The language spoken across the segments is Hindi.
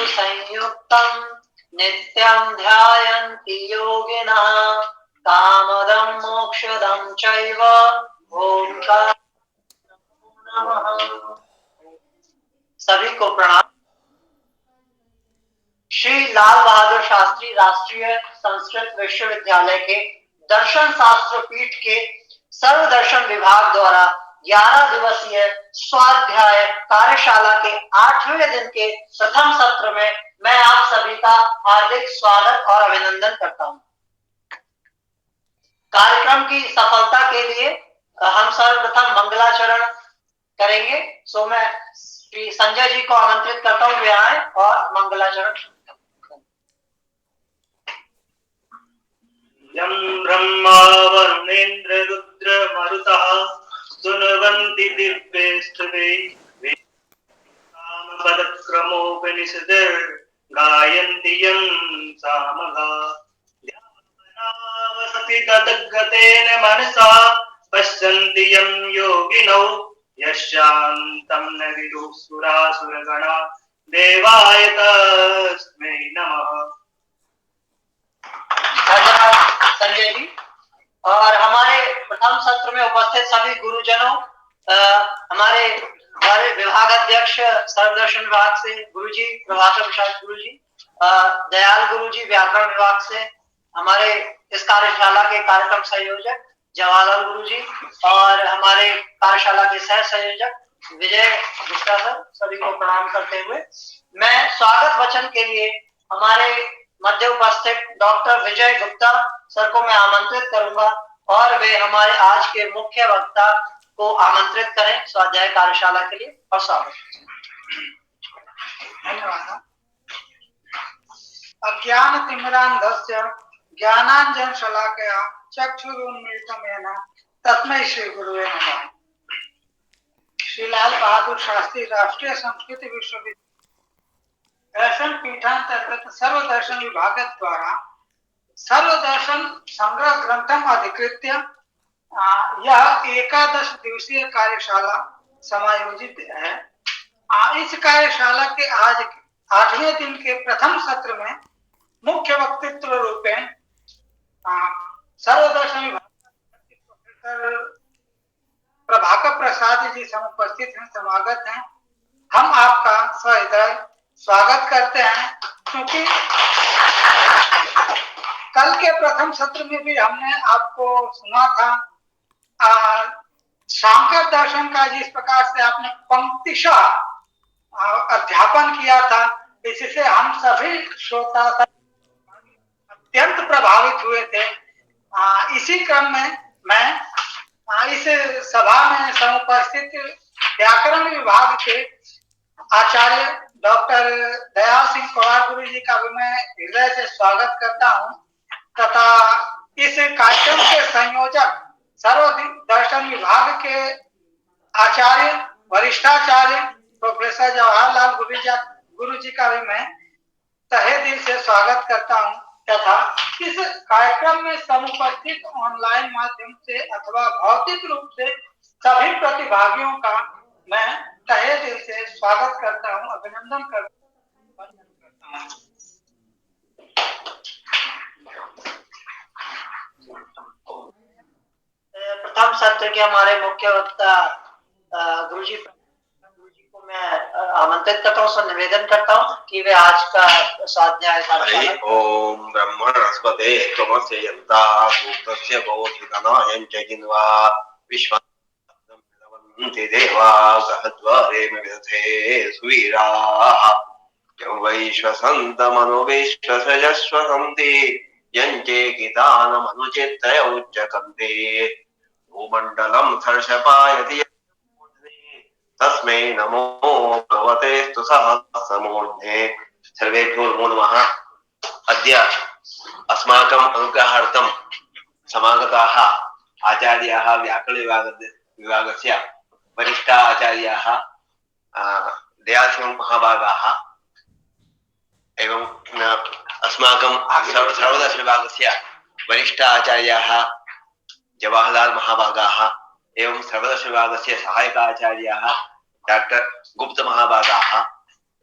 गुरु संयुक्तं नित्यं ध्यायन्ति योगिनः कामदं मोक्षदं चैव ओंकार नमः। सभी को प्रणाम। श्री लाल बहादुर शास्त्री राष्ट्रीय संस्कृत विश्वविद्यालय के दर्शन शास्त्र पीठ के सर्वदर्शन विभाग द्वारा 11 दिवसीय स्वाध्याय कार्यशाला के 8वें दिन के प्रथम सत्र में मैं आप सभी का हार्दिक स्वागत और अभिनंदन करता हूं। कार्यक्रम की सफलता के लिए हम सर्वप्रथम मंगलाचरण करेंगे। सो मैं श्री संजय जी को आमंत्रित करता हूं, वे आए और मंगलाचरण। यं ब्रह्मा वरुणेन्द्र रुद्र मरुतः स्तुवन्ति दिव्यैस्तवैः सामपदक्रमोपनिषद्गायन्ति यं सामगाः ध्यानावसति तद्गतेन मनसा पश्यन्ति यं योगिनौ यशान्तं न विदुः सुरासुरगणा देवाय तस्मै नमः। धन्यवाद संजय जी। और हमारे प्रथम सत्र में उपस्थित सभी गुरुजनों, हमारे विभाग अध्यक्ष सर्वदर्शन विभाग से गुरुजी प्रभाकर प्रसाद गुरुजी, दयाल गुरुजी व्याकरण विभाग से, हमारे इस कार्यशाला के कार्यक्रम संयोजक जवाहरलाल गुरुजी और हमारे कार्यशाला के सह संयोजक विजय गुप्ता सर, सभी को प्रणाम करते हुए मैं स्वागत वचन के लिए हमारे मध्य उपस्थित डॉक्टर विजय गुप्ता सर को मैं आमंत्रित करूंगा और वे हमारे आज के मुख्य वक्ता को आमंत्रित करें स्वाध्याय कार्यशाला के लिए। और स्वागत। धन्यवाद। अज्ञान तिमिरान्धस्य ज्ञानांजन शलाकया चक्षुरुन्मीलितं येन तस्मै श्री गुरुवे नमः। श्री लाल बहादुर शास्त्री राष्ट्रीय संस्कृत विश्वविद्यालय दर्शन पीठांतर्गत सर्वदर्शन विभाग द्वारा सर्वदर्शन संग्रह ग्रंथम अधिकृत्य यह 11 दिवसीय कार्यशाला समायोजित है। इस कार्यशाला के आज 8वें दिन के प्रथम सत्र में मुख्य वक्तृत्व रूपेण सर्वदर्शन विभाग प्रोफेसर प्रभाकर प्रसाद जी समुपस्थित हैं, समागत हैं। हम आपका सहृदय स्वागत करते हैं, क्योंकि कल के प्रथम सत्र में भी हमने आपको सुना था शांकर दर्शन का जिस प्रकार से आपने पंक्तिशः अध्यापन किया था, इससे हम सभी श्रोता अत्यंत प्रभावित हुए थे। इसी क्रम में मैं इस सभा में समुपस्थित व्याकरण विभाग के आचार्य डॉक्टर दयाल सिंह पवार गुरु जी का भी मैं हृदय से स्वागत करता हूं तथा इस कार्यक्रम के संयोजक सर्वदर्शन विभाग के आचार्य वरिष्ठाचार्य प्रोफेसर जवाहरलाल गुरु जी का भी मैं तहे दिल से स्वागत करता हूं तथा इस कार्यक्रम में समुपस्थित ऑनलाइन माध्यम से अथवा भौतिक रूप से सभी प्रतिभागियों का मैं तहे दिल से स्वागत करता हूं, अभिनंदन करता हूं। प्रथम सत्र के हमारे मुख्य वक्ता गुरुजी को मैं आमंत्रित करता हूँ, निवेदन करता हूँ कि वे आज का स्वाध्याय ओम ब्रह्मणस्पते त्वमस्य यन्ता सूक्तस्य बोधिकनायं च जिन्वा विश्वन्ति देवा सहद्वारेण विदधे सुवीराः यं वैश्वसन्तमनुविश्वसजस्वसन्ति यञ्चे कितानमनुचित्तय उच्चकन्ते भूमण्डलं सर्षपायति तस्मै नमो भगवते स्तु सहस्रमूर्धे। सर्वेभ्यो नमो नमः। अद्य अस्माकम् अनुग्रहार्थं समागताः आचार्याः व्याकरण विभागस्य वरिष्ठाः आचार्याः दयासिंह महाभागाः एवं अस्माकं सर्वदर्शन विभागस्य वरिष्ठाः आचार्याः जवाहरलाल महाभागाः एवं सर्वदर्शन विभागस्य सहायक आचार्याः डॉक्टर गुप्त महाभागाः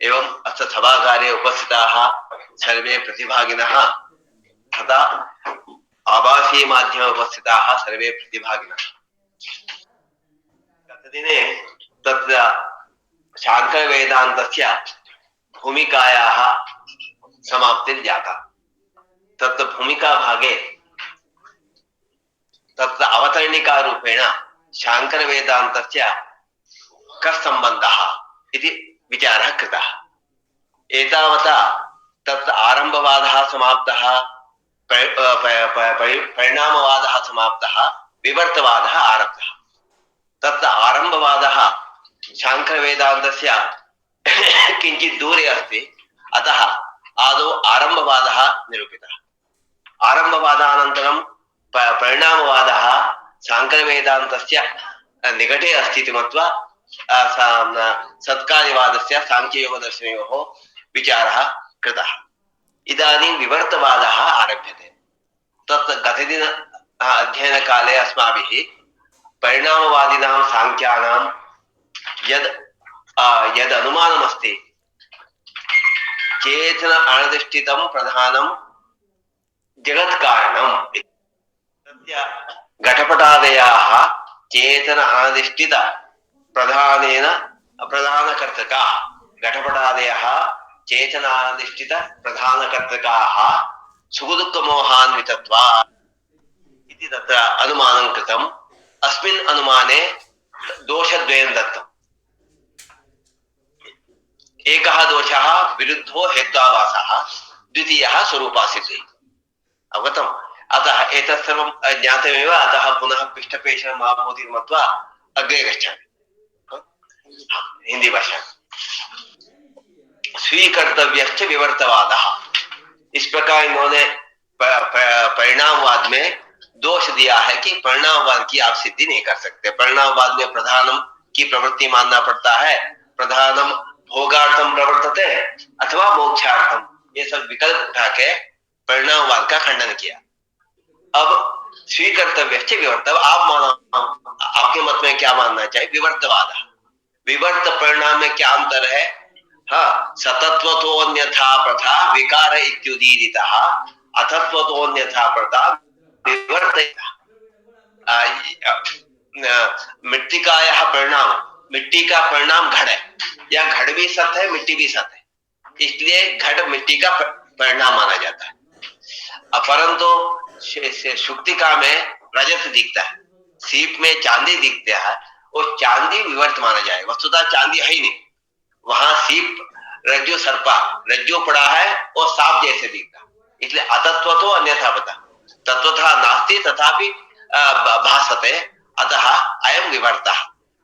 एवं अत्र सभागारे उपस्थिताः सर्वे प्रतिभागिनः तथा आभासीय माध्यमे उपस्थिताः सर्वे प्रतिभागिनः। गतदिने तत्र शाङ्करवेदान्तस्य भूमिकायाः समाप्तिर्जाता। तत्र भूमिकाभागे तत्र अवतरणिकारूपेण शाङ्करवेदान्तस्य कः सम्बन्धः इति विचारः कृतः। एतावता तत्र आरम्भवादः समाप्तः, परिणामवादः समाप्तः, विवर्तवादः आरब्धः। तत्र आरम्भवादः शाङ्करवेदान्तस्य किञ्चित् दूरे अस्ति, अतः आदौ आरम्भवादः निरूपितः। आरम्भवादानन्तरं परिणामवादः शाङ्करवेदान्तस्य निकटे अस्ति इति मत्वा सत्कार्यवादस्य साङ्ख्ययोगदर्शनयोः विचारः कृतः। इदानीं विवर्तवादः आरभ्यते। तत्र गतदिन अध्ययनकाले अस्माभिः परिणामवादिनां साङ्ख्यानां यद् अनुमानमस्ति, चेतन अनधिष्ठितं प्रधानं जगत्कारणं, तस्य घटपटादयाः चेतन अनधिष्ठित प्रधानेन प्रधानकर्तकाः, घटपटादयः चेतनाधिष्ठित प्रधानकर्तकाः सुखदुःखमोहान्वितत्वात् इति तत्र अनुमानं कृतम्। अस्मिन् अनुमाने दोषद्वयं दत्तम्। एकः दोषः विरुद्धो हेत्वाभासः, द्वितीयः स्वरूपासिद्धिः। अवगतम्? अतः एतत् सर्वं ज्ञातमेव, अतः पुनः पृष्ठपेषणं मा भवति मत्वा अग्रे गच्छामि। हिंदी भाषा स्वीकर्तव्यश्च विवर्तवादः। इस प्रकार इन्होंने परिणामवाद में दोष दिया है कि परिणामवाद की आप सिद्धि नहीं कर सकते। परिणामवाद में प्रधानम की प्रवृत्ति मानना पड़ता है, प्रधानम भोगार्थम प्रवर्तते अथवा मोक्षार्थम, ये सब विकल्प उठा के परिणामवाद का खंडन किया। अब स्वीकर्तव्यश्च विवर्तव, आप मानो, आपके मत में क्या मानना चाहिए? विवर्तवाद। विवर्त परिणाम में क्या अंतर है? हाँ, सतत्वतोऽन्यथा प्रथा विकार इत्युदीरितः, अतत्वतोऽन्यथा प्रथा विवर्तयितः। मृत्तिकायाः परिणाम, मिट्टी का परिणाम घड़ है, या घड़ भी सत्य है, मिट्टी भी सत्य है, इसलिए घड़ मिट्टी का परिणाम माना जाता है। परंतु शुक्तिका में रजत दिखता है, सीप में चांदी दिखता है, और चांदी विवर्त माना जाए। वस्तुतः चांदी है ही नहीं, वहां सीप रज्जु सर्पा रज्जु पड़ा है और सांप जैसे दिखता, इसलिए अतत्व तो अन्यथा पता, तत्वतः नास्ति तथापि भासते, अतः अयं विवर्तः।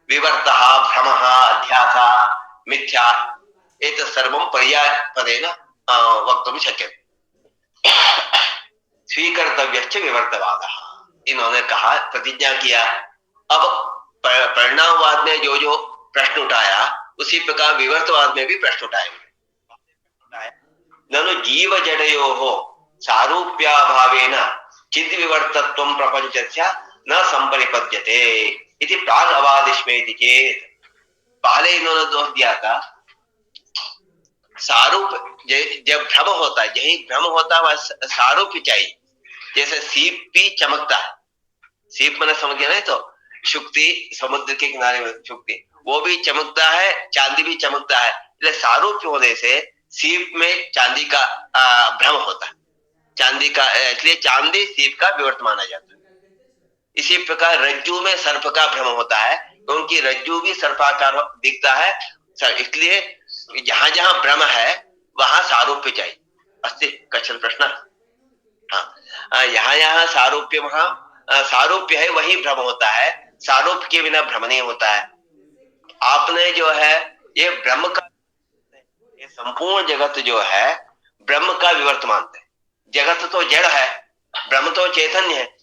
विवर्तः भ्रमः अध्यासः मिथ्या, एतत् सर्वं पर्यायपदेन वक्तुं शक्यते। स्वीकर्तव्यश्च विवर्तवादः, इन्होंने कहा, प्रतिज्ञा किया। अब परिणामवाद में जो प्रश्न उठाया, उसी प्रकार विवर्तवाद में भी प्रश्न उठाएंगे। ननु जीव जडयोः सारूप्याभावेन चिद् विवर्तत्वं प्रपंचस्य न संपरिपद्यते इति प्राग अवादिष्मेति चेत। पहले इन्होंने दोष दिया था, सारूप जब भ्रम होता है, यही भ्रम होता है, वह सारूप्य चाहिए। जैसे सीप भी चमकता है, सीप मैंने समझ गया नहीं, तो शुक्ति समुद्र के किनारे में शुक्ति, वो भी चमकता है, चांदी भी चमकता है, इसलिए सारूप्य होने से सीप में चांदी का भ्रम होता है, चांदी का, इसलिए चांदी सीप का विवर्त माना जाता है। इसी प्रकार रज्जू में सर्प का भ्रम होता है, क्योंकि रज्जू भी सर्पाकार दिखता है, इसलिए जहां जहां भ्रम है वहां सारूप्य चाहिए। अस्ति कश्चन प्रश्न? हाँ, यहाँ यहाँ सारूप्य, वहां सारूप्य है वही भ्रम होता है, सारूप्य के बिना भ्रम नहीं होता है। आपने जो है ये ब्रह्म का, ये संपूर्ण जगत जो है ब्रह्म का विवर्त मानते हैं। जगत तो जड़ है, ब्रह्म तो चैतन्य है।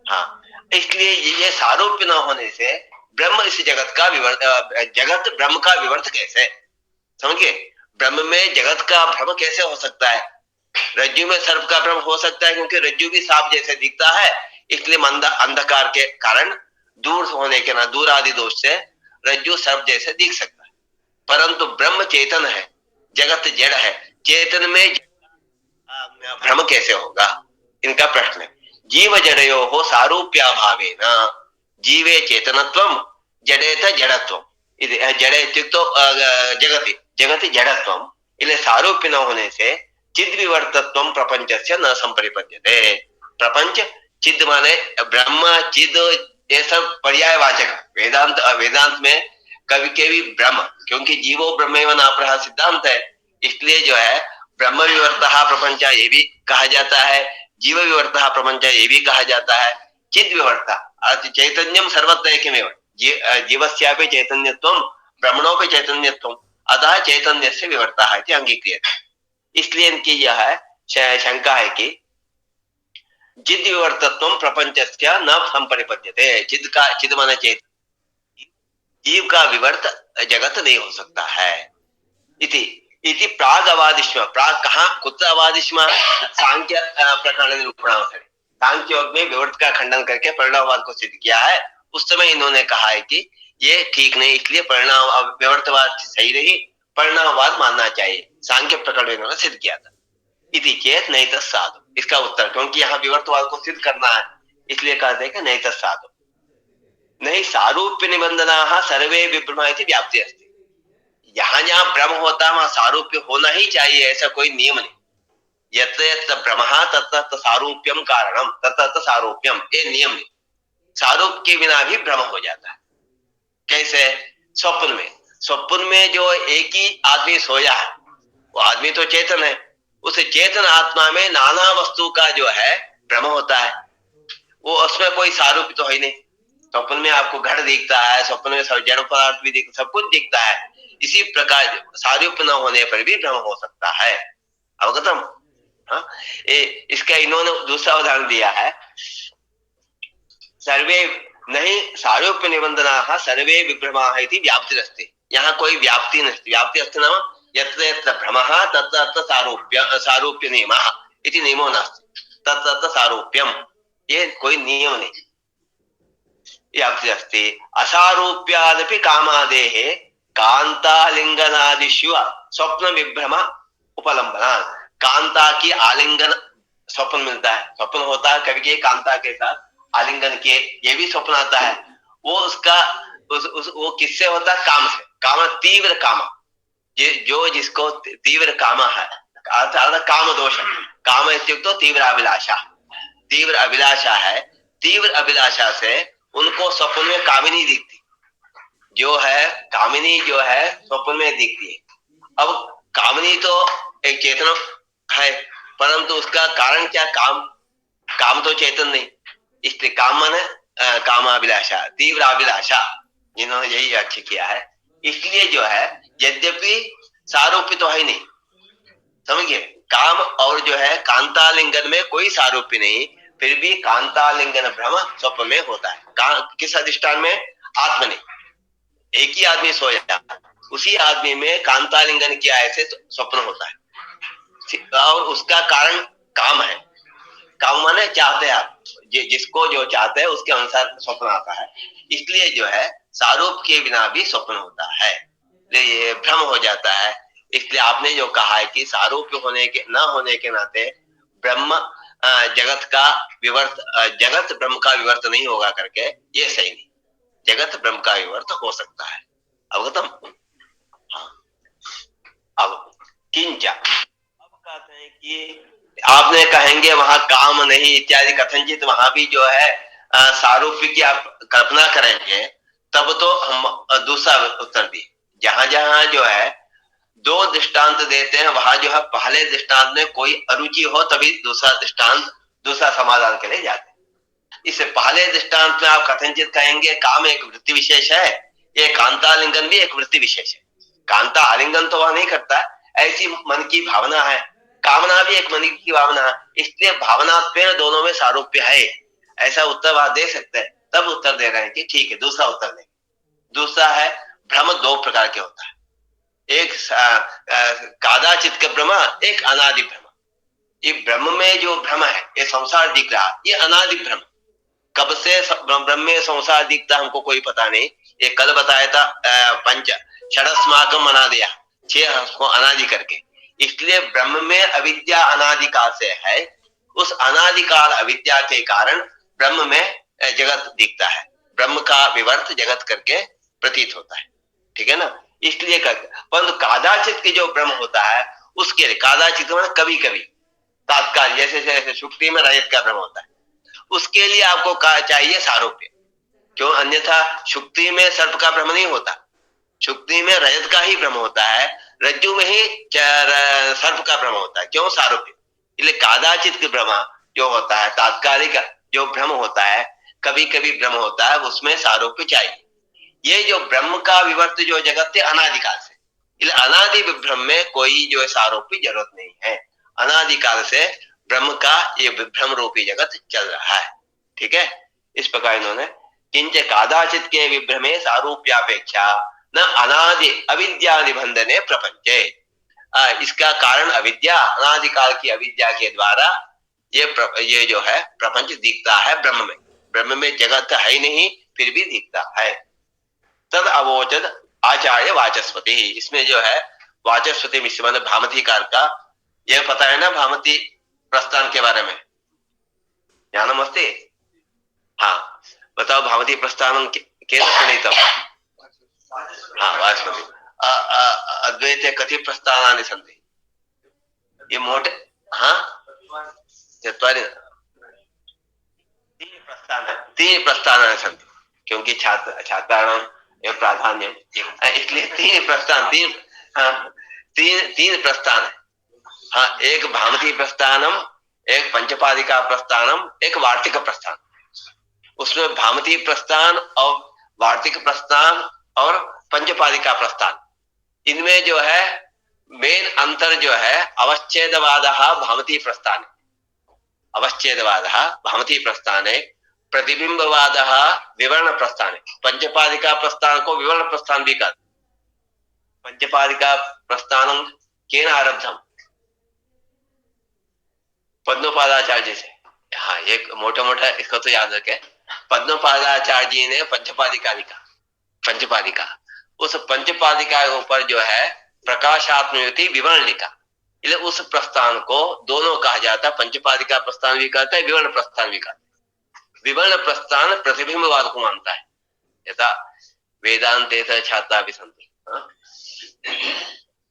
हाँ, इसलिए ये सारूप्य न होने से ब्रह्म इस जगत का विवर्त, जगत ब्रह्म का विवर्त कैसे? समझिए, ब्रह्म में जगत का भ्रम कैसे हो सकता है? रज्जु में सर्प का भ्रम हो सकता है, क्योंकि रज्जु भी सांप जैसे दिखता है, इसलिए अंधकार के कारण दूर होने के ना दूर आदि दोष से रज्जु सर्प जैसे दिख सकता है। परंतु ब्रह्म चेतन है, जगत जड़ है, चेतन में भ्रम कैसे होगा, इनका प्रश्न है। जीव जड़यो हो सारूप्या भावे न जीवे चेतनत्वम जड़ेत जड़त्वम जड़े इत्युक्तो जगति जगति जड़त्वम इले सारूप्य न होने से चिद विवर्तत्वम प्रपंचस्य न संपरिपद्यते। प्रपंच चिद माने ब्रह्म चिद ये सब पर्यायवाचक। वेदांत वेदांत में कभी कभी ब्रह्म, क्योंकि जीवो ब्रह्मेव नापरः सिद्धांत है, इसलिए जो है ब्रह्म विवर्तः प्रपंच ये भी कहा जाता है, जीव विवर्तः प्रपंच ये भी कहा जाता है, चिद विवर्तः चैतन्यम सर्वत्र एकमेव जीवस्यापि चैतन्यत्वम ब्रह्मणोपि चैतन्यत्वम अतः चैतन्यस्य विवर्तः इति अंगीक्रियते। इसलिए इनकी यह शंका है कि चिद विवर्तत्वम प्रपंचस्य न संपरिपद्यते। चिद माने चेतन, जीव का विवर्त जगत नहीं हो सकता है। इति प्राग अवादिष्म, प्राग कहाँ कुत्र अवादिष्म, सांख्य प्रकरण निरूपणावसरे सांख्य योग में विवर्त का खंडन करके परिणामवाद को सिद्ध किया है। उस समय इन्होंने कहा है कि ये ठीक नहीं, इसलिए परिणाम विवर्तवाद सही रही, परिणामवाद मानना चाहिए। सांख्य प्रकरण इन्होंने सिद्ध किया था। इति चेत नहीं तत्साधु, इसका उत्तर, क्योंकि यहाँ विवर्तवाद को सिद्ध करना है इसलिए कहते हैं कि नहीं तत्साधु नहीं सारूप्य निबंधना सर्वे विभ्रमा इति व्याप्ति अस्ति। यहाँ जहाँ ब्रह्म होता है वहां सारूप्य होना ही चाहिए, ऐसा कोई नियम नहीं। यत्र यत्र ब्रह्मः तत्र तत्र सारूप्यम कारणम तत्र तत्र सारूप्यम, ये नियम नहीं। सारूप के बिना भी भ्रम हो जाता है। कैसे? स्वप्न में जो एक ही आदमी सोया है, वो आदमी तो चेतन है, उस चेतन आत्मा में नाना वस्तु का जो है भ्रम होता है, वो उसमें कोई सारूप्य तो है नहीं। स्वप्न में आपको घड़ दिखता है, स्वप्न में सब जड़ पदार्थ भी दिखता, सब कुछ दिखता है। इसी प्रकार सारूप्य न होने पर भी भ्रम हो सकता है। अवगतम? हाँ, इसका इन्होंने दूसरा उदाहरण दिया है, सर्वे नहीं सारूप्य निबंधना सर्वे विभ्रमा इति व्याप्तिरस्ति। यहाँ कोई व्याप्ति नहीं, व्याप्ति अस्ति नाम यत्र यत्र भ्रमः तत्र तत्र सारूप्य नियमः इति नियमो नास्ति, तत्र तत्र सारूप्यम, ये कोई नियम नहीं। व्याप्ति अस्ति असारूप्यादपि कामादेः कांतालिंगनादिषु स्वप्न विभ्रम उपलंबना। कांता की आलिंगन स्वप्न मिलता है, स्वप्न होता है कभी के कांता के साथ आलिंगन के, ये भी स्वप्न आता है। वो उसका वो किससे होता है? काम से। काम तीव्र काम, जो जिसको तीव्र काम है, अर्थात काम दोष। काम इत्युक्तो तीव्र अभिलाषा, तीव्र अभिलाषा है। तीव्र अभिलाषा से उनको स्वप्न में कामिनी दिखती, जो है कामिनी जो है स्वप्न में दिखती है। अब कामिनी तो एक चेतन है, परंतु उसका कारण क्या? काम तो चेतन नहीं, इसलिए काम माने कामाभिलाषा, तीव्र अभिलाषा, इन्होंने यही व्याख्या किया है। इसलिए जो है यद्यपि सारूप्य तो है नहीं, समझिए, काम और जो है कांतालिंगन में कोई सारूप्य नहीं, फिर भी कांतालिंगन भ्रम स्वप्न में होता है। किस अधिष्ठान में? आत्मा ने। एक ही आदमी सोया, उसी आदमी में कांतालिंगन किया ऐसे स्वप्न होता है, और उसका कारण काम है। काम माने चाहते हैं आप, जिसको जो चाहते हैं उसके अनुसार स्वप्न आता है। इसलिए जो है सारूप के बिना भी स्वप्न होता है, ये भ्रम हो जाता है। इसलिए आपने जो कहा है कि सारूप होने के न होने के नाते ब्रह्म जगत का विवर्त, जगत ब्रह्म का विवर्त नहीं होगा करके, ये सही नहीं। जगत ब्रह्म का विवर्त हो सकता है। अवगतम? हाँ। अब किंचा, अब कहते हैं कि आपने कहेंगे वहां काम नहीं इत्यादि कथनचित, वहां भी जो है सारूप्य की आप कल्पना करेंगे, तब तो हम दूसरा उत्तर दिए। जहां जहां जो है दो दृष्टांत देते हैं, वहां जो है पहले दृष्टांत में कोई अरुचि हो तभी दूसरा दृष्टांत दूसरा समाधान के लिए जाते हैं। इस पहले दृष्टांत में आप कथनचित कहेंगे काम एक वृत्ति विशेष है, ये कांतालिंगन भी एक वृत्ति विशेष है। कांता आलिंगन तो वह नहीं करता, ऐसी मन की भावना है, कामना भी एक मन की भावना है, इसलिए भावनात्मक दोनों में सारूप्य है, ऐसा उत्तर आप दे सकते हैं। तब उत्तर दे रहे हैं कि ठीक है, दूसरा उत्तर दें। दूसरा है भ्रम दो प्रकार के होता है, एक कादाचित का भ्रम, एक अनादि भ्रम। ये ब्रह्म में जो भ्रम है, ये संसार दिख रहा, ये अनादि भ्रम। कब से ब्रह्म में संसार दिखता हमको कोई पता नहीं। ये कल बताया था, पंच षडस्माकम अनादया, 6 को अनादि करके, इसलिए ब्रह्म में अविद्या अनादिकाल से है। उस अनादिकाल अविद्या के कारण ब्रह्म में जगत दिखता है, ब्रह्म का विवर्त जगत करके प्रतीत होता है, ठीक है ना। इसलिए परंतु कादाचित के जो ब्रह्म होता है उसके लिए कादाचित कभी कभी तात्काल, जैसे जैसे सुक्ति में रजत का ब्रह्म होता है, उसके लिए आपको चाहिए सारूप्य। क्यों? अन्यथा सुक्ति में सर्प का भ्रम नहीं होता, सुक्ति में रजत का ही भ्रम होता है, रज्जु में ही सर्प का भ्रम होता है। क्यों? सारूप्य। इसलिए कादाचित भ्रम जो होता है, तात्कालिक जो भ्रम होता है, कभी कभी भ्रम होता है, उसमें सारूप्य चाहिए। ये जो ब्रह्म का विवर्त जो जगत है अनादिकाल से, इसलिए अनादि विभ्रम में कोई जो सारूप्य जरूरत नहीं है। अनादिकाल से ब्रह्म का ये विभ्रम रूपी जगत चल रहा है, ठीक है। इस प्रकार इन्होंने किंच कादाचित के विभ्रमे सारूप्यापेक्षा न अनादि अविद्या निबंधने प्रपंचे। इसका कारण अविद्या, अनादिकाल की अविद्या के द्वारा ये जो है प्रपंच दिखता है ब्रह्म में। ब्रह्म में जगत है ही नहीं, फिर भी दिखता है। तद अवोचद आचार्य वाचस्पति, इसमें जो है वाचस्पति मिश्र भामतीकार का यह पता है ना, भामती प्रस्थान के बारे में ज्ञानम अस्ति? हाँ, बताओ भामती प्रस्थान के प्रणीतम? हाँ, वाचस्पति। अद्वैते कति प्रस्थानानि सन्ति? ये मोटे, हाँ, चत्वारि, 3 प्रस्थानानि सन्ति, क्योंकि छात्राणां ये प्राधान्य, इसलिए 3 प्रस्थान, 3 प्रस्थान है। हाँ, एक भामती प्रस्थानम, एक पंचपादिका प्रस्थानम, एक वार्तिक प्रस्थान। उसमें भामती प्रस्थान और वार्तिक प्रस्थान और पंचपादिका प्रस्थान, इनमें जो है मेन अंतर जो है अवच्छेदवाद भामती प्रस्थान, अवच्छेदवाद भामती प्रस्थान है, प्रतिबिंबवाद विवरण प्रस्थान है। पंचपादिका प्रस्थान को विवरण प्रस्थान भी कहते। पंचपादिका प्रस्थान केन आरब्धम? पद्मपादाचार्य से। हाँ, एक मोटा मोटा इसको तो याद रखे, पद्मपादाचार्य जी ने पंचपादिका लिखा, पंचपादिका। उस पंचपादिका के ऊपर जो है प्रकाशात्मयुति विवरण लिखा, इसलिए उस प्रस्थान को दोनों कहा जाता है, पंचपादिका प्रस्थान भी कहता है, विवरण प्रस्थान भी कहता है। विवर्ण प्रस्थान प्रतिबिंबवाद को मानता है, यथा वेदांत छात्रा भी संति,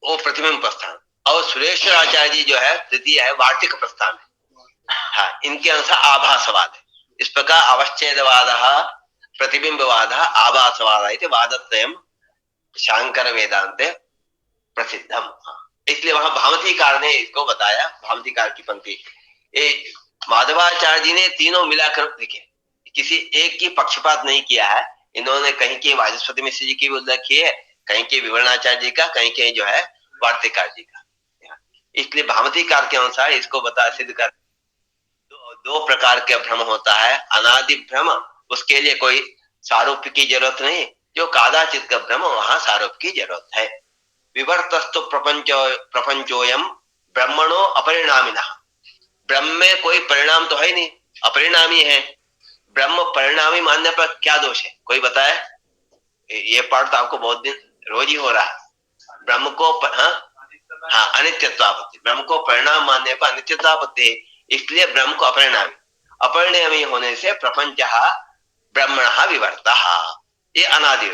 वो प्रतिबिंब प्रस्थान। और सुरेश्वर आचार्य जी जो है तृतीय है, वार्तिक प्रस्थान है। हाँ, इनके अनुसार आभासवाद है। इस प्रकार अवच्छेदवाद, प्रतिबिंबवाद, आभासवाद वादत्रयम् शांकर वेदांते प्रसिद्धम। इसलिए वहां भामतीकार ने इसको बताया, भामतीकार की पंक्ति। माधवाचार्य जी ने तीनों मिलाकर लिखे, किसी एक की पक्षपात नहीं किया है। इन्होंने कहीं के वाचस्पति मिश्र जी की उल्लेख की है, कहीं के विवरणाचार्य जी का, कहीं के जो है वार्तिकार जी का। इसलिए भामतीकार के अनुसार इसको बता सिद्ध कर, दो प्रकार के भ्रम होता है। अनादि भ्रम, उसके लिए कोई सारूप्य की जरूरत नहीं, जो कादाचित का भ्रम, वहां सारूप्य की जरूरत है। विवर्तस्तु प्रपंचोयम ब्रह्मणो अपरिणामिनः, ब्रह्म में कोई परिणाम तो है नहीं, अपरिणामी है। ब्रह्म परिणामी मानने पर क्या दोष है? कोई बताए? ये पाठ तो आपको बहुत दिन रोज ही हो रहा है। ब्रह्म को हाँ, अनित्यत्वापत्ति, ब्रह्म को परिणाम मानने पर अनित्यत्वापत्ति है, इसलिए ब्रह्म को अपरिणामी, अपरिणामी होने से प्रपंच ब्रह्मणः विवर्तः, ये अनादि,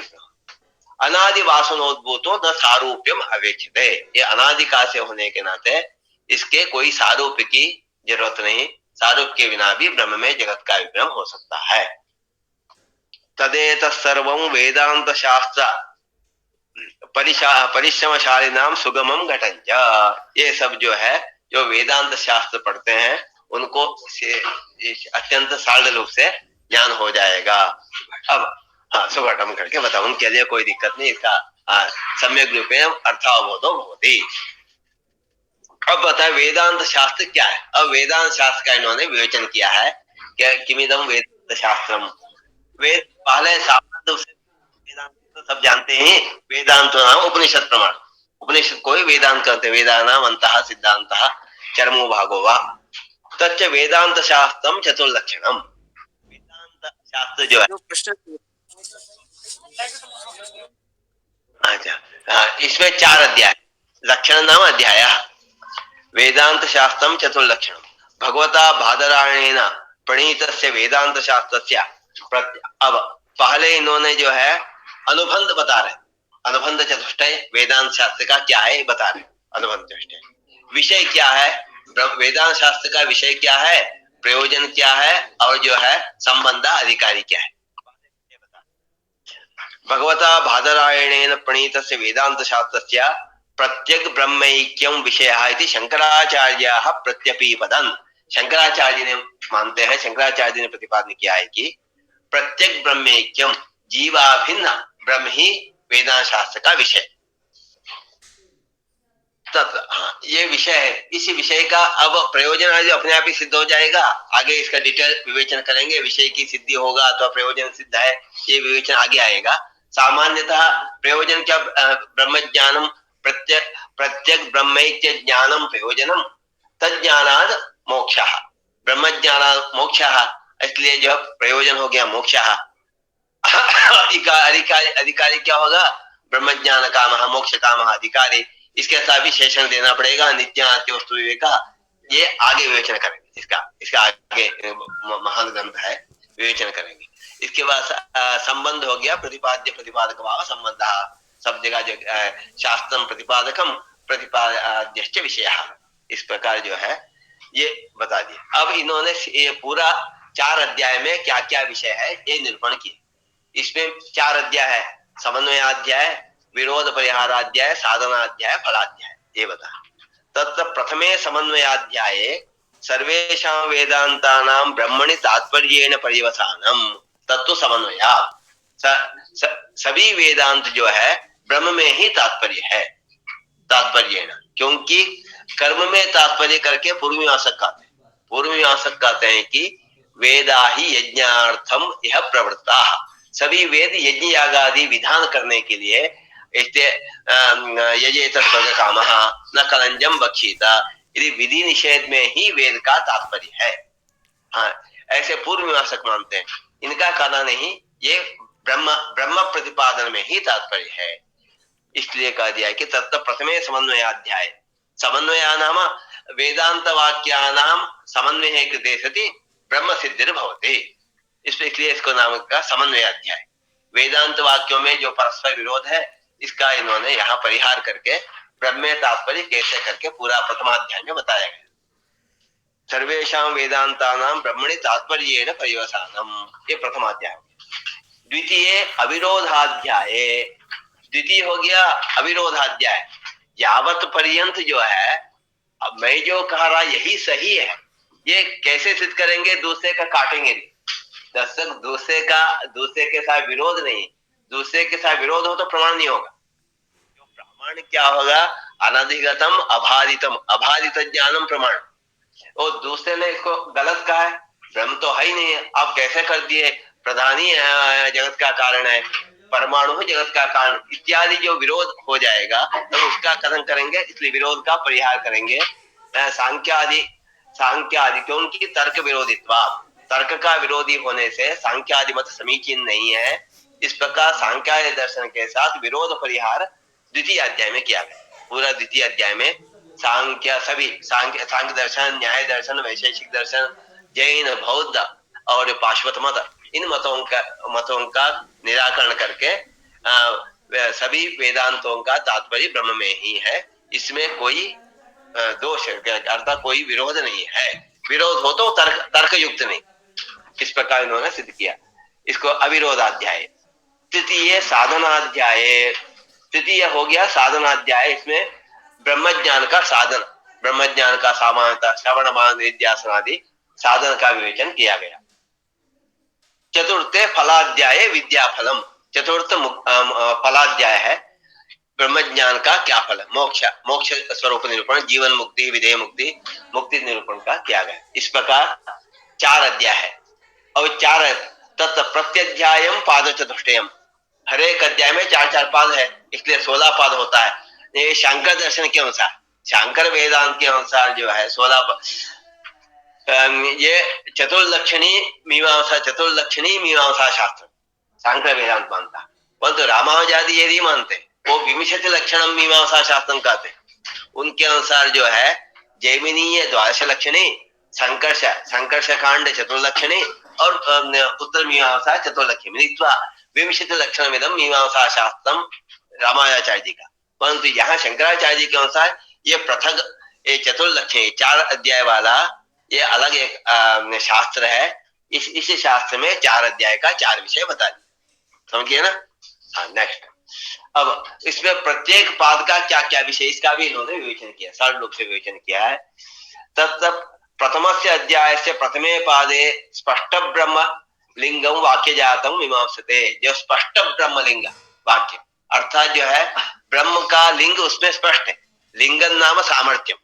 अनादि वासनोद्भूतो न सारूप्यम अवेक्षते। ये अनादिकाल से होने के नाते इसके कोई सारूप्य की जरूरत नहीं, सारूप्य के बिना भी ब्रह्म में जगत का विभ्रम हो सकता है। तदेत सर्वं वेदांत शास्त्र परिश्रमशालिनाम सुगमम घटंच, ये सब जो है जो वेदांत शास्त्र पढ़ते हैं उनको अत्यंत सरल रूप से ज्ञान हो जाएगा। अब हाँ, सुघटम करके बताओ, उनके लिए कोई दिक्कत नहीं, इसका सम्यक रूपेण अर्थावबोधो भवति। अब बताए वेदांत शास्त्र क्या है। अब वेदांत शास्त्र का इन्होंने विवेचन किया है, क्या किमिदम वेदांत शास्त्रम। वेद पहले सामान्य वेदांत तो सब जानते हैं, वेदांत नाम उपनिषद प्रमाण, उपनिषद को ही वेदांत कहते हैं। वेदानाम अंतः सिद्धांतः चरमो भागो वा तच्च वेदांत शास्त्रम चतुर्लक्षणम। वेदांत शास्त्र जो है, अच्छा हाँ, इसमें 4 अध्याय, लक्षण नाम अध्याय वेदांत शास्त्रम चतुर्लक्षण भगवता बादरायणेन प्रणीतस्य वेदांत शास्त्रस्य अब पहले इन्होंने जो है अनुबंध बता रहे, अनुबंध चतुष्टय वेदांत शास्त्र का क्या है बता रहे, अनुबंध चतुष्टय विषय क्या है, वेदांत शास्त्र का विषय क्या है, प्रयोजन क्या है और जो है संबंध अधिकारी क्या है। भगवता बादरायणेन प्रणीतस्य वेदांत शास्त्रस्य प्रत्यक ब्रह्मैक्यम विषयः इति शंकराचार्याः प्रत्यपीपदन्। शंकराचार्य ने मानते हैं, शंकराचार्य ने प्रतिपादन किया है कि प्रत्यक ब्रह्मैक्यम जीवाभिन्न ब्रह्म ही वेदांत शास्त्र का विषय। हाँ, ये विषय है। इसी विषय का अब प्रयोजन आदि अपने आप ही सिद्ध हो जाएगा। आगे इसका डिटेल विवेचन करेंगे, विषय की सिद्धि होगा अथवा प्रयोजन सिद्ध है, ये विवेचन आगे आएगा। सामान्यतः प्रयोजन क्या, ब्रह्म ज्ञानम प्रत्यक ब्रह्मैक्य ज्ञानम प्रयोजनम तज्ज्ञानाद मोक्षः, ब्रह्म ज्ञानाद मोक्षः, इसलिए जो प्रयोजन हो गया मोक्षः। अधिकारी क्या होगा, ब्रह्म ज्ञान कामः मोक्ष कामः अधिकारी। इसके साथ भी शेषण देना पड़ेगा, नित्यानित्य वस्तु विवेक, ये आगे विवेचन करेंगे। इसका आगे महान ग्रंथ है, विवेचन करेंगे। इसके बाद संबंध हो गया प्रतिपाद्य प्रतिपादक भाव संबंध, सब जगह जो शास्त्रम प्रतिपादकम प्रतिपाद्यश्च विषयः, इस प्रकार जो है ये बता दिया। अब इन्होंने ये पूरा 4 अध्याय में क्या क्या विषय है ये निरूपण किया। इसमें 4 अध्याय है, समन्वयाध्याय, विरोध परिहाराध्याय, साधनाध्याय, फलाध्याय, ये बता। तत्र प्रथमे समन्वयाध्याये सर्वेषां वेदांतानां ब्रह्मणि तात्पर्येण पर्यवसानम तत्व समन्वया। सभी वेदांत जो है ब्रह्म में ही तात्पर्य है, तात्पर्येण, क्योंकि कर्म में तात्पर्य करके पूर्वमीमांसक कहते हैं। पूर्वमीमांसक कहते हैं कि वेदा ही यज्ञार्थम यह प्रवृत्ता, सभी वेद यज्ञ याग आदि विधान करने के लिए यजेत स्वर्ग कामः न कलंजम बक्षीता, यदि विधि निषेध में ही वेद का तात्पर्य है। हाँ, ऐसे पूर्व मीमांसक मानते हैं। इनका कहना नहीं, ये ब्रह्म प्रतिपादन में ही तात्पर्य है। इसलिए कह दिया कि तत्त प्रथमे समन्वयाध्याय, समन्वया नाम वेदांत वाक्यानां समन्वये कृते सति ब्रह्म सिद्धिर्भवति, इसलिए इसको नाम का समन्वयाध्याय। वेदांत वाक्यों में जो परस्पर विरोध है इसका इन्होंने यहाँ परिहार करके ब्रह्म तात्पर्य कैसे करके पूरा प्रथमाध्याय में बताया गया। सर्वेषां वेदांतानां ब्रह्मणि तात्पर्येण पर्यवसानम, ये प्रथमाध्याय। द्वितीय अविरोधाध्याय, द्वितीय हो गया अविरोधाध्याय। यावत पर्यंत जो है अब मैं जो कह रहा यही सही है, ये कैसे सिद्ध करेंगे, दूसरे का काटेंगे नहीं। दर्शक दूसरे के साथ विरोध नहीं, दूसरे के साथ विरोध हो तो प्रमाण नहीं होगा। जो प्रमाण क्या होगा, अनधिगतम अबाधितम, अबाधित ज्ञानम प्रमाण। और दूसरे ने इसको गलत कहा है, ब्रह्म तो है ही नहीं है, आप कैसे कर दिए, प्रधान ही जगत का कारण है, परमाणु है जगत का कारण, इत्यादि जो विरोध हो जाएगा तो उसका कथन करेंगे। इसलिए विरोध का परिहार करेंगे। सांख्य आदि क्योंकि तर्क विरोधित्वा, तर्क का विरोधी होने से सांख्य आदि मत समीचीन नहीं है। इस प्रकार सांख्य दर्शन के साथ विरोध परिहार द्वितीय अध्याय में किया गया। पूरा द्वितीय अध्याय में सांख्य दर्शन, न्याय दर्शन, वैशेषिक दर्शन, जैन, बौद्ध और पाशवत मत, इन मतों का निराकरण करके सभी वेदांतों का तात्पर्य ब्रह्म में ही है। इसमें कोई दोष अर्थात कोई विरोध नहीं है। विरोध हो तो तर्क युक्त नहीं। इस प्रकार इन्होंने सिद्ध किया। इसको अविरोधाध्याय। तृतीय साधनाध्याय, तृतीय हो गया साधनाध्याय। इसमें ब्रह्म ज्ञान का साधन, ब्रह्म ज्ञान का सामान्यता श्रवण मान निध्यासन आदि साधन का विवेचन किया गया। चतुर्थे फलाध्याय विद्या फलम, चतुर्थ फलाध्याय है ब्रह्म ज्ञान का क्या फल है, मोक्ष स्वरूप निरूपण, जीवन मुक्ति, विधेय मुक्ति, मुक्ति निरूपण का किया गया। इस प्रकार 4 अध्याय है। और 4 तत् प्रत्यध्यायम पाद चतुष्टयम, हर एक अध्याय में 4 पाद है, इसलिए 16 पाद होता है। ये शंकर दर्शन के अनुसार, शंकर वेदांत के अनुसार जो है 16 पाद। ये चतुर्लक्षणी मीमांसा शास्त्र शंकर वेदांत मानता, परंतु रामानुजादि यदि मानते वो विंशति लक्षणम मीमांसा शास्त्रम कहते, उनके अनुसार जो है जैमिनीय द्वादश लक्षणे, संकर्ष कांड चतुर्लक्षणे और उत्तर मीमांसा चतुर्लक्ष्य मिलित्वा विंशति लक्षणमिदं मीमांसा शास्त्रम रामानुजाचार्य जी का। परंतु यहाँ शंकराचार्य जी के अनुसार ये पृथक ये चतुर्लक्ष्य 4 अध्याय वाला ये अलग एक शास्त्र है। इस शास्त्र में 4 अध्याय का 4 विषय बता दिए, समझिए ना। हाँ, नेक्स्ट। अब इसमें प्रत्येक पाद का क्या क्या विषय, इसका भी इन्होंने विवेचन किया, सरल रूप से विवेचन किया है। तब प्रथमस्य अध्यायस्य प्रथमे पादे स्पष्ट ब्रह्म लिंगम वाक्य जातम मीमांसते। जो स्पष्ट ब्रह्म लिंग वाक्य अर्थात जो है ब्रह्म का लिंग उसमें स्पष्ट है। लिंगन नाम सामर्थ्यम।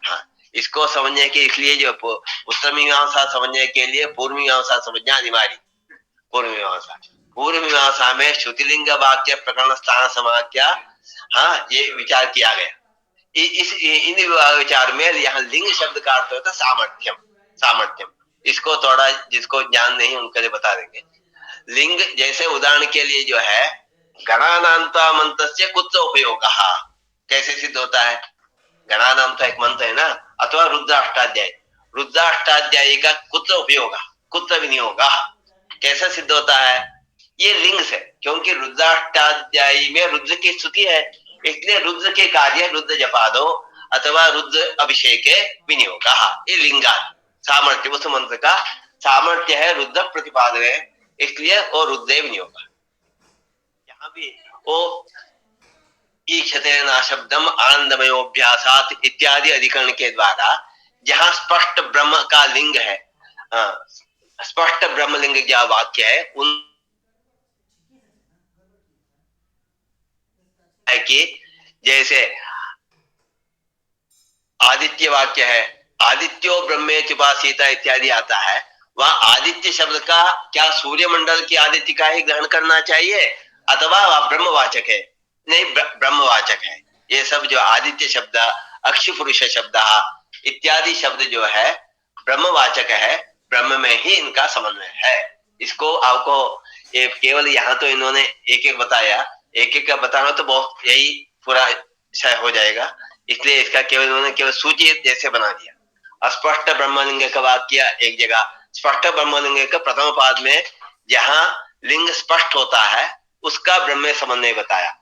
हाँ, इसको समझने के इसलिए जो उत्तर मीमांसा समझने के लिए पूर्व मीमांसा समझना अनिवार्य। पूर्व मीमांसा में श्रुतिलिंग वाक्य प्रकरण स्थान समाख्य, हाँ, ये विचार किया गया। इन विचार में यहाँ लिंग शब्द का अर्थ होता है सामर्थ्यम। सामर्थ्यम इसको थोड़ा जिसको ज्ञान नहीं उनके लिए बता देंगे। लिंग जैसे उदाहरण के लिए जो है गणानांता मंत्रस्य कुत्र उपयोग कैसे सिद्ध होता है। गणानाम तो एक मंत्र है ना, अथवा रुद्राष्टाध्याय, रुद्राष्टाध्यायी का कुत्र उपयोग, कुत्र विनियोग कैसा सिद्ध होता है, ये लिंग से, क्योंकि रुद्राष्टाध्यायी में रुद्र की स्तुति है, इसलिए रुद्र के कार्य रुद्र जपादो अथवा रुद्र अभिषेक विनियोग, ये लिंगा सामर्थ्य, उस मंत्र का सामर्थ्य है रुद्र प्रतिपादन है, इसलिए वो रुद्र विनियोग। यहाँ भी वो ईक्षतेन शब्दम आनंदमयोभ्यासात इत्यादि अधिकरण के द्वारा जहाँ स्पष्ट ब्रह्म का लिंग है, स्पष्ट ब्रह्मलिंग क्या वाक्य है, उन है कि जैसे आदित्य वाक्य है, आदित्यो ब्रह्मेत्युपासीता इत्यादि आता है, वह आदित्य शब्द का क्या सूर्यमंडल की आदित्य का ही ग्रहण करना चाहिए अथवा वह ब्रह्मवाचक है? नहीं, ब्रह्मवाचक है। ये सब जो आदित्य शब्द, अक्षु पुरुष शब्द इत्यादि शब्द जो है ब्रह्मवाचक है, ब्रह्म में ही इनका समन्वय है। इसको आपको ये केवल यहाँ तो इन्होंने एक एक बताया, एक एक का बताना तो बहुत यही पूरा क्षय हो जाएगा, इसलिए इसका केवल इन्होंने केवल सूची जैसे बना दिया। अस्पष्ट ब्रह्मलिंग का वाक्य एक जगह, स्पष्ट ब्रह्मलिंग का प्रथम पाद में जहाँ लिंग स्पष्ट होता है उसका ब्रह्म समन्वय बताया।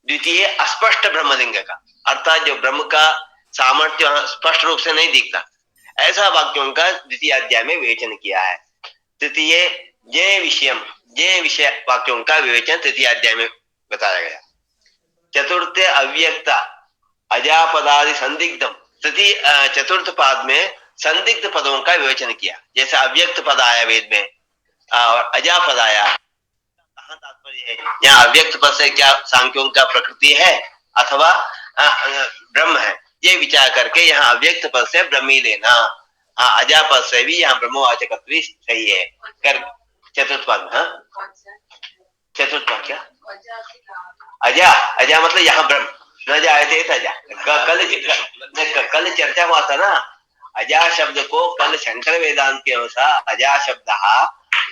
द्वितीय अस्पष्ट ब्रह्मलिंग का अर्थात जो ब्रह्म का सामर्थ्य स्पष्ट रूप से नहीं दिखता, ऐसा वाक्यों का द्वितीय अध्याय में विवेचन किया है। तृतीय जय विषय वाक्यों का विवेचन तृतीय अध्याय में बताया गया। चतुर्थ अव्यक्त अजापदादि संदिग्धम, तृतीय चतुर्थ पाद में संदिग्ध पदों का विवेचन किया। जैसे अव्यक्त पद आया वेद में और अजापद आया, कहाँ तात्पर्य है? यहाँ अव्यक्त पद से क्या सांख्यों का प्रकृति है अथवा ब्रह्म है, ये विचार करके यहाँ अव्यक्त पद से ब्रह्मी लेना, अजापद से भी यहाँ ब्रह्मवाचक सही है कर। चतुर्थ पद, हाँ चतुर्थ पद क्या अजा, अजा मतलब यहाँ ब्रह्म न जायते अजा। कल चर्चा हुआ था ना, अजा शब्द को कल शंकर वेदांत के अनुसार अजा शब्द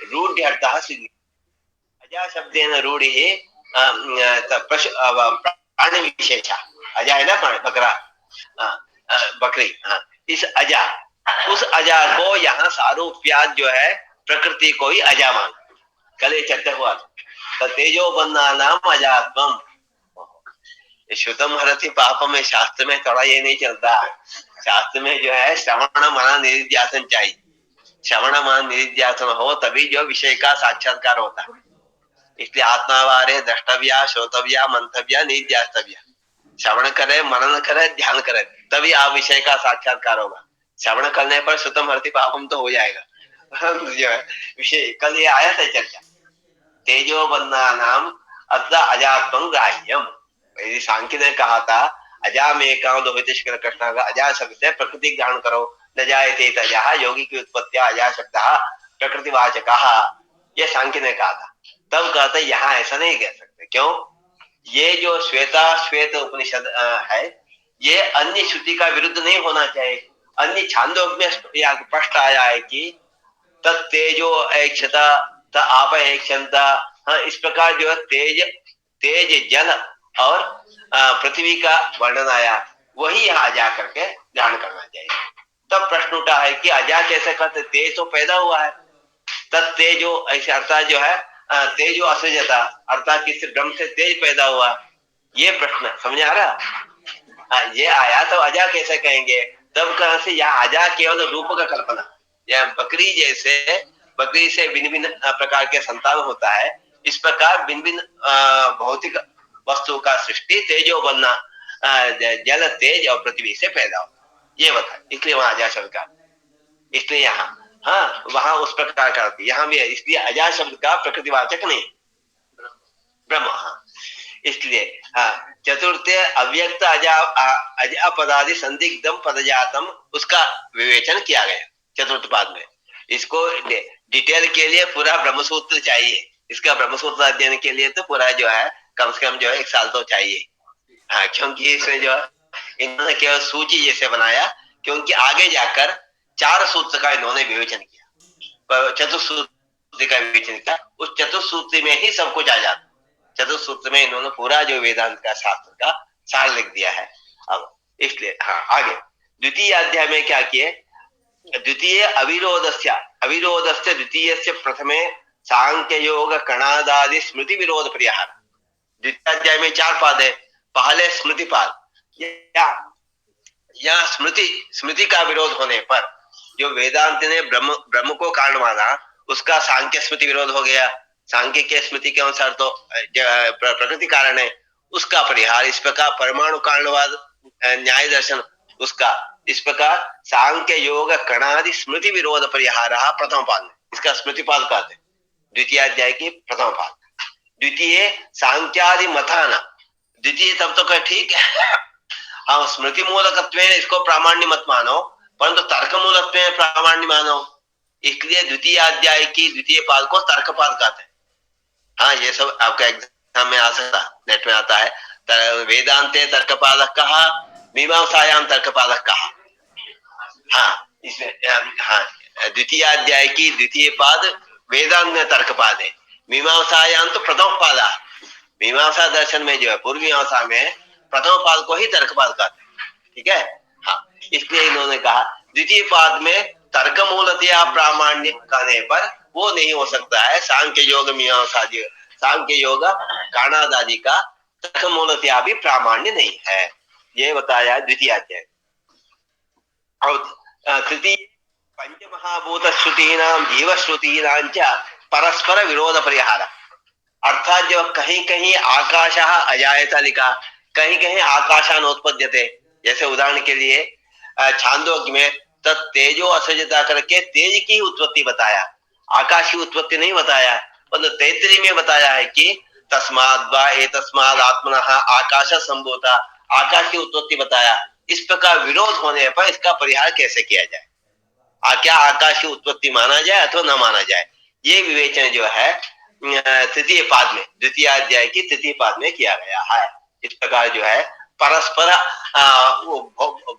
रूढ़ सिद्धि, अजा शब्देन रूढ़ि प्राणी विशेष, अजा है ना बकरा, बकरी, इस अजा, उस अजा को यहाँ सारूप्याद जो है प्रकृति को ही अजा मान। कल ये चर्चा हुआ था। तेजो बन्ना नाम अजात्मम, श्रुतम हरति पापम में शास्त्र में थोड़ा ये नहीं चलता। शास्त्र में जो है श्रवण मनन निधिध्यासन चाहिए, श्रवण मनन निधिध्यासन हो तभी जो विषय का साक्षात्कार होता है। इसलिए आत्मावारे द्रष्टव्या श्रोतव्या मंतव्या निधिध्यास्तव्या, श्रवण करे मनन करे ध्यान करे तभी आप विषय का साक्षात्कार होगा। श्रवण करने पर श्रुतम हरति पापम तो हो जाएगा जो है विषय। कल ये आया था चर्चा, तेजो बन्ना नाम अतः अजात्मं ग्राह्यम। यदि सांख्य ने कहा था अजा में कृष्ण का अजा शब्द से प्रकृति ग्रहण करो, न जायते तजा, योगी की उत्पत्ति अजा शब्द प्रकृतिवाचक, ये सांख्य ने कहा था। तब कहते यहाँ ऐसा नहीं कह सकते, क्यों? ये जो श्वेत उपनिषद है ये अन्य श्रुति का विरुद्ध नहीं होना चाहिए। अन्य छांदोग्य में स्पष्ट आया है कि तेजो ऐक्षता त आप ऐक्षंता, इस प्रकार जो तेज जल और पृथ्वी का वर्णन आया, वही यहाँ अजा करके ध्यान करना चाहिए। तब प्रश्न उठा है कि अजा कैसे करते, तेज तो पैदा हुआ है, तब तेजो ऐसे अर्थात जो है तेजो असृजता अर्थात किसी ब्रह्म से तेज पैदा हुआ, ये प्रश्न समझ आ रहा। ये आया तो अजा कैसे कहेंगे, तब कहां से यह अजा केवल रूप का कल्पना, या बकरी जैसे बकरी से भिन्न भिन्न प्रकार के संतान होता है, इस प्रकार भिन्न भिन्न भौतिक वस्तु का सृष्टि तेजो बनना, जल तेज और पृथ्वी से पैदा हो, ये बता, इसलिए वहां अजा शब्द का, इसलिए यहाँ हाँ वहां उस प्रकार का, यहाँ भी है, इसलिए अजा शब्द का प्रकृतिवाचक नहीं, ब्रह्म। हाँ इसलिए हाँ चतुर्थ अव्यक्त अजा पदादि संदिग्धम पदजातम, उसका विवेचन किया गया चतुर्थ पाद में। इसको डिटेल के लिए पूरा ब्रह्मसूत्र चाहिए, इसका ब्रह्मसूत्र अध्ययन के लिए तो पूरा जो है कम से कम जो है 1 साल तो चाहिए। हाँ क्योंकि इसमें जो है इन्होंने केवल सूची जैसे बनाया, क्योंकि आगे जाकर 4 सूत्र का इन्होंने विवेचन किया, चतुसूत्र का विवेचन किया, उस चतुसूत्र में ही सब कुछ आ जाता। चतुसूत्र में इन्होंने पूरा जो वेदांत का शास्त्र का सार लिख दिया है। अब इसलिए हाँ आगे द्वितीय अध्याय में क्या किए, द्वितीय अविरोधस्य द्वितीय प्रथमे सांख्य योग कणादादि स्मृति विरोध परिहार। द्वितीय अध्याय में 4 पाद है, पहले स्मृति पाद, या स्मृति का विरोध होने पर जो वेदांत ने ब्रह्म को कारण माना, उसका सांख्य स्मृति विरोध हो गया। सांख्य के स्मृति के अनुसार तो प्रकृति कारण है, उसका परिहार। इस प्रकार परमाणु कारणवाद न्याय दर्शन उसका, इस प्रकार सांख्य योग कणादि स्मृति विरोध परिहार प्रथम पाद में, इसका स्मृति पाद कहते हैं द्वितीय अध्याय की प्रथम पाद। द्वितीय सांख्यादि मथाना, द्वितीय तब तो कह ठीक है हाँ स्मृति मूलकत्व इसको प्रामाण्य मत मानो, परंतु तर्क मूलत्व प्रामाण्य मानो, इसलिए द्वितीय अध्याय की द्वितीय पाद को तर्क पाद कहते हैं। हाँ ये सब आपका एग्जाम में आ सकता, नेट में आता है, वेदांते तर्क पादक कहा, मीमांसायाम तर्क पादक कहा। हाँ इसमें हाँ द्वितीय अध्याय की द्वितीय पाद वेदांत में तर्क पाद है, मीमांसायाम तो प्रथम पाद है। मीमांसा दर्शन में जो है पूर्व मीमांसा में प्रथम पाद को ही तर्क पाद कहते हैं, ठीक है। हाँ इसलिए इन्होंने कहा द्वितीय पाद में तर्क मूलतया प्रामाण्य कहने पर वो नहीं हो सकता है, सांख्य योग मीमांसा सांख्य योग काणादादि का तर्क मूलतया भी प्रामाण्य नहीं है, ये बताया द्वितीय अध्याय। और तृतीय पंचमहाभूत श्रुतीनाम जीव श्रुतीनाम च परस्पर विरोध परिहार, अर्थात जो कहीं कहीं आकाश अजायता लिखा, कहीं कहीं आकाशानोत्पद्यते, जैसे उदाहरण के लिए छांदोग्य में तेजो असृजता करके तेज की उत्पत्ति बताया, आकाश की उत्पत्ति नहीं बताया, परंतु तैत्तिरीय में बताया है कि तस्माद् वा एतस्माद् आत्मनः आकाश संभूता, आकाश की उत्पत्ति बताया। इस प्रकार विरोध होने पर इसका परिहार कैसे किया जाए, क्या आकाश की उत्पत्ति माना जाए अथवा न माना जाए, ये विवेचन जो है तृतीय पाद में द्वितीय अध्याय की तृतीय पाद में किया गया है। इस प्रकार जो है परस्पर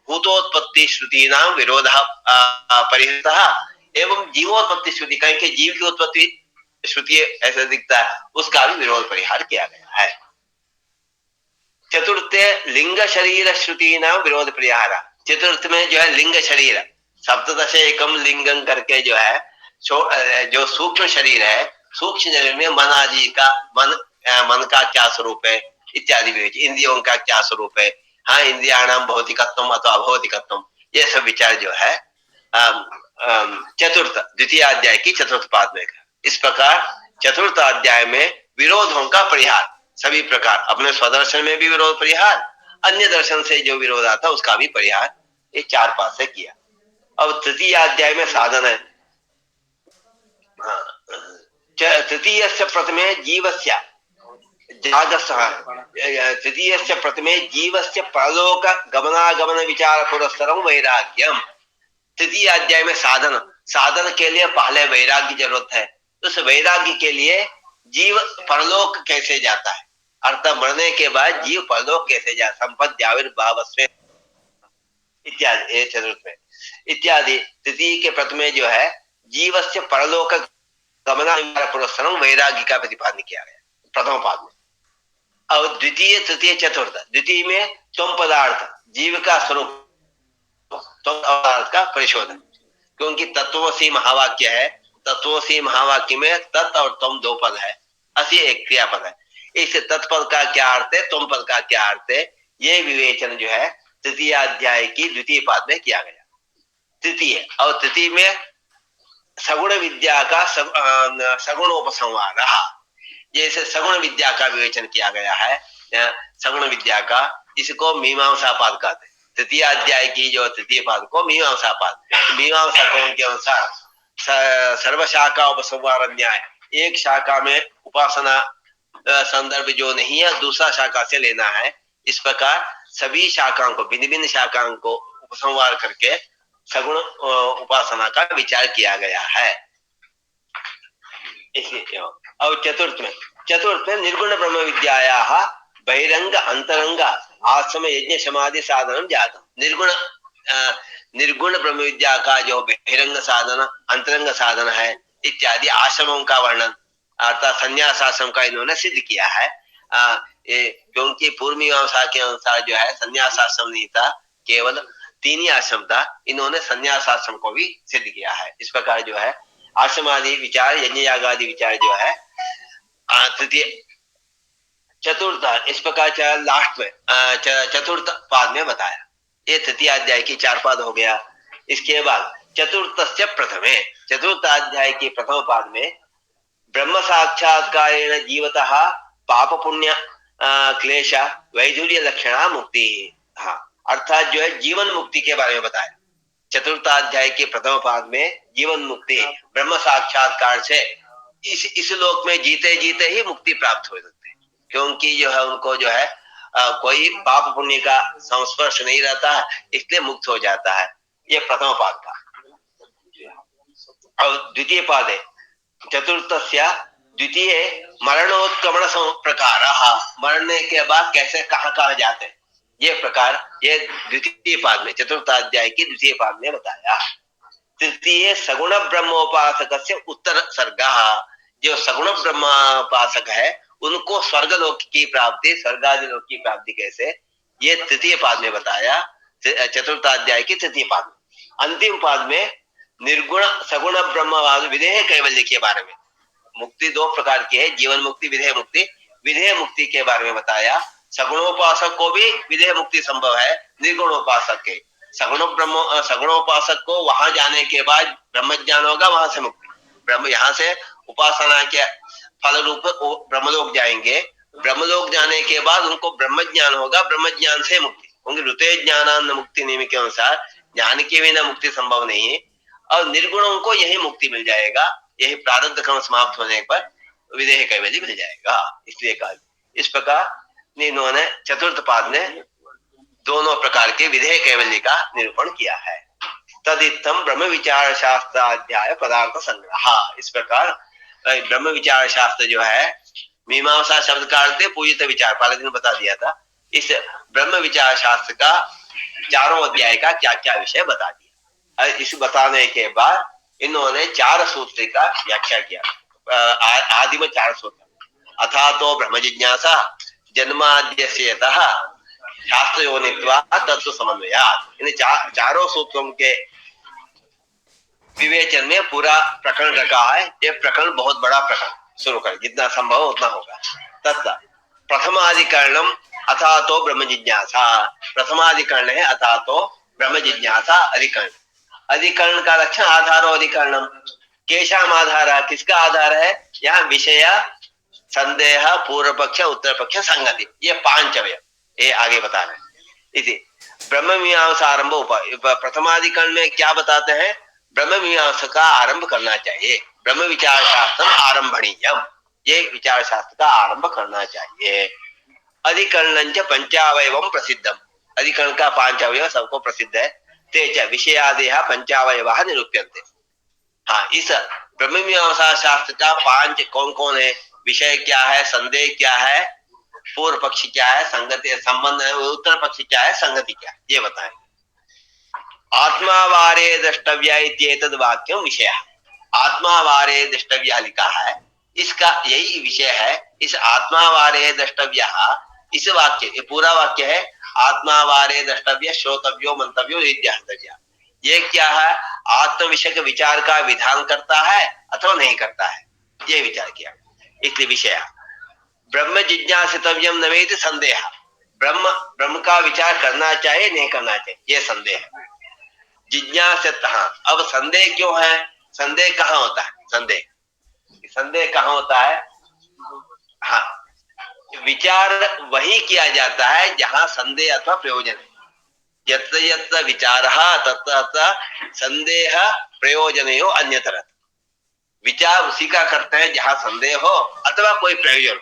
भूतोत्पत्ति श्रुति नाम विरोध परिहृतः एवं जीवोत्पत्ति श्रुति, कहीं के जीव की उत्पत्ति श्रुति ऐसा दिखता है, उसका भी विरोध परिहार किया गया है। चतुर्थ लिंग शरीर श्रुति नाम विरोध परिहार, चतुर्थ में जो है लिंग शरीर, सप्तदश एकम लिंगम करके जो है जो सूक्ष्म शरीर है, सूक्ष्म शरीर में मन आदि का मन का क्या स्वरूप है इत्यादि विवेच, इंद्रियों का क्या स्वरूप है, हाँ इंद्रियाणाम भौतिकत्व अथवा अभौतिकत्व, ये सब विचार जो है चतुर्थ द्वितीय अध्याय की चतुर्थ पाद में। इस प्रकार चतुर्थ अध्याय में विरोधों का परिहार सभी प्रकार, अपने स्वदर्शन में भी विरोध परिहार, अन्य दर्शन से जो विरोध आता उसका भी परिहार, ये 4 पाद से किया। अब तृतीय अध्याय में साधन है। तृतीय से प्रथमे जीवस्य तृतीय से प्रथमे जीवस्य परलोक गमनागमन विचार पुरस्सरम वैराग्यम। तृतीय अध्याय में साधन के लिए पहले वैराग्य की जरूरत है, तो उस वैराग्य के लिए जीव परलोक कैसे जाता है, अर्थात मरने के बाद जीव परलोक कैसे जाता, संपद्याविर्भावस्व इत्यादि चतुर्थ में इत्यादि। तृतीय के प्रथमे जो है जीवस्य परलोक गमनागमन पुरस्सरम वैराग्य का प्रतिपादन किया गया प्रथम पाद में। और द्वितीय तृतीय चतुर्थ, द्वितीय में त्वम पदार्थ जीव का स्वरूप, त्वम पदार्थ का परिशोधन, क्योंकि तत्वसी महावाक्य है, तत्वसी महावाक्य में तत् और त्वम दो पद है, असी एक क्रियापद है। इस तत्पद का क्या अर्थ है, त्वम पद का क्या अर्थ है, ये विवेचन जो है तृतीय अध्याय की द्वितीय पाद में किया गया। तृतीय और तृतीय में सगुण विद्या का सगुणोपसंहार रहा, जैसे सगुण विद्या का विवेचन किया गया है, सगुण विद्या का, इसको मीमांसा पाद कहते हैं। तृतीय अध्याय की जो तृतीय पाद को मीमांसा पाद, मीमांसा कौन के अनुसार सर्व शाखा उपसंहार न्याय, एक शाखा में उपासना संदर्भ जो नहीं है दूसरा शाखा से लेना है, इस प्रकार सभी शाखाओं को, भिन्न भिन्न शाखाओं को उपसंहार करके सगुण उपासना का विचार किया गया है। इसलिए और चतुर्थ में निर्गुण ब्रह्म विद्याया बहिरंग अंतरंग आश्रम यज्ञ समाधि साधन जातम। निर्गुण ब्रह्म विद्या का जो बहिरंग साधन अंतरंग साधन है इत्यादि आश्रमों का वर्णन अर्थात संन्यास आश्रम का इन्होंने सिद्ध किया है। क्योंकि पूर्व मीमांसा के अनुसार जो है संन्यास आश्रम नहीं था, केवल 3 ही आश्रम था, इन्होंने संन्यास आश्रम को भी सिद्ध किया है। इस प्रकार जो है आश्रम आदि विचार, यज्ञ याग आदि विचार जो है तृतीय चतुर्थ, इस प्रकार लास्ट में चतुर्थ पाद में बताया। ये तृतीय अध्याय की 4 पाद हो गया। इसके बाद चतुर्थस्य प्रथमे, चतुर्थ अध्याय की प्रथम पाद में ब्रह्म साक्षात्कारेण जीवतः पाप पुण्य क्लेश वैधुर्य लक्षणा मुक्ति, हाँ अर्थात जो है जीवन मुक्ति के बारे में बताया। चतुर्थ अध्याय के प्रथम पाद में जीवन मुक्ति, ब्रह्म साक्षात्कार से इस लोक में जीते जीते ही मुक्ति प्राप्त हो सकते हैं, क्योंकि जो है उनको जो है कोई पाप पुण्य का संस्पर्श नहीं रहता है, इसलिए मुक्त हो जाता है। ये प्रथम पाद था। और द्वितीय पाद है चतुर्थस्य द्वितीय मरणोत्क्रमण प्रकार, मरने के बाद कैसे कहाँ जाते हैं ये प्रकार, ये द्वितीय पाद में चतुर्थ अध्याय की द्वितीय पाद में बताया। तृतीय सगुण ब्रह्मोपासक से उत्तर सर्ग, जो सगुण ब्रह्मोपासक है उनको स्वर्गलोक की प्राप्ति, स्वर्गादि लोक की प्राप्ति कैसे, ये तृतीय पाद में बताया चतुर्थ अध्याय की तृतीय पाद में। अंतिम पाद में निर्गुण सगुण ब्रह्म विधेय कैवल्य के बारे में, मुक्ति 2 प्रकार की है, जीवन मुक्ति, विधेय मुक्ति। विधेय मुक्ति के बारे में बताया। सगुणोपासक को भी विधेय मुक्ति संभव है, निर्गुणोपासक के। सगुणोपासक को वहां जाने के बाद ब्रह्म ज्ञान होगा, वहां से मुक्ति, ब्रह्म यहाँ से उपासना के फल रूप ब्रह्मलोक जाएंगे, ब्रह्मलोक जाने के बाद उनको ब्रह्म ज्ञान होगा, ब्रह्म ज्ञान से मुक्ति, क्योंकि ऋते ज्ञानान मुक्ति नियम के अनुसार ज्ञान के बिना मुक्ति संभव नहीं है। और निर्गुणों को यही मुक्ति मिल जाएगा, यही प्रारब्ध कर्म समाप्त होने पर विदेह कैवल्य मिल जाएगा, इसलिए कहा। इस प्रकार इन्होंने चतुर्थ पाद में दोनों प्रकार के विधेय कैवल्य का निरूपण किया है। तदित्थम ब्रह्म विचार शास्त्र अध्याय पदार्थ संग्रह, इस प्रकार ब्रह्म विचार शास्त्र जो है मीमांसा शब्द का अर्थ पूजित विचार, पहले दिन बता दिया था। इस ब्रह्म विचार शास्त्र का 4 अध्याय का क्या क्या विषय बता दिया। इस बताने के बाद इन्होंने 4 सूत्र का व्याख्या किया। आदि में 4 सूत्र, अथा तो ब्रह्म जिज्ञासा जन्माद्यस्यतः शास्त्र योनित्वा तत्व समन्वयात्, इन चारों सूत्रों के विवेचन में पूरा प्रकरण रखा है। ये प्रकरण बहुत बड़ा प्रकरण, शुरू कर जितना संभव उतना होगा। तथा प्रथमाधिकरणम अथा तो ब्रह्म जिज्ञासा, प्रथमाधिकरण है अथा तो ब्रह्म जिज्ञासा अधिकरण। अधिकरण का लक्षण आधारो अधिकरणम, केशाम आधार, किसका आधार है, यहाँ विषय संदेह पूर्व पक्ष उत्तर पक्ष संगति, ये 5 अवयव ये आगे बता रहे हैं। इसी ब्रह्म मीमांसा आरंभ प्रथमाधिकरण में क्या बताते हैं, ब्रह्म मीमांसा का आरंभ करना चाहिए, ब्रह्म विचार शास्त्र आरंभणीयम, ये विचार शास्त्र का आरंभ करना चाहिए। अधिकरण पंचावयवम प्रसिद्धम, अधिकरण का 5 अवयव सबको प्रसिद्ध है। तेज विषयादेह पंचावयवाः निरूप्यन्ते, हाँ इस ब्रह्म मीमांसा शास्त्र का 5 कौन कौन है, विषय क्या है, संदेह क्या है, पूर्व पक्ष क्या है, संगति संबंध है, उत्तर पक्ष क्या है, संगति क्या है, ये बताएं। आत्मावारे द्रष्टव्य इत्येतद् वाक्यम विषय, आत्मावारे द्रष्टव्य लिखा है, इसका यही विषय है। इस आत्मावारे द्रष्टव्य, इस वाक्य, ये पूरा वाक्य है, आत्मावारे द्रष्टव्य श्रोतव्यो मंतव्यो निध्यास्तव्य। ये क्या है? आत्म विषय के विचार का विधान करता है अथवा नहीं करता है, ये विचार किया। इसलिए विषय ब्रह्म जिज्ञासितव्यम नवेति संदेह, ब्रह्म का विचार करना चाहिए नहीं करना चाहिए, ये संदेह है। जिज्ञासित, हाँ, अब संदेह क्यों है? संदेह कहाँ होता है? संदेह कहाँ होता है? हाँ, विचार वही किया जाता है जहां संदेह अथवा प्रयोजन है। यत्र यत्र विचारः तत्र तत्र संदेह प्रयोजनयो अन्यतर। विचार उसी का करते हैं जहां संदेह हो अथवा कोई प्रयोजन,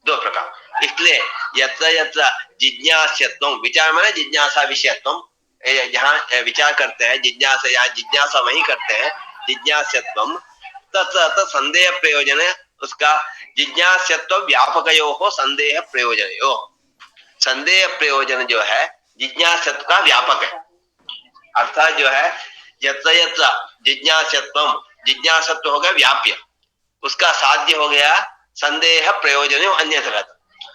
दो प्रकार। इसलिए यत्र यत्र जिज्ञास्यत्वम, विचार माने जिज्ञासा विषयत्वम, जहाँ विचार करते हैं जिज्ञासा, यहाँ जिज्ञासा वही करते हैं जिज्ञास्यत्वम, तत्र तत्र संदेह प्रयोजन है उसका। जिज्ञास्यत्व व्यापकयो हो संदेह प्रयोजनयो, संदेह प्रयोजन जो है जिज्ञासत्व का व्यापक है। अर्थात जो है यत्र यत्र जिज्ञासत्वम, जिज्ञासत्व हो गया व्याप्य, उसका साध्य हो गया संदेह प्रयोजन अन्यत्र।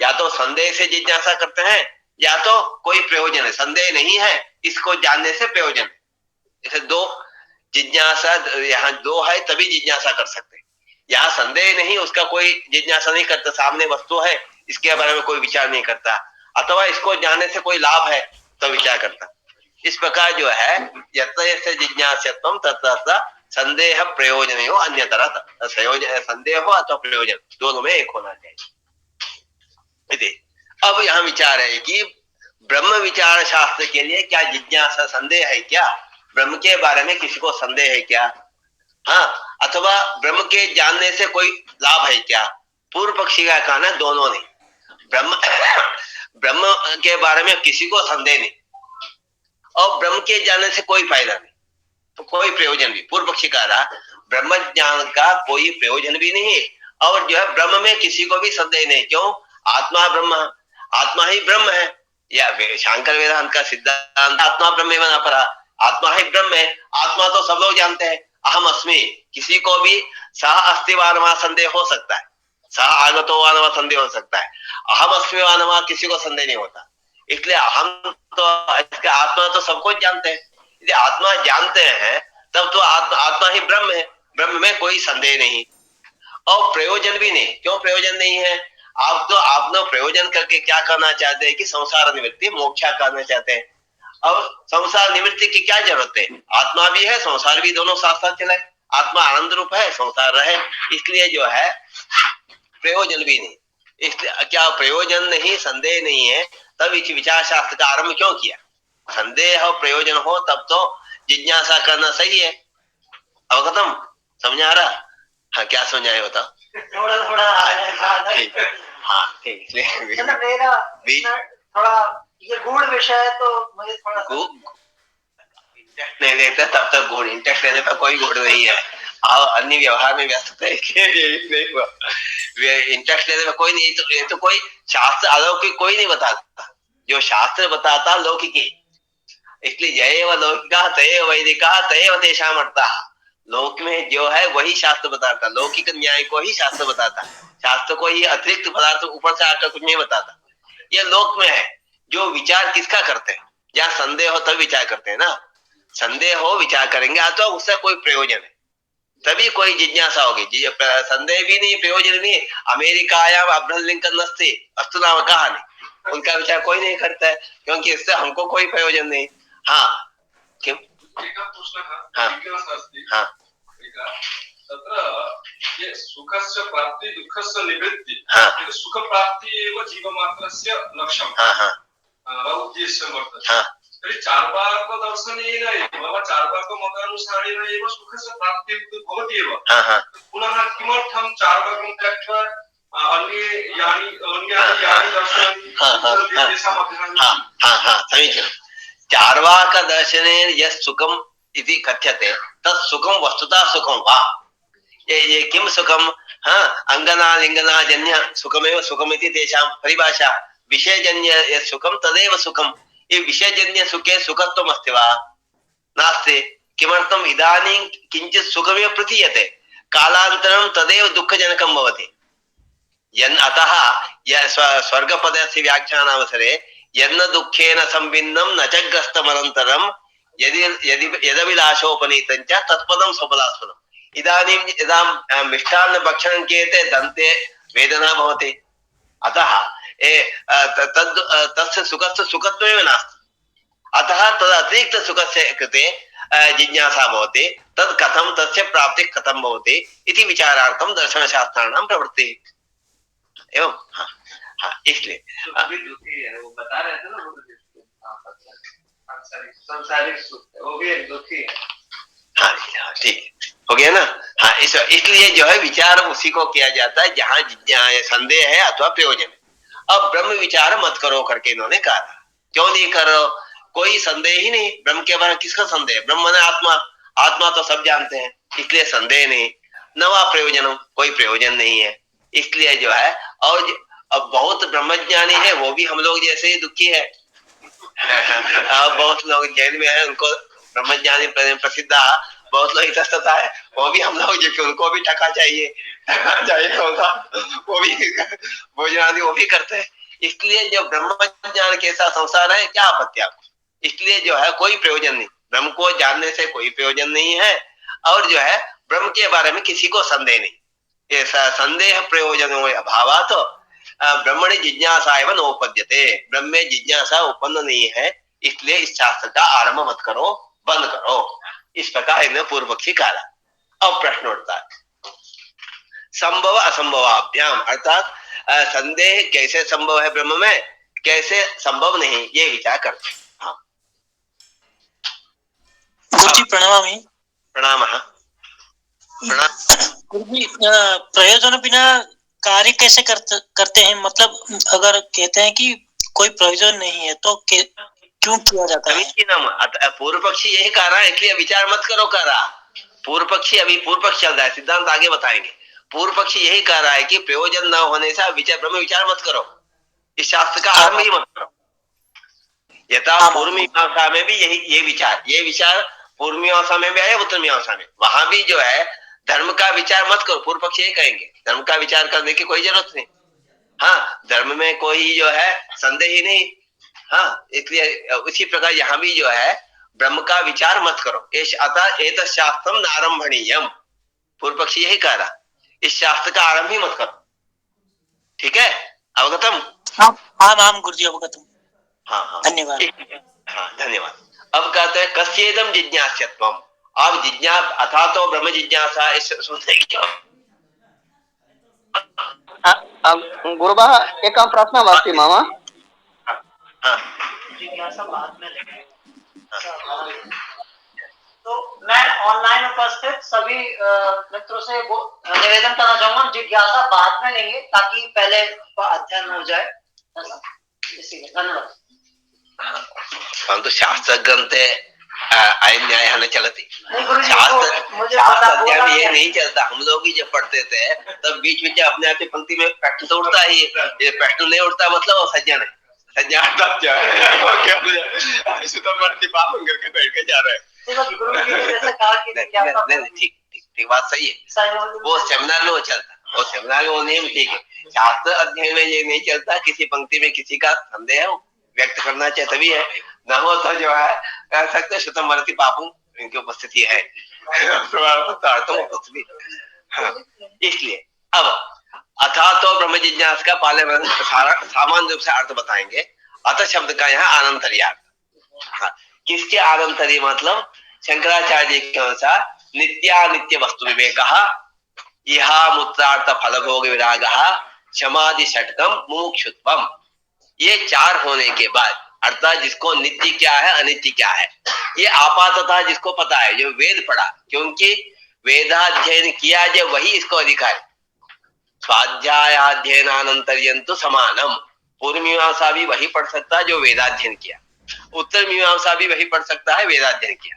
या तो संदेह से जिज्ञासा करते हैं या तो कोई प्रयोजन है, संदेह नहीं है इसको जानने से प्रयोजन है। इसे दो जिज्ञासा, यहाँ दो है तभी जिज्ञासा कर सकते हैं। यहाँ संदेह नहीं, उसका कोई जिज्ञासा नहीं करता, सामने वस्तु है इसके बारे में कोई विचार नहीं करता, अथवा इसको जानने से कोई लाभ है तो विचार करता। इस प्रकार जो है यत्र यत्र जिज्ञासत्वम तत्र तत्र संदेह प्रयोजन हो अन्यतर, संदेह हो अथवा प्रयोजन दोनों में एक होना चाहिए। अब यहाँ विचार है कि ब्रह्म विचार शास्त्र के लिए क्या जिज्ञासा, संदेह है क्या? ब्रह्म के बारे में किसी को संदेह है क्या? हाँ, अथवा ब्रह्म के जानने से कोई लाभ है क्या? पूर्व पक्षी का कहना दोनों नहीं। ब्रह्म के बारे में किसी को संदेह नहीं और ब्रह्म के जानने से कोई फायदा नहीं, तो कोई प्रयोजन भी। पूर्व पक्षी कह रहा ब्रह्म ज्ञान का कोई प्रयोजन भी नहीं है और जो है ब्रह्म में किसी को भी संदेह नहीं। क्यों? आत्मा ब्रह्म, आत्मा ही ब्रह्म है। या शंकर वेदांत का सिद्धांत आत्मा ब्रह्म बना पड़ा, आत्मा ही ब्रह्म है। आत्मा तो सब लोग जानते हैं, अहम अस्मि, किसी को भी सह अस्तिवान संदेह हो सकता है, सह आगतोवान संदेह हो सकता है, अहम अस्मिवान किसी को संदेह नहीं होता। इसलिए हम तो आत्मा तो सबको जानते हैं, यदि आत्मा जानते हैं तब तो आत्मा ही ब्रह्म है, ब्रह्म में कोई संदेह नहीं और प्रयोजन भी नहीं। क्यों प्रयोजन नहीं है? आप लोग प्रयोजन करके क्या करना चाहते हैं कि संसार निवृत्ति, मोक्षा करना चाहते हैं। अब संसार निवृत्ति की क्या जरूरत है? आत्मा भी है, संसार भी, दोनों साथ साथ चले। आत्मा आनंद रूप है, संसार रहे, इसलिए जो है प्रयोजन भी नहीं। इसलिए क्या प्रयोजन नहीं, संदेह नहीं है, तब इस विचार शास्त्र का आरंभ क्यों किया? संदेह और प्रयोजन हो तब तो जिज्ञासा करना सही है। अवगतम, समझ आ रहा? हाँ, क्या समझाए होता? थोड़ा थोड़ा हाँ ठीक, इसलिए मेरा थोड़ा ये गूढ़ विषय है तो मुझे थोड़ा इंटरेस्ट नहीं देता, तब तक गुड़, इंटरेस्ट लेने पर कोई गुड़ नहीं है। और अन्य व्यवहार में व्यस्त है, इंटरेस्ट लेने में कोई नहीं। तो ये तो कोई शास्त्र अलौकिक कोई नहीं बताता, जो शास्त्र बताता लौकिक। इसलिए जय व लौकिका तय वैदिका तय व तेषाम अर्थः। लोक में जो है वही शास्त्र बताता, लौकिक न्याय को ही शास्त्र बताता, शास्त्र को ही अतिरिक्त पदार्थ ऊपर से आकर कुछ नहीं बताता। ये लोक में है, जो विचार किसका करते हैं? जहाँ संदेह हो तब विचार करते हैं ना, संदेह हो विचार करेंगे अथवा उससे कोई प्रयोजन है तभी कोई जिज्ञासा होगी। संदेह भी नहीं, प्रयोजन नहीं, अमेरिकायाम अब्राहम लिंकन नस्ते अस्तु नाम कहा नहीं, उनका विचार कोई नहीं करता है क्योंकि इससे हमको कोई प्रयोजन नहीं। हाँ क्यों? हाँ हाँ ये सुखस्य प्राप्ति दुःखस्य निवृत्ति, हाँ सुख प्राप्ति एव जीवमात्रस्य लक्ष्यम्, उद्देश्यं वर्तते। तर्हि चार्वाक दर्शनेन एव चार्वाक मतानुसारेण एव सुखस्य प्राप्तिः भवति एव। पुनः किमर्थं चार्वाकं त्यक्त्वा अन्यानि दर्शनानि तेषाम् अध्ययनं? समीचीनं। चार्वाक दर्शनेन यत् सुखम् इति कथ्यते तत् सुखं वस्तुतः सुखं वा? ये किम सुखम? हाँ, अंगना लिंगना जन्य सुखमेव सुखमिति तेषां परिभाषा। विषयजन्य यत् सुखं तदेव सुखं। ये विषयजन्य सुखे सुखत्वम् अस्ति वा? नास्ति। किमर्थम्? इदानीं किञ्चित् सुखमेव प्रतीयते, कालांतरम तदेव दुःखजनकं भवति। अतः स्वर्गपदस्य व्याख्यानावसरे यन्न दुःखेन संभिन्नं न च ग्रस्तमनन्तरं यदभिलाषोपनीतं च तत्पदं स्वबलास्पदम्। इदानीं यदा मिष्टान्नभक्षणं क्रियते दन्ते वेदना भवति, अतः तस्य सुखस्य सुखत्वमेव नास्ति, अतः तद् अतिरिक्त सुखस्य कृते जिज्ञासा भवति। तद् कथं तस्य प्राप्तिः कथं भवति इति विचारार्थं दर्शनशास्त्राणां प्रवृत्तिः। एवं हाँ हाँ, इसलिए दुखी है, वो बता रहे थे ना, संसारिक सुख वो भी एक दुखी है। हाँ हाँ, ठीक हो गया ना। हाँ, इसलिए जो है विचार उसी को किया जाता है जहाँ संदेह है अथवा प्रयोजन है। अब ब्रह्म विचार मत करो करके इन्होंने कहा। क्यों नहीं करो? कोई संदेह ही नहीं ब्रह्म के बारे में। किसका संदेह? ब्रह्म ने आत्मा, आत्मा तो सब जानते हैं, इसलिए संदेह नहीं। नवा प्रयोजन, कोई प्रयोजन नहीं है, इसलिए जो है। और अब बहुत ब्रह्मज्ञानी है, वो भी हम लोग जैसे ही दुखी है। बहुत लोग जेल में है, उनको ब्रह्मज्ञानी प्रसिद्ध, बहुत लोग इतस्तता है, वो भी हम लोग जो उनको भी टका चाहिए होगा, वो भी भोजनादि वो भी करते हैं। इसलिए जो ब्रह्मज्ञान के साथ संसार है, क्या आपत्ति आपको? इसलिए जो है कोई प्रयोजन नहीं, ब्रह्म को जानने से कोई प्रयोजन नहीं है। और जो है ब्रह्म के बारे में किसी को संदेह नहीं। ऐसा संदेह प्रयोजन अभावात् ब्रह्मणि जिज्ञासा एवं नोपद्यते। ब्रह्म में जिज्ञासा उत्पन्न नहीं है, इसलिए इस शास्त्र का आरंभ मत करो, बंद करो। इस प्रकार इन्हें पूर्व पक्षी कहा। अब प्रश्न उठता है संभव असंभवाभ्याम, अर्थात संदेह कैसे संभव है ब्रह्म में, कैसे संभव नहीं, ये विचार करते हैं। हाँ गुरुजी प्रणाम। प्रणाम। गुरुजी प्रयोजन बिना कार्य कैसे करते हैं? मतलब अगर कहते हैं कि कोई प्रयोजन नहीं है तो क्यों किया जाता है? पूर्व पक्षी यही कह रहा है, इसलिए विचार मत करो कह रहा। पूर्व पक्षी, अभी पूर्व पक्ष चल रहा है, सिद्धांत आगे बताएंगे। पूर्व पक्षी यही कह रहा है कि प्रयोजन न होने से विचार ब्रह्म विचार मत करो, इस शास्त्र का आरंभ ही मत करो। यथा पूर्व मीमांसा में भी ये विचार पूर्व मीमांसा में भी आया, उत्तर मीमांसा में, वहां भी जो है धर्म का विचार मत करो। पूर्व पक्षी यही कहेंगे, धर्म का विचार करने की कोई जरूरत नहीं। हाँ, धर्म में कोई जो है संदेह ही नहीं। हाँ, इसलिए उसी प्रकार यहाँ भी जो है ब्रह्म का विचार मत करो। अतः एतत् शास्त्रम नारंभणीयम, पूर्व पक्षी यही कह रहा, इस शास्त्र का आरंभ ही मत करो। ठीक है, अवगतम? हाँ गुरुजी अवगतम। हाँ, धन्यवाद। हाँ, धन्यवाद। अब कहते हैं कस्येदम जिज्ञास्यत्वम। अब अथा तो ब्रह्म जिज्ञासा, इस सुनते क्यों? गुरुभः एकः प्रश्नः अस्ति मम। जिज्ञासा बाद में लेंगे। तो मैं ऑनलाइन उपस्थित सभी मित्रों से निवेदन करना चाहूंगा, जिज्ञासा बाद में लेंगे ताकि पहले अध्ययन हो जाए। इसीलिए धन्यवाद। परंतु शास्त्र ग्रंथे आयन न्याय न चलती। शास्त्र अध्याय में ये नहीं चलता। हम लोग ही जब पढ़ते थे तब बीच में अपने आप पंक्ति में प्रश्न तो उठता ही, ये प्रश्न नहीं उठता मतलब वो सज्जन है। सज्जन करके बैठ के जा रहे हैं। ठीक बात सही है, वो सेमिनार में वो चलता, वो सेमिनार में वो नियम ठीक है। शास्त्र अध्ययन में ये नहीं चलता। किसी पंक्ति में किसी का संदेह व्यक्त करना चाहिए तभी है, न हो तो जो है कह सकते श्रुतम वरति पापम, इनकी उपस्थिति है। इसलिए अब अथा तो ब्रह्म जिज्ञासा का पहले सामान्य रूप से अर्थ बताएंगे। अथ शब्द का यहाँ आनंतर्यार्थ। किसके आनंतर्य मतलब शंकराचार्य जी के अनुसार नित्यानित्य वस्तु विवेक, इहा मूत्रार्थ फल भोग विराग, क्षमादि षटकम मुमुक्षुत्वम। ये चार होने के बाद अर्थात जिसको नित्य क्या है अनित्य क्या है ये आपाततः जिसको पता है, जो वेद पढ़ा, क्योंकि वेदाध्ययन किया जो वही इसको अधिकार। स्वाध्यायाध्ययनानंतर्यंतु समानम। पूर्व मीमांसा भी वही पढ़ सकता है जो वेदाध्ययन किया, उत्तर मीमांसा भी वही पढ़ सकता है वेदाध्ययन किया।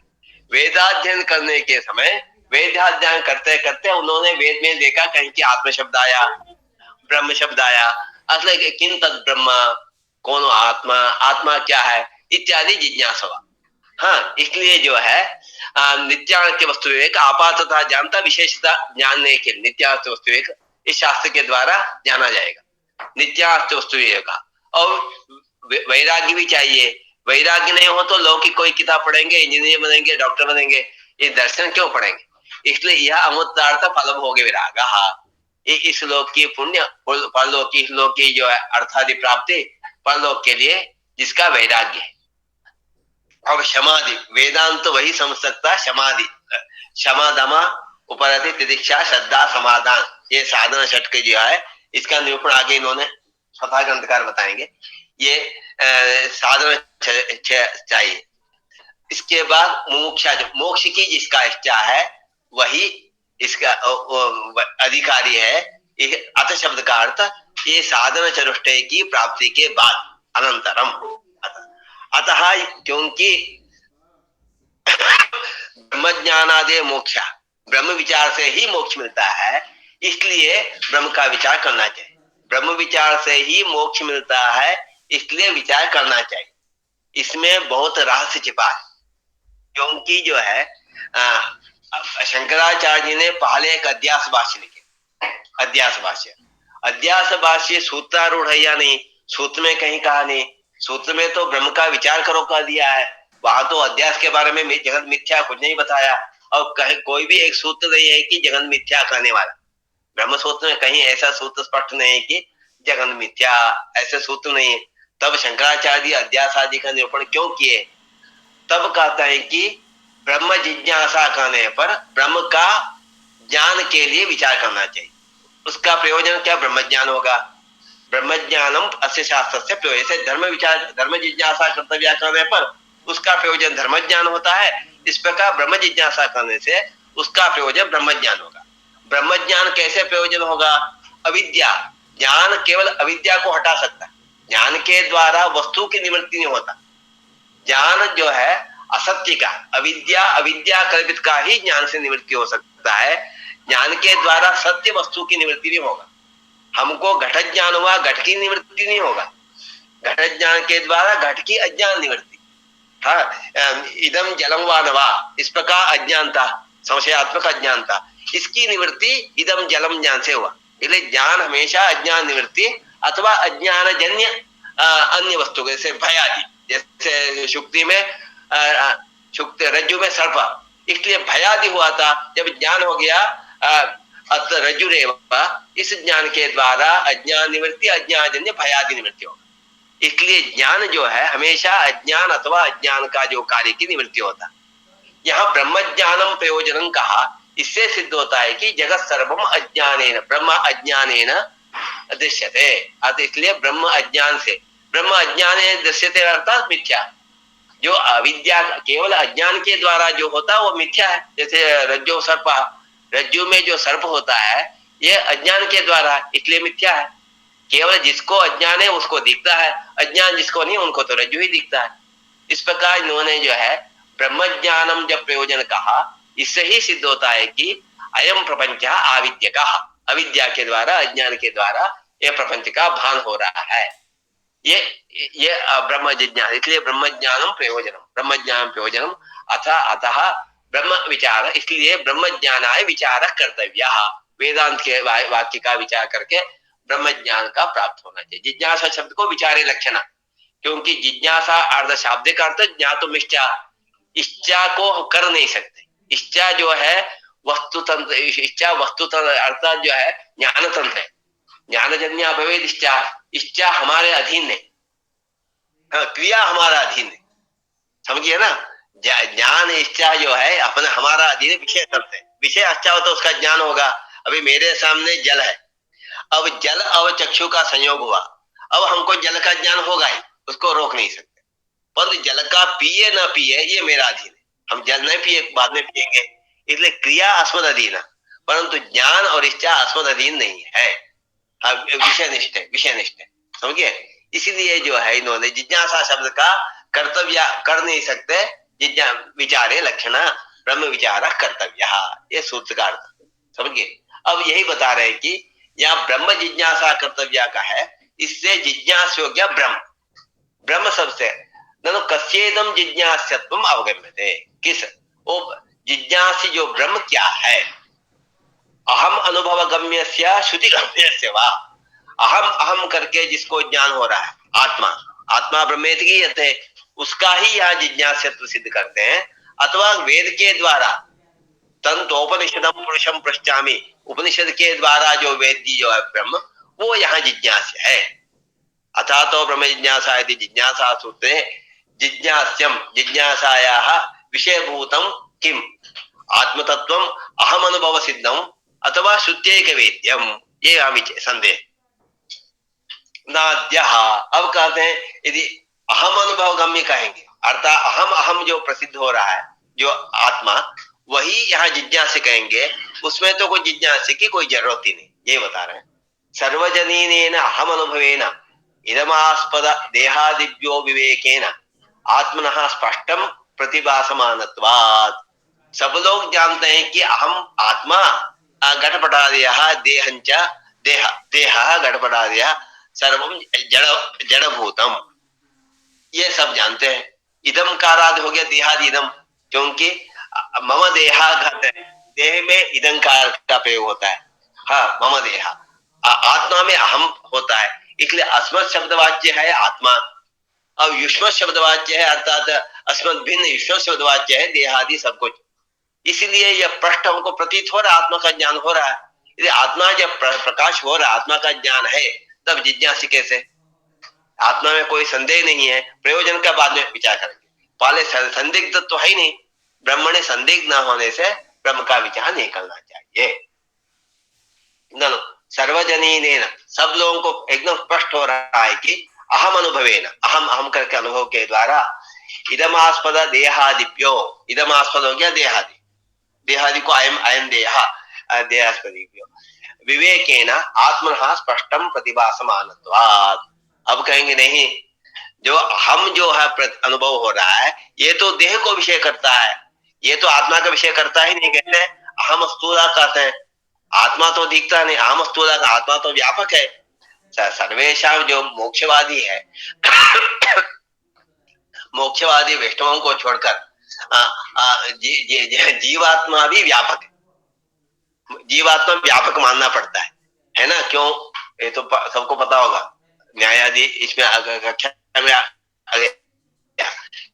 वेदाध्ययन करने के समय वेदाध्ययन करते करते उन्होंने वेद में देखा कहीं कि आत्म शब्द आया, ब्रह्म शब्द आया, असल किन तद ब्रह्म, कौन आत्मा, आत्मा क्या है इत्यादि जिज्ञासा। हाँ, इसलिए जो है नित्यानित्य वस्तु विवेक आपातता जानता विशेषता जानने के लिए नित्यानित्य वस्तु विवेक इस शास्त्र के द्वारा जाना जाएगा, नित्यानित्य वस्तु विवेक का। और वैराग्य भी चाहिए, वैराग्य नहीं हो तो लौकिक कोई किताब पढ़ेंगे, इंजीनियर बनेंगे, डॉक्टर बनेंगे, ये दर्शन क्यों पढ़ेंगे? इसलिए यह अमुत्रार्थ फलम हो गए विराग, ये इस लोक की पुण्य परलोक की, इस लोक की जो है अर्थादि प्राप्ति परलोक के लिए जिसका वैराग्य है। अब समाधि, वेदांत तो वही समझ सकता है समाधि, क्षमा दमा उपरति तितिक्षा श्रद्धा समाधान, ये साधना षट के जो है इसका निरूपण आगे इन्होंने स्वतः ग्रंथकार बताएंगे। ये साधना चाहिए। इसके बाद मुमुक्षा, जो मोक्ष की जिसका इच्छा है वही इसका अधिकारी है। अथ शब्द का अर्थ ये साधन चतुष्टय की प्राप्ति के बाद अनंतरम, अतः क्योंकि ब्रह्म ज्ञानादि मोक्षा, ब्रह्म विचार से ही मोक्ष मिलता है, इसलिए ब्रह्म का विचार करना चाहिए। ब्रह्म विचार से ही मोक्ष मिलता है, इसलिए विचार करना चाहिए। इसमें बहुत रहस्य छिपा है, क्योंकि जो है शंकराचार्य जी ने पहले एक अध्यास भाष्य लिखे। अध्यास भाष्य सूत्रारूढ़ है या नहीं, सूत्र में कहीं कहा नहीं, सूत्र में तो ब्रह्म का विचार करो कह दिया है, वहां तो अध्यास के बारे में जगत मिथ्या कुछ नहीं बताया। और कोई भी एक सूत्र नहीं है कि जगत मिथ्या कहने वाला। ब्रह्म सूत्र में कहीं ऐसा सूत्र स्पष्ट नहीं है कि जगत मिथ्या, ऐसे सूत्र नहीं है। तब शंकराचार्य अध्यास आदि का निरूपण क्यों किए? तब कहता है कि ब्रह्म जिज्ञासा करने पर ब्रह्म का ज्ञान के लिए विचार करना चाहिए। उसका प्रयोजन क्या? ब्रह्म ज्ञान होगा। ब्रह्म ज्ञानम अस्य शास्त्र से प्रयोजन से धर्म विचार, धर्म जिज्ञासा कर्तव्य करने पर उसका प्रयोजन धर्म ज्ञान होता है। इस प्रकार ब्रह्म जिज्ञासा करने से उसका प्रयोजन ब्रह्म ज्ञान होगा। ब्रह्म ज्ञान कैसे प्रयोजन होगा? अविद्या, ज्ञान केवल अविद्या को हटा सकता है, ज्ञान के द्वारा वस्तु की निवृत्ति नहीं होता। ज्ञान जो है असत्य का, अविद्या कल्पित का ही ज्ञान से निवृत्ति हो सकता है। ज्ञान के द्वारा सत्य वस्तु की निवृत्ति नहीं होगा। हमको घट ज्ञान हुआ, घट की निवृत्ति नहीं होगा। घट ज्ञान के द्वारा घट की अज्ञान निवृत्ति। हाँ, इदम जलम वा नवा, इस प्रकार अज्ञानता, संशयात्मक अज्ञानता, इसकी निवृत्ति इदम जलम ज्ञान से हुआ। इसलिए ज्ञान हमेशा अज्ञान निवृत्ति अथवा अज्ञान जन्य अन्य वस्तु, जैसे भय आदि, जैसे शुक्ति में रज्जु में सर्प, इसलिए भयादि हुआ था। जब ज्ञान हो गया रज्जु रेवा, इस ज्ञान के द्वारा अज्ञान निवृत्ति, अज्ञान जन्य भयादि निवृत्ति होगा। इसलिए ज्ञान जो है हमेशा अज्ञान अथवा अज्ञान का जो कार्य की निवृत्ति होता। यहाँ ब्रह्म ज्ञानम प्रयोजनम कहा, इससे सिद्ध होता है कि जगत सर्वम अज्ञानेन, ब्रह्म अज्ञानेन दृश्यते। इसलिए ब्रह्म अज्ञान से, ब्रह्म अज्ञानेन दृश्यते अर्थात मिथ्या। जो अविद्या केवल अज्ञान के द्वारा जो होता है वो मिथ्या है। जैसे रज्जु सर्प, रज्जु में जो सर्प होता है ये अज्ञान के द्वारा, इसलिए मिथ्या है। केवल जिसको अज्ञान है उसको दिखता है, अज्ञान जिसको नहीं उनको तो रज्जु ही दिखता है। इस प्रकार इन्होंने जो है ब्रह्म ज्ञानम जब प्रयोजन कहा, इससे ही सिद्ध होता है कि अयम प्रपंच आविद्य का, अविद्या के द्वारा, अज्ञान के द्वारा यह प्रपंच का भान हो रहा है। ये ब्रह्म जिज्ञान, इसलिए ब्रह्म ज्ञानम प्रयोजनम, ब्रह्म ज्ञान प्रयोजनम अतः ब्रह्म विचार, इसलिए ब्रह्म ज्ञानाय विचार कर्तव्य। वेदांत के वाक्य का विचार करके ब्रह्म ज्ञान का प्राप्त होना चाहिए। जिज्ञासा शब्द को विचारे लक्षणा, क्योंकि जिज्ञासा अर्ध शाब्दिक अर्थ ज्ञातुम इच्छा, इच्छा को कर नहीं सकते। इच्छा जो है वस्तु तंत्र, इच्छा वस्तु तंत्र अर्थात जो है ज्ञान तंत्र है। ज्ञानजन्य अभवेद इच्छा, इच्छा हमारे अधीन है, क्रिया हमारा अधीन है, समझिए ना। ज्ञान इच्छा जो है अपना हमारा अधीन विषय तंत्र है। विषय अच्छा हो तो उसका ज्ञान होगा। अभी मेरे सामने जल है, अब जल और चक्षु का संयोग हुआ, अब हमको जल का ज्ञान होगा ही, उसको रोक नहीं सकते। पर जल का पिए ना पिए ये मेरा अधीन है, हम जल नहीं पिए बाद में पिएंगे, इसलिए क्रिया अस्मद अधीन है, परंतु ज्ञान और इच्छा अस्मद अधीन नहीं है, विषयनिष्ठ है, विषयनिष्ठ है, समझिए। इसीलिए जो है इन्होंने जिज्ञासा शब्द का कर्तव्य कर नहीं सकते, विचारे लक्षणा ब्रह्म विचार कर्तव्य, ये सूत्र का अर्थ, समझिए। अब यही बता रहे हैं कि यहाँ ब्रह्म जिज्ञासा कर्तव्य का है, इससे जिज्ञास हो गया ब्रह्म। ब्रह्म सबसे ननु कस्येदम जिज्ञास्यत्वम अवगम्यते, किस वो जिज्ञासी जो ब्रह्म क्या है, अहम अनुभव गम्यस्य श्रुति गम्यस्य वा, अहम अहम करके जिसको ज्ञान हो रहा है, आत्मा आत्मा ब्रह्मेति की यते, उसका ही यहाँ जिज्ञासत्व सिद्ध करते हैं। अथवा वेद के द्वारा तंतोपनिषदम पुरुषम पृष्ठामि, उपनिषद के द्वारा जो वेदी जो है ब्रह्म, वो यहाँ जिज्ञास्य है। अथा तो ब्रह्म जिज्ञासा यदि जिज्ञासा सूत्रे जिज्ञास्यम जिज्ञासायाः विषयभूतम किम आत्मतत्वम अहम अनुभव सिद्धम अथवा श्रुत्यैक वेद्यम, ये हम संदेह नाद्य। अब कहते हैं यदि अहम अनुभव गम्य कहेंगे, अर्थात अहम अहम जो प्रसिद्ध हो रहा है जो आत्मा, वही यहाँ जिज्ञास्य कहेंगे, उसमें तो कोई जिज्ञास्य की कोई जरूरत ही नहीं, ये बता रहे हैं। सर्वजनीनेन अहम अनुभवेन इदमास्पद देहादिव्यो विवेकेन आत्मनः स्पष्टम प्रतिभासमानत्वात्। सब लोग जानते हैं कि अहम आत्मा घटपटादयः देहंच देह देह घटपटादयः सर्वम जड़ भूतम, ये सब जानते हैं। इदम काराद हो गया देहादि इदम, क्योंकि मम देहा घट है, देह में इदम कार का प्रयोग होता है। हाँ, मम देहा, आत्मा में अहम होता है, इसलिए अस्मत् शब्दवाच्य है आत्मा। अब युष्म शब्दवाच्य है, अर्थात अस्मत् भिन्न युष्म शब्दवाच्य है देहादि सब कुछ। इसलिए यह प्रश्न हमको प्रतीत हो रहा है, आत्मा का ज्ञान हो रहा है। यदि आत्मा जब प्रकाश हो रहा है, आत्मा का ज्ञान है, तब जिज्ञासा कैसे? आत्मा में कोई संदेह नहीं है, प्रयोजन का बाद में विचार करेंगे, पहले संदिग्ध तो है ही नहीं। ब्रह्म ने संदिग्ध न होने से ब्रह्म का विचार नहीं करना चाहिए। सर्वजनीनेन, सब लोगों को एकदम स्पष्ट हो रहा है कि अहम अनुभवेन, अहम अहम करके अनुभव के द्वारा इदमास्पद देहादिप्यो, इदमास्पद हो गया देहादि, देहादि को अयम अयम देहा देहास्पदिप्यो विवेकेन आत्मनः स्पष्टम प्रतिभासमानत्वात्। अब कहेंगे नहीं, जो हम जो है अनुभव हो रहा है, ये तो देह को विषय करता है, ये तो आत्मा का विषय करता ही नहीं। कहते हैं अहम स्थूला कहते हैं, आत्मा तो दिखता नहीं, अहम स्थूला का, आत्मा तो व्यापक है। सर्वेशा जो मोक्षवादी है मोक्षवादी वैष्णवों को छोड़कर जीवात्मा भी व्यापक है, जीवात्मा व्यापक मानना पड़ता है ना? क्यों? ये तो सबको पता होगा, न्यायाधि इसमें कक्षा में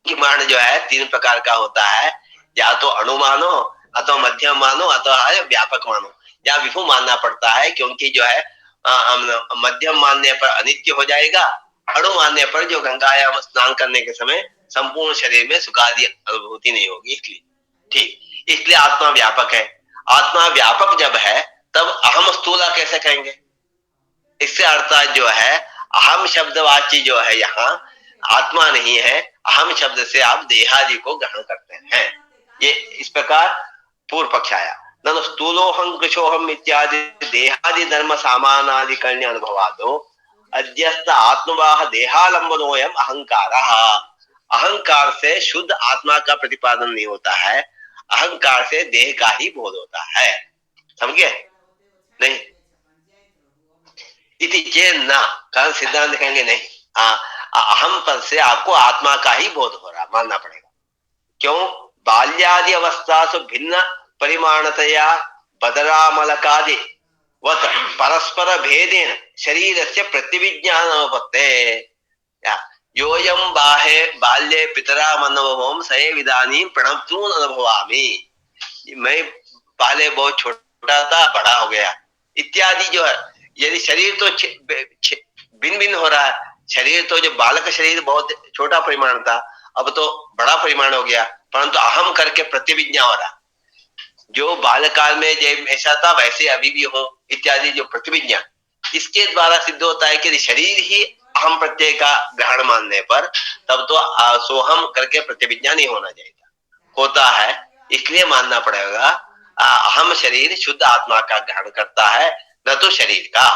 कि मान जो है तीन प्रकार का होता है, या तो अणु मानो, अथवा मध्यम मानो, अथवा व्यापक मानो, या विभु मानना पड़ता है। क्योंकि जो है मध्यम मानने पर अनित्य हो जाएगा, अणु मानने पर जो गंगायाम स्नान करने के समय संपूर्ण शरीर में सुखादि अनुभूति नहीं होगी। इसलिए ठीक, इसलिए आत्मा व्यापक है। आत्मा व्यापक जब है तब अहम स्थूला कैसे कहेंगे? इससे अर्थात जो है अहम शब्दवाची जो है यहाँ आत्मा नहीं है, अहम शब्द से आप देहादि को ग्रहण करते हैं। ये इस प्रकार पूर्व पक्ष आया। ननु स्थूलोहं कृशोहम इत्यादि देहादि धर्म सामानाधिकरण्य अनुभवादो अध्यस्त आत्मवाह देहालंबनोयम अहंकारः। अहंकार से शुद्ध आत्मा का प्रतिपादन नहीं होता है, अहंकार से देह का ही बोध होता है। समझे नहीं? इति चेन ना, कारण सिद्धांत कहेंगे नहीं, अहम पद से आपको आत्मा का ही बोध हो रहा, मानना पड़ेगा। क्यों? बाल्यादि अवस्था से भिन्न परिमाणतया बदरामलकादि वत परस्पर भेदेन शरीर से प्रतिविज्ञान उपपत्ते। योयम बाहे बाल्ये पितरा मनोभवम सये विदानी प्रणप्तून अनुभवामि। मैं पहले बहुत छोटा था, बड़ा हो गया इत्यादि जो है। यदि शरीर तो भिन्न भिन्न हो रहा है, शरीर तो जो बालक शरीर बहुत छोटा परिमाण था, अब तो बड़ा परिमाण हो गया, परंतु अहम करके प्रतिविज्ञा हो रहा। जो बालकाल में जब ऐसा था वैसे अभी भी हो इत्यादि जो प्रतिविज्ञा, इसके द्वारा सिद्ध होता है कि शरीर ही अहम प्रत्यय का ग्रहण मानने पर तब तो सोहम करके प्रतिविज्ञा नहीं होना चाहिए, होता है। इसलिए मानना पड़ेगा अहम शरीर शुद्ध आत्मा का ग्रहण करता है, न तो शरीर का।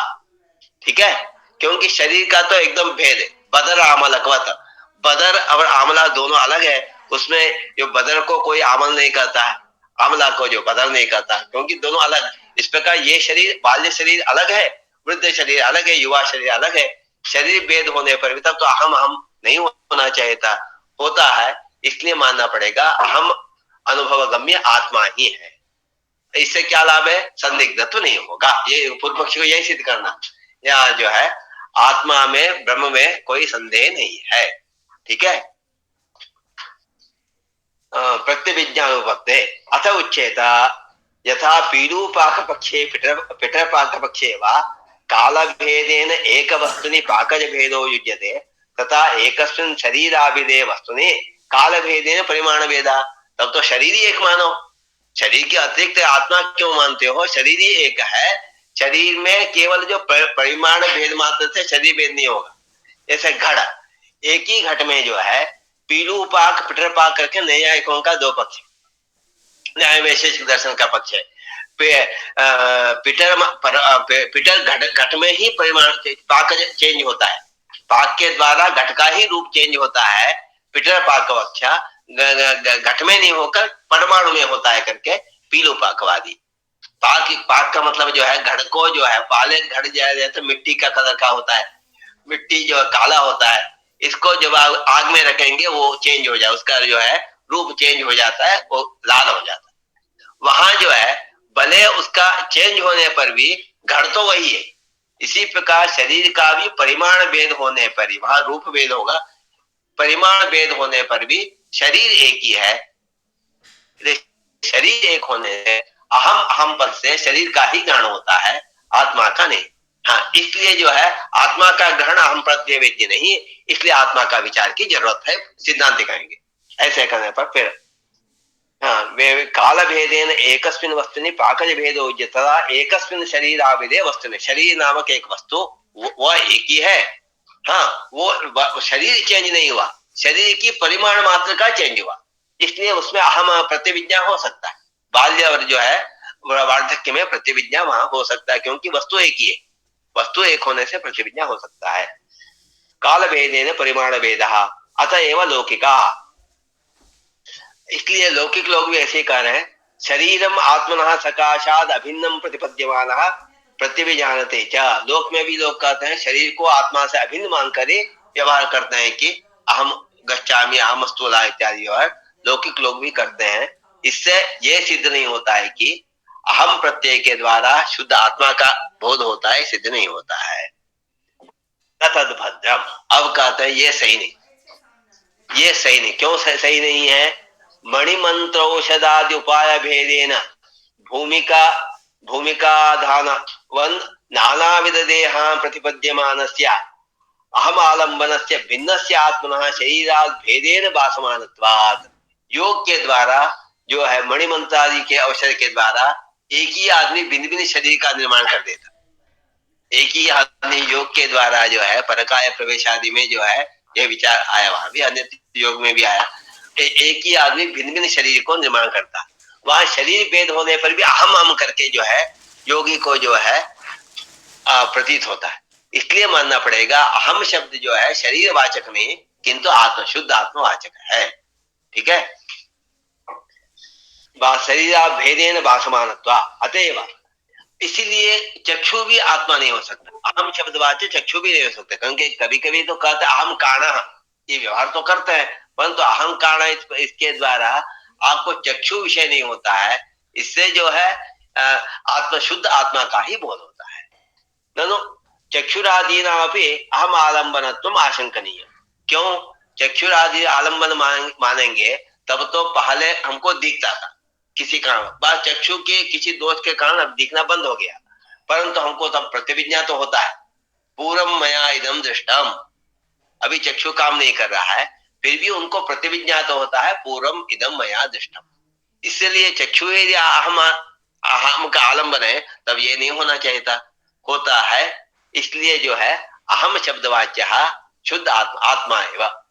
ठीक है? क्योंकि शरीर का तो एकदम भेद है, बदर आमलकवत। बदर और आमला दोनों अलग है, उसमें जो बदर को कोई आमल नहीं करता है, आमला को जो बदर नहीं करता, क्योंकि दोनों अलग। इस प्रकार ये शरीर, बाल्य शरीर अलग है, वृद्ध शरीर अलग है, युवा शरीर अलग है। शरीर भेद होने पर भी तब तो अहम नहीं होना चाहिए था, होता है। इसलिए मानना पड़ेगा अहम अनुभव गम्य आत्मा ही है। इससे क्या लाभ है? संदिग्ध तो नहीं होगा। ये पूर्व पक्षी को यही सिद्ध करना, या जो है आत्मा में ब्रह्म में कोई संदेह नहीं है। ठीक है। प्रत्यभिज्ञानुपत्ते अथ उच्येत यथा पीडूपाक पक्षे पिटर पाक पक्षे वा काल भेदेन एक वस्तुनि पाकज भेदो युज्यते तथा एकस्मिन् शरीराभिदे वस्तुनि काल भेदेन परिमाण भेदा। तब तो शरीर ही एक मानो, शरीर के अतिरिक्त आत्मा क्यों मानते हो? शरीर ही एक है, शरीर में केवल जो परिमाण भेद मात्र से शरीर भेद नहीं होगा। जैसे घड़, एक ही घट में जो है पीलूपाक पिटरपाक करके नैयायिकों का दो पक्ष, न्याय वैशेषिक दर्शन का पक्ष है। पिटर घट में ही परिमाण पाक चेंज होता है, पाक के द्वारा घट का ही रूप चेंज होता है। पिटर पाक पक्षा घट में नहीं होकर परमाणु में होता है करके पीलूपाकवादी। पाक का मतलब जो है घड़ को जो है पाले घड़ जाए तो मिट्टी का कलर का होता है, मिट्टी जो काला होता है, इसको जब आग में रखेंगे वो चेंज हो जाए, उसका जो है रूप चेंज हो जाता है, वो लाल हो जाता है। वहां जो है भले उसका चेंज होने पर भी घड़ तो वही है। इसी प्रकार शरीर का भी परिमाण भेद होने पर ही वहां रूप भेद होगा, परिमाण भेद होने पर भी शरीर एक ही है। शरीर एक होने से अहम पद से शरीर का ही ग्रहण होता है, आत्मा का नहीं। हाँ, इसलिए जो है आत्मा का ग्रहण अहम प्रत्यवेद्य नहीं, इसलिए आत्मा का विचार की जरूरत है, सिद्धांत दिखाएंगे। ऐसे करने पर फिर काल भेदेन एकस्मिन वस्तुनि पाकज भेदो तथा एकस्मिन शरीराभिदे वस्तुनि, शरीर नामक एक वस्तु वह एक ही है। हाँ, वो शरीर चेंज नहीं हुआ, शरीर की परिमाण मात्र का चेंज हुआ, इसलिए उसमें अहम प्रतिविज्ञा हो सकता है। बाल्य और जो है वार्धक्य में प्रतिविज्ञा वहां हो सकता है, क्योंकि वस्तु एक ही है, वस्तु एक होने से प्रतिविज्ञा हो सकता है। काल भेदेन परिमाण भेद अतएव लौकिका, इसलिए लौकिक लोग भी ऐसे कह रहे हैं। शरीरम आत्मनः सकाशाद अभिन्नम प्रतिपद्यमान प्रतिविजानते च, लोक में भी लोग कहते हैं शरीर को आत्मा से अभिन्न मानकर ही व्यवहार करते हैं कि अहम गच्छामि अहम स्थूला इत्यादि और लौकिक लोग भी करते हैं। इससे यह सिद्ध नहीं होता है कि अहम प्रत्यय के द्वारा शुद्ध आत्मा का बोध होता है, सिद्ध नहीं होता है। तद्भद्रम, अब कहते हैं ये सही नहीं, ये सही नहीं। क्यों सही नहीं है? मणिमंत्रौषधादि उपाय भेदेन भूमिका धान नानाविध देहा प्रतिपद्यमानस्य अहम आलंबनस्य भिन्नस्य आत्मनः शरीराद भेदेन भासमानत्वात्, योग के द्वारा जो है मणिमंत्रादि के अवसर के द्वारा एक ही आदमी भिन्न भिन्न शरीर का निर्माण कर देता। एक ही आदमी योग के द्वारा जो है परकाय प्रवेश आदि में जो है यह विचार आया, वहां भी अन्य योग में भी आया, एक ही आदमी भिन्न भिन्न शरीर को निर्माण करता। वहां शरीर भेद होने पर भी अहम करके जो है योगी को जो है प्रतीत होता है। इसलिए मानना पड़ेगा अहम शब्द जो है शरीर वाचक नहीं, किंतु आत्म शुद्ध आत्मवाचक है। ठीक है। शरीर भेदेन भासमानत्वा अतएव, इसीलिए चक्षु भी आत्मा नहीं हो सकता, अहम शब्दवाच्य चक्षु भी नहीं हो सकता। क्योंकि कभी कभी तो कहते अहम कारणः, ये व्यवहार तो करते हैं, परंतु अहम कारण इसके द्वारा आपको चक्षु विषय नहीं होता है। इससे जो है आत्मा शुद्ध आत्मा का ही बोध होता है। ननु चक्षुरादीनापि अहम आलंबनत्वम आशंकनीय। क्यों? चक्षुरादि आलंबन मानेंगे तब तो पहले हमको दिखता था किसी कारण, बाद चक्षु के किसी दोष के कारण अब दिखना बंद हो गया, परंतु हमको तब प्रतिविज्ञा तो होता है, पूर्वम मया इदम दृष्टम। अभी चक्षु काम नहीं कर रहा है, फिर भी उनको प्रतिविज्ञा तो होता है, पूर्वम इदम मया दृष्टम। इसलिए चक्षु यदि अहम का आलंबन है तब ये नहीं होना चाहिए था, होता है। इसलिए जो है अहम शब्दवाच्य शुद्ध आत्मा एवं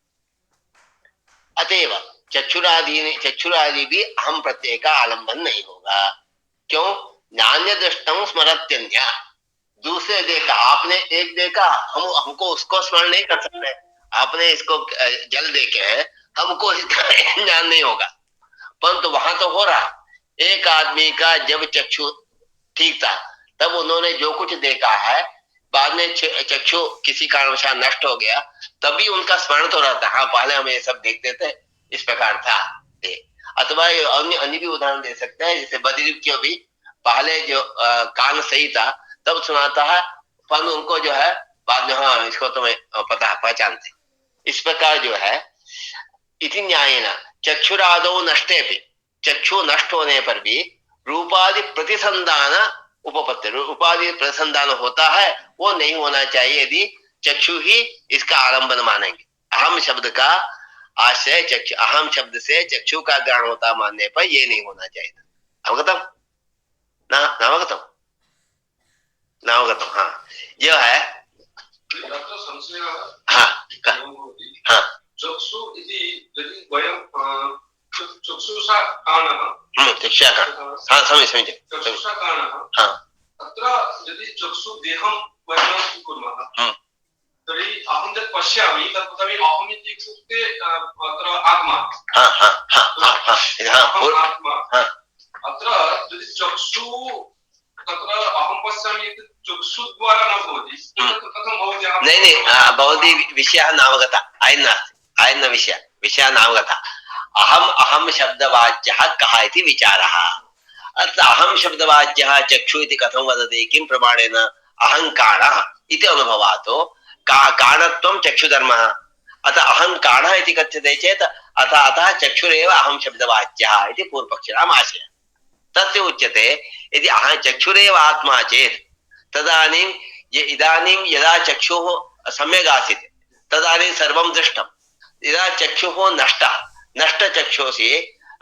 अतएव चक्षुरादि भी अहम प्रत्यय का आलंबन नहीं होगा। क्यों? नान्य दृष्टम स्मरत्यन्य, दूसरे देखा, आपने एक देखा, हमको उसको स्मरण नहीं कर सकते। आपने इसको जल देखे हैं, हमको इसका ज्ञान नहीं होगा, परंतु वहां तो हो रहा। एक आदमी का जब चक्षु ठीक था तब उन्होंने जो कुछ देखा है, बाद में चक्षु किसी कारणवशात नष्ट हो गया, तभी उनका स्मरण तो रहता, हाँ पहले हम ये सब देखते थे, इस प्रकार था। अथवा अन्य अन्य भी उदाहरण दे सकते हैं, जैसे बद्रीप क्यों भी पहले जो कान सही था तब सुनाता है, पर उनको जो है बाद में हाँ इसको तो मैं पता पहचानते। इस प्रकार जो है इति न्यायेन चक्षुरादो नष्टे भी, चक्षु नष्ट होने पर भी रूपादि प्रतिसंधान उपपत्ति, उपाधि प्रतिसंधान होता है, वो नहीं होना चाहिए यदि चक्षु ही इसका आलंबन मानेंगे। अहम शब्द का आश्रय चक्षु, अहम शब्द से चक्षु का ग्रहण होता मानने पर ये नहीं होना चाहिए था। अवगतम ना, नावगतम नावगतम। हाँ यह है हाँ हाँ चक्षु इति यदि वयं चक्षुषा कारणः चक्षुषा कारणः हाँ समझे चक्षुषा कारणः हाँ अत्र यदि चक्षु देहं वयं स्वीकुर्मः तर्हि अहं यत् पश्यामि तत् तर्हि अहम् इति इत्युक्ते अत्र आत्मा हाँ हाँ हाँ हाँ आत्मा अत्र यदि चक्षु तत्र अहं पश्यामि चक्षु द्वारा न भवति कथं भवति? नहीं भवती विषयः नावगतः आयन्न विषयः नावगतः। अहम अहम शब्दवाच्यः कः इति विचारः। अत्र अहम शब्दवाच्यः चक्षु इति कथं वदति, किं प्रमाणेन? अहंकाणः इति अनुभवातो कारणत्वं चक्षुधर्मः, अतः अहंकाणः इति कथ्यते चेत् अतः चक्षुरेव अहम शब्दवाच्यः इति पूर्वपक्षिणाम् आशयः। तस्य उच्यते यदि अहं चक्षुरेव आत्मा चेत् तदानीं इदानीं यदा चक्षुः सम्यक् आसीत् तदानीं सर्वं दृष्टं, यदा चक्षुः नष्टचक्षुषि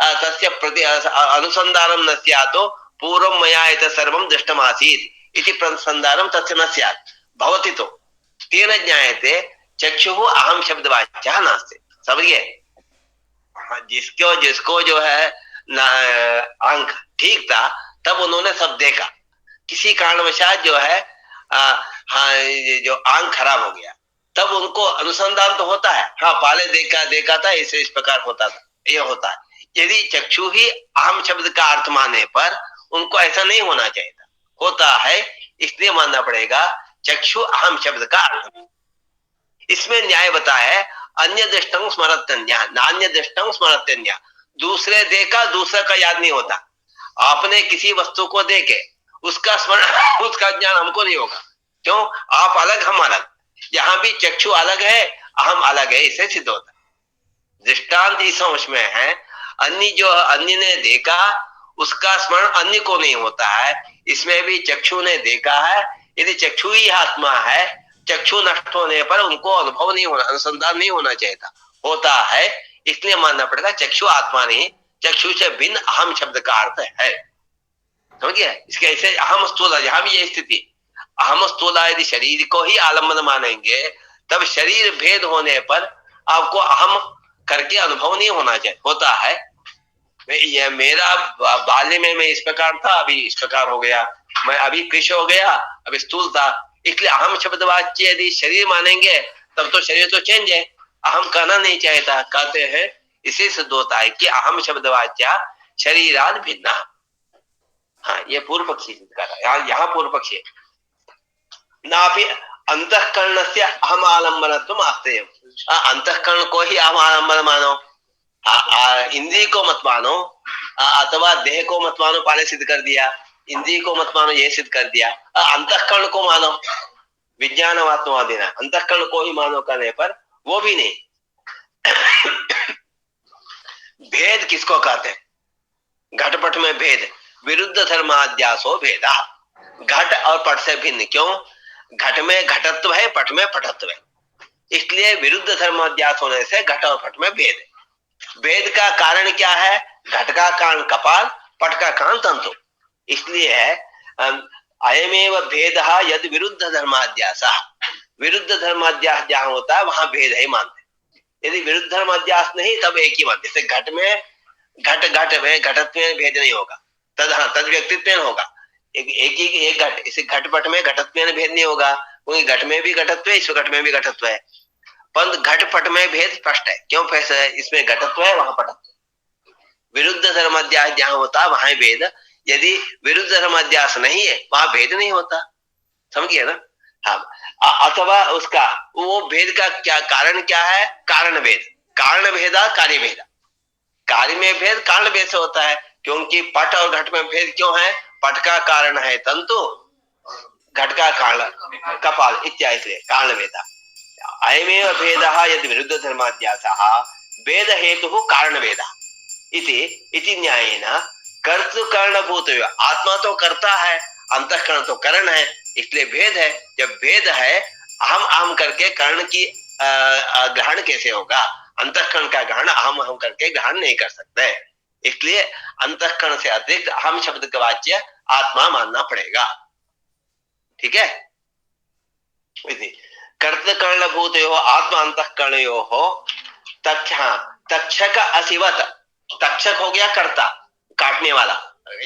तस्य प्रति अनुसन्धानं न स्यात्, पूर्वं मया एतत् सर्वं दृष्टमासीत् इति अनुसन्धानं तस्य न स्यात्। भवति तो तेन ज्ञायते चक्षुः अहम शब्दवाच्यः नास्ति। समझिए, जिसको जो है अंक ठीक था तब उन्होंने सब देखा, किसी कारणवशात जो है जो आंख खराब हो गया तब उनको अनुसंधान तो होता है, हाँ पहले देखा था इसे इस प्रकार होता था, ये होता है। यदि चक्षु ही अहम शब्द का अर्थ मानने पर उनको ऐसा नहीं होना चाहिए था, होता है, इसलिए मानना पड़ेगा चक्षु अहम शब्द का अर्थ। इसमें न्याय बताया है अन्य दृष्टं स्मरत्यन्य नान्य दृष्टं स्मरत्यन्य, दूसरे देखा दूसरे का याद नहीं होता। आपने किसी वस्तु को देखे उसका स्मरण उसका ज्ञान हमको नहीं होगा, क्यों? आप अलग हम अलग, यहाँ भी चक्षु अलग है अहम अलग है, इससे सिद्ध होता है। दृष्टांत इस समझ में है, अन्य ने देखा उसका स्मरण अन्य को नहीं होता है, इसमें भी चक्षु ने देखा है। यदि चक्षु ही आत्मा है, चक्षु नष्ट होने पर उनको अनुभव नहीं होना, अनुसंधान नहीं होना चाहिए था, होता है, इसलिए मानना पड़ेगा चक्षु आत्मा नहीं, चक्षु से भिन्न अहम शब्द का अर्थ है। समझिए, इसके ऐसे अहम स्थूल, यहाँ भी ये स्थिति अहम स्थूल यदि शरीर को ही आलम्बन मानेंगे तब शरीर भेद होने पर आपको अहम करके अनुभव नहीं होना चाहिए, होता है। ये मेरा बाल्य में मैं इस प्रकार था, अभी इस प्रकार हो गया, मैं अभी कृष्ण हो गया, अभी स्थूल था, इसलिए अहम शब्दवाच्य यदि शरीर मानेंगे तब तो शरीर तो चेंज है, अहम कहना नहीं चाहता, कहते हैं इसी सिद्ध होता है कि अहम शब्दवाच्य शरीराद भिन्न। हाँ, ये पूर्व पक्षी सिद्ध कर रहा है, यहाँ पूर्व पक्षी नापि अंतःकरणस्य अहम आलम्बनत्वम् आस्तेयम्, अंतःकरण को ही अहम आलम्बन मानो, इंद्रिय को मत मानो, अथवा देह को मत मानो, पहले सिद्ध कर दिया, इंद्रिय को मत मानो, ये सिद्ध कर दिया, अंतःकरण को मानो, विज्ञानवात्मवादी ना, अंतःकरण को ही मानो करने पर वो भी नहीं। भेद किसको कहते हैं? घटपट में भेद, विरुद्ध धर्माध्यासो भेदा, घट और पट से भिन्न, क्यों? घट में घटत्व है, पट में पटत्व है, इसलिए विरुद्ध धर्माध्यास होने से घट और पट में भेद है। भेद का कारण क्या है? घट का कारण कपाल, पट का कारण तंतु, इसलिए है अयमेव भेदः यद विरुद्ध धर्माध्यास, विरुद्ध धर्माध्यास जहां होता है वहां भेद है मानते। यदि विरुद्ध धर्माध्यास नहीं तब एक ही मानते। जैसे घट में घटत्व में भेद नहीं होगा, तद व्यक्तित्व में होगा, एक घट, इसे घटपट में घटत्व में भेद नहीं होगा, क्योंकि घट में भी घटत्व है, इस घट में भी घटत्व है, पर घटपट में भेद स्पष्ट है, क्यों? इसमें घटत्व है, वहां पटत्व। विरुद्ध धर्माध्यास जहां होता है वहां भेद, यदि विरुद्ध धर्माध्यास नहीं है वहां भेद नहीं होता, समझिए ना। हाँ, अथवा उसका वो भेद का क्या कारण क्या है? कारण भेद, कारण भेदा कार्य भेदा, कार्य में भेद कारण भेद से होता है, क्योंकि पट और घट में भेद क्यों है? पट का कारण है तंतु, घट का कारण कपाल इत्यादि, कारण भेद। अयमेव भेदः यदि विरुद्ध धर्माध्यासः भेद हेतु कारण भेद इति न्यायेन कर्तृकरणभूत, आत्मा तो करता है, अंतःकरण तो करण है, इसलिए भेद है। जब भेद है, अहम अहम करके कर्ण की ग्रहण कैसे होगा? अंतःकरण का ग्रहण अहम अहम करके ग्रहण नहीं कर सकते, इसलिए अंतःकरण से अतिरिक्त अहम शब्द का वाच्य आत्मा मानना पड़ेगा। ठीक है, कर्तृकरणभूतयो आत्मा अंतःकरणयो हो तक्षक असिवत, तक्षक हो गया कर्ता, काटने वाला,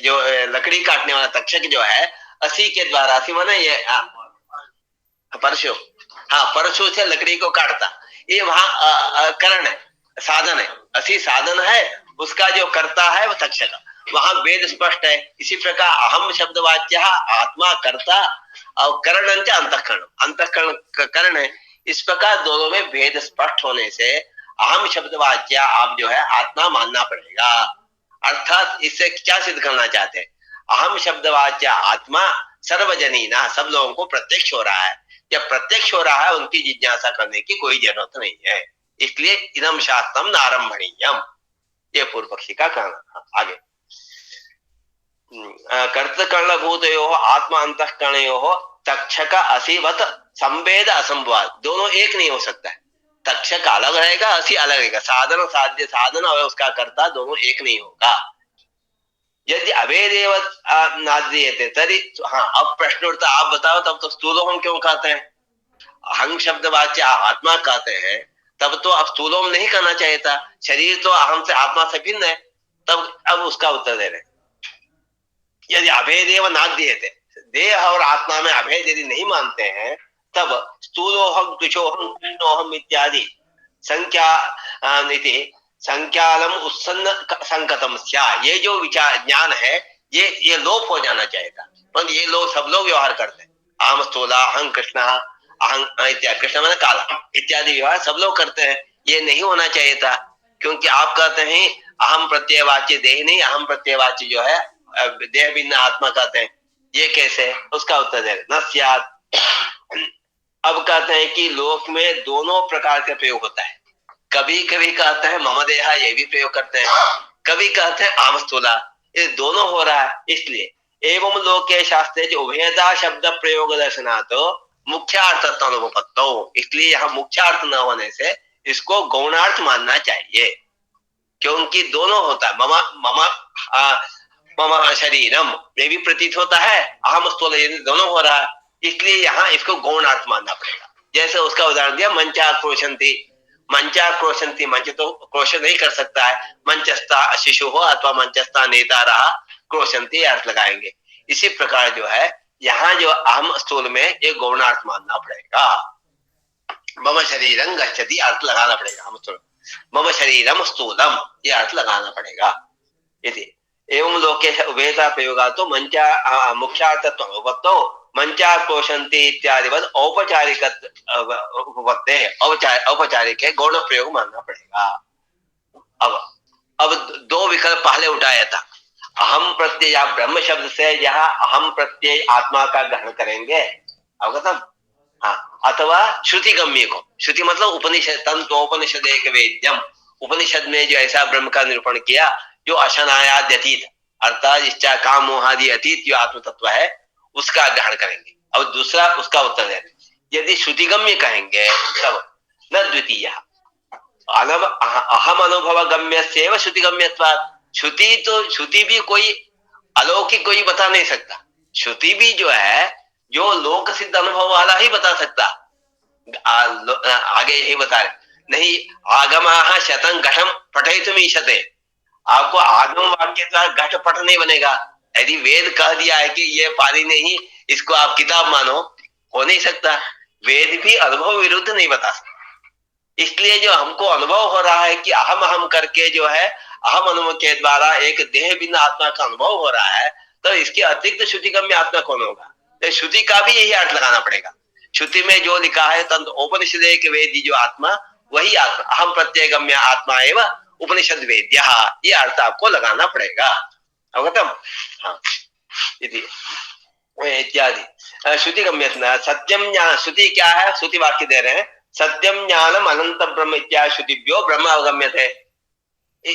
जो लकड़ी काटने वाला तक्षक जो है, असी के द्वारा, असी माने ये परशु, हाँ परशु से लकड़ी को काटता, ये वहां करण है, साधन है, असी साधन है, उसका जो कर्ता है वो तक्षक, वहां वेद स्पष्ट है। इसी प्रकार अहम शब्द वाच्य आत्मा कर्ता और करण अंतःकरण, अंतःकरण करण है। इस प्रकार दोनों में भेद स्पष्ट होने से अहम शब्द वाच्य आप जो है आत्मा मानना पड़ेगा। अर्थात इससे क्या सिद्ध करना चाहते हैं? अहम शब्द वाच्य आत्मा सर्वजनीना, सब लोगों को प्रत्यक्ष हो रहा है। जब प्रत्यक्ष हो रहा है, उनकी जिज्ञासा करने की कोई जरूरत नहीं है, इसलिए इदम शास्त्रम नारंभणीयम, ये पूर्व पक्षी का कहना। आगे कर्तृकरणभूतयो आत्मा अंतःकरणयो तक्षक असिवत संवेद असंभवाद, दोनों एक नहीं हो सकता है। तक्षक अलग रहेगा, असी अलग रहेगा, साधन साध्य साधन और उसका कर्ता दोनों एक नहीं होगा। यदि अभेदेव नाद्रियते तरी, हाँ अब प्रश्न उठता, आप बताओ तब तो स्थूलोम क्यों कहते हैं? अहं शब्द वाच्य आत्मा कहते हैं, तब तो अब स्थूलोम नहीं कहना चाहिए था, शरीर तो अहम से आत्मा से भिन्न है, तब अब उसका उत्तर दे रहे। यदि अभेदेव नाद्रियते, देह और आत्मा में अभेद यदि नहीं मानते हैं, तब स्थूलोहम तुषोहम कृष्णोहम इत्यादि संख्यालम उत्सन्न संकतम स्या, ये जो विचार ज्ञान है ये लोप हो जाना चाहिए था, पर ये लोग सब लोग व्यवहार करते हैं। अहम स्थूला, अहं कृष्ण, अहं इत्यादि, कृष्ण मैंने काला इत्यादि व्यवहार सब लोग करते हैं, ये नहीं होना चाहिए था, क्योंकि आप कहते हैं अहम प्रत्ययवाच्य देह नहीं, अहम प्रत्ययवाच्य जो है देह भिन्न आत्मा कहते हैं, ये कैसे? उसका उत्तर दे न स्यात्। अब कहते हैं कि लोक में दोनों प्रकार का प्रयोग होता है, कभी कभी कहते हैं मम देहा, ये भी प्रयोग करते हैं, कभी कहते हैं आम स्थूला, ये दोनों हो रहा है। इसलिए एवं लोके शास्त्रे उभयता शब्द प्रयोग दर्शनात् मुख्यार्थत्व अनुभवत्तो, इसलिए यहाँ मुख्यार्थ न होने से इसको गौणार्थ मानना चाहिए, क्योंकि दोनों होता है। मम शरीरम, ये भी प्रतीत होता है, अहम स्थूल, ये दोनों हो रहा है, इसलिए यहाँ इसको गौणार्थ मानना पड़ेगा। जैसे उसका उदाहरण दिया, मंचा क्रोशंती, मंचा क्रोशंती, मंच तो क्रोशन नहीं कर सकता है, मंचस्था शिशु हो अथवा मंचस्था नेता रहा, क्रोशंती अर्थ लगाएंगे। इसी प्रकार जो है यहाँ जो अहम स्थूल में ये गौणार्थ मानना पड़ेगा। मम शरीरं गच्छति अर्थ लगाना पड़ेगा, हम स्थूल मम शरीरम स्थूलम ये अर्थ लगाना पड़ेगा। यदि एवं लोके उभयता प्रयोगा तो मंचा मुख्यार्थत्व उपपत्तो मंचा क्रोशंती इत्यादि औपचारिक औपचारिक है, गौण प्रयोग मानना पड़ेगा। अब दो विकल्प पहले उठाया था, अहम प्रत्यय या ब्रह्म शब्द से यहाँ अहम प्रत्यय आत्मा का ग्रहण करेंगे, अवगतम, हाँ, अथवा श्रुति गम्य को, श्रुति मतलब उपनिषद, तंत्रोपनिषद एक वेद्यम, उपनिषद में जो ऐसा ब्रह्म का निरूपण किया जो अशनायाद अतीत, अर्थात इच्छा काम मोहादि अतीत जो आत्म तत्व है उसका ग्रहण करेंगे। अब दूसरा उसका उत्तर है, यदि श्रुतिगम्य कहेंगे तब न द्वितीय अहम अनुभव गम्य सेव श्रुतिगम्यत्वात्, श्रुति तो श्रुति भी कोई अलौकिक कोई बता नहीं सकता, श्रुति भी जो है जो लोक सिद्ध अनुभव वाला ही बता सकता। आगे यही बता रहे, नहीं आगमाः शतं घटं पठयितुम् ईशते, आपको आगम वाक्य द्वारा घट पट नहीं बनेगा। यदि वेद कह दिया है कि ये पानी नहीं, इसको आप किताब मानो, हो नहीं सकता। वेद भी अनुभव विरुद्ध नहीं बता सकता। इसलिए जो हमको अनुभव हो रहा है कि अहम अहम करके जो है अहम अनुभव के द्वारा एक देह भिन्न आत्मा का अनुभव हो रहा है, तो इसके अतिरिक्त श्रुतिगम्य आत्मा कौन होगा? तो श्रुति का भी यही अर्थ लगाना पड़ेगा। श्रुति में जो लिखा है तंत्र उपनिषद के वेदी जो आत्मा, वही आत्मा अहम प्रत्यय गम्य आत्मा एवं उपनिषद वेद्य, ये अर्थ आपको लगाना पड़ेगा। अवगतम? हाँ, इत्यादि श्रुति गम्य सत्यम ज्ञान। श्रुति क्या है? श्रुति वाक्य दे रहे हैं, सत्यम ज्ञानम अनंत ब्रह्म इत्यादि श्रुतिभ्यो ब्रह्म अवगम्यते।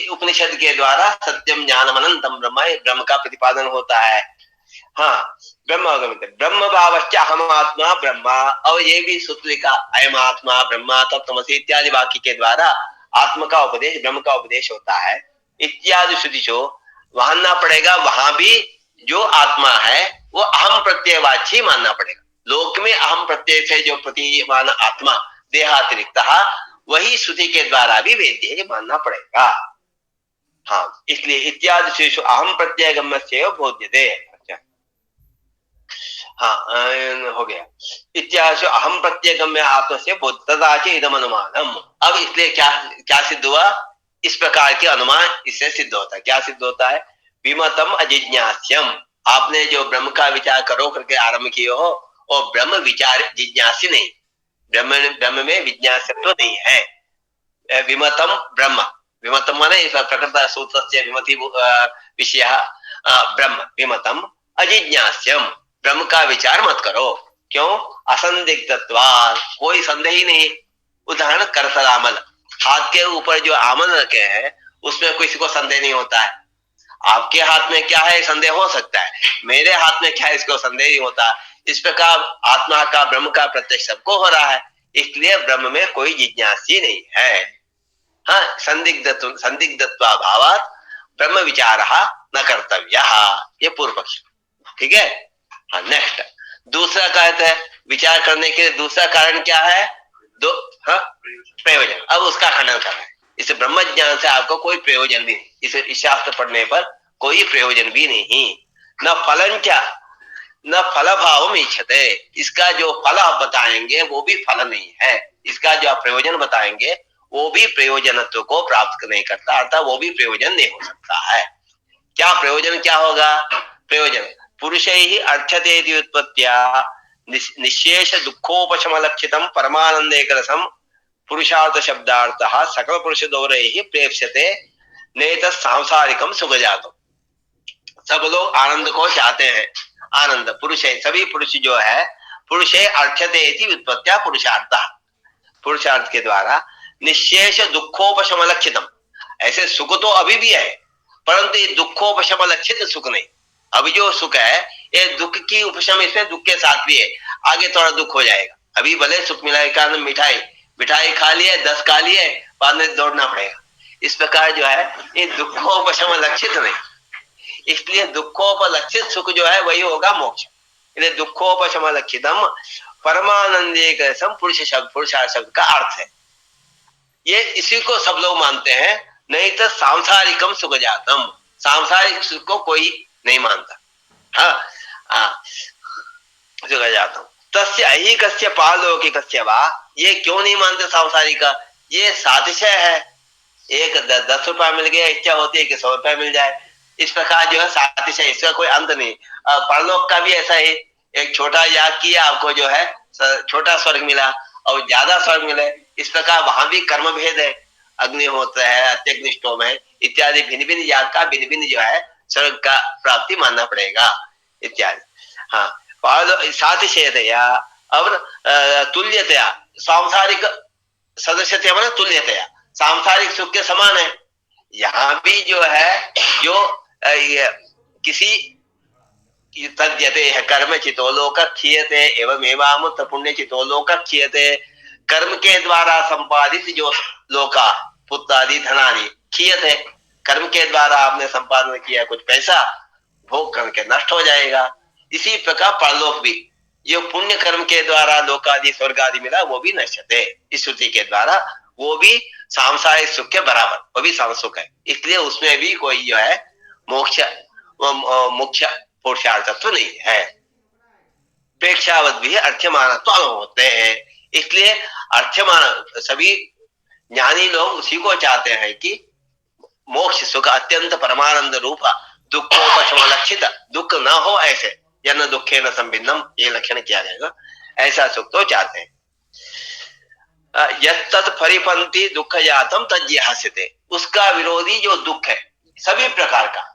उपनिषद के द्वारा सत्यम ज्ञानम अनंतम ब्रह्म, ब्रह्म का प्रतिपादन होता है। हाँ, ब्रह्म अवगम्यते। ब्रह्म भावश्च अहम आत्मा ब्रह्म, और ये भी सूत्र लिखा, अयम आत्मा ब्रह्म तत्त्वमसि इत्यादि वाक्य के द्वारा आत्मा का उपदेश, ब्रह्म का उपदेश होता है। इत्यादि श्रुति जो मानना पड़ेगा, वहां भी जो आत्मा है वो अहम प्रत्ययवाची मानना पड़ेगा। लोक में अहम प्रत्यय से जो प्रतिमान आत्मा देहातिरिक्त, वही श्रुति के द्वारा भी वेद्य है मानना पड़ेगा। हाँ, इसलिए इत्यादि श्रुतिषु अहम प्रत्यय गम्यस्य बोध्यते। अच्छा, हाँ, हो गया। इत्यादि अहम प्रत्यय गम्य आत्मा से बोधता इदम अनुमानम। अब इसलिए क्या सिद्ध हुआ? इस प्रकार के अनुमान इससे सिद्ध होता है। क्या सिद्ध होता है? विमतम अजिज्ञास्यम, आपने जो ब्रह्म का विचार करो करके आरंभ किए हो, और ब्रह्म विचार जिज्ञासी नहीं, ब्रह्म में विज्ञासत्व नहीं है। विमतम ब्रह्म, विमतम माने प्रकृत सूत्र से विमति विषय ब्रह्म, विमतम अजिज्ञास्यम, ब्रह्म का विचार मत करो। क्यों? असंदिग्धत्वात्, कोई संदेह ही नहीं। उदाहरण करतलामल, हाथ के ऊपर जो आमल रखे हैं उसमें किसी को संदेह नहीं होता है। आपके हाथ में क्या है संदेह हो सकता है, मेरे हाथ में क्या है इसको संदेह नहीं होता। इस प्रकार आत्मा का, ब्रह्म का प्रत्यक्ष सबको हो रहा है, इसलिए ब्रह्म में कोई जिज्ञासी नहीं है। हाँ, संदिग्धत्वा भावात ब्रह्म विचार न कर्तव्य, ये पूर्व पक्ष। ठीक है। हाँ, नेक्स्ट दूसरा कहते हैं विचार करने के दूसरा कारण क्या है? प्रयोजन। अब उसका खंडन कर रहे हैं। इस ब्रह्म ज्ञान से आपको कोई प्रयोजन भी नहीं, इस शास्त्र पढ़ने पर कोई प्रयोजन भी नहीं। न फलंचा न फल भाव इच्छते, इसका जो फल आप बताएंगे वो भी फल नहीं है। इसका जो आप प्रयोजन बताएंगे वो भी प्रयोजनत्व को प्राप्त नहीं करता, अर्थात वो भी प्रयोजन नहीं हो सकता है। क्या प्रयोजन क्या होगा? प्रयोजन पुरुषैहि अर्थते उत्पत्त्या निशेष दुखोपशम लक्षितम परमानंदेक रसम पुरुषार्थ शब्दार्थः सकल पुरुष दौरैहि प्रेप्स्यते नेत सांसारिकम सुखजातम। सब लोग आनंद को चाहते हैं। आनंद पुरुष है, सभी पुरुष जो है पुरुषे अर्थते उत्पत्त्या पुरुषार्थ, पुरुषार्थ के द्वारा निशेष दुखोपशम लक्षितम। ऐसे सुख तो अभी भी है, परंतु ये दुखोपशम लक्षित सुख नहीं। अभी जो सुख है ये दुख की उपशम, इसमें दुख के साथ भी है, आगे थोड़ा दुख हो जाएगा। अभी भले सुख मिला है, कारण मिठाई खा लिए, 10 खा लिए, बाद में दौड़ना पड़ेगा। इस प्रकार जो है ये दुखोपशम लक्षित नहीं, इसलिए दुखोपलक्षित सुख जो है वही होगा मोक्ष। इसलिए दुखोपशम लक्षितम परमानंदेक रसम पुरुषार्थ शब्द का अर्थ है ये। इसी को सब लोग मानते हैं, नहीं तो सांसारिकम सुख जातम, सांसारिक सुख को कोई नहीं मानता। हाँ, सुख जातम तस्य अहिकस्य पारलौकिकस्य वा, ये क्यों नहीं मानते सांसारिक? ये सातिशय है। एक 10 रुपया मिल गया, इच्छा होती है कि 100 रुपया मिल जाए। इस प्रकार जो है सातिशय, इसका कोई अंत नहीं। परलोक का भी ऐसा ही, एक छोटा याग किया आपको जो है छोटा स्वर्ग मिला और ज्यादा स्वर्ग मिले। इस प्रकार वहां भी कर्म भेद है, अग्निहोत्र है, अत्यग्निष्टोम है इत्यादि, भिन्न भिन्न याग का भिन्न भिन्न जो है स्वर्ग का प्राप्ति मानना पड़ेगा इत्यादि। हाँ, सातिशयतया और तुल्यतया, सांसारिक सदस्यतया माने तुल्यतया, सांसारिक सुख के समान है। यहाँ भी जो है जो किसी तद्यते है कर्म चितो लोक क्षीयते एवं एवामुत पुण्य चितो लोक क्षीयते, कर्म के द्वारा संपादित जो लोका पुत्रादि धनादि क्षीयते, कर्म के द्वारा आपने संपादन किया कुछ पैसा, भोग करके नष्ट हो जाएगा। इसी प्रकार परलोक भी जो पुण्य कर्म के द्वारा लोकादि स्वर्ग आदि मिला वो भी नश्यते, इस श्रुति के द्वारा वो भी सांसारिक सुख के बराबर, वो भी सांसुख है। इसलिए उसमें भी कोई जो है मोक्ष मुख्य पुरुषार्थत्व नहीं है। प्रेक्षावत भी अर्थमानत्व होते हैं। इसलिए अर्थमान सभी ज्ञानी लोग उसी को चाहते हैं कि मोक्ष सुख अत्यंत परमानंद रूप दुखोपशम लक्षित, दुख न हो ऐसे, जन दुखे न संबिन्नम, ये लक्षण किया जाएगा, ऐसा सुख तो चाहते हैं। यत्तत् परिपंथी दुख जातम तज्जिहास्यते, उसका विरोधी जो दुख है सभी प्रकार का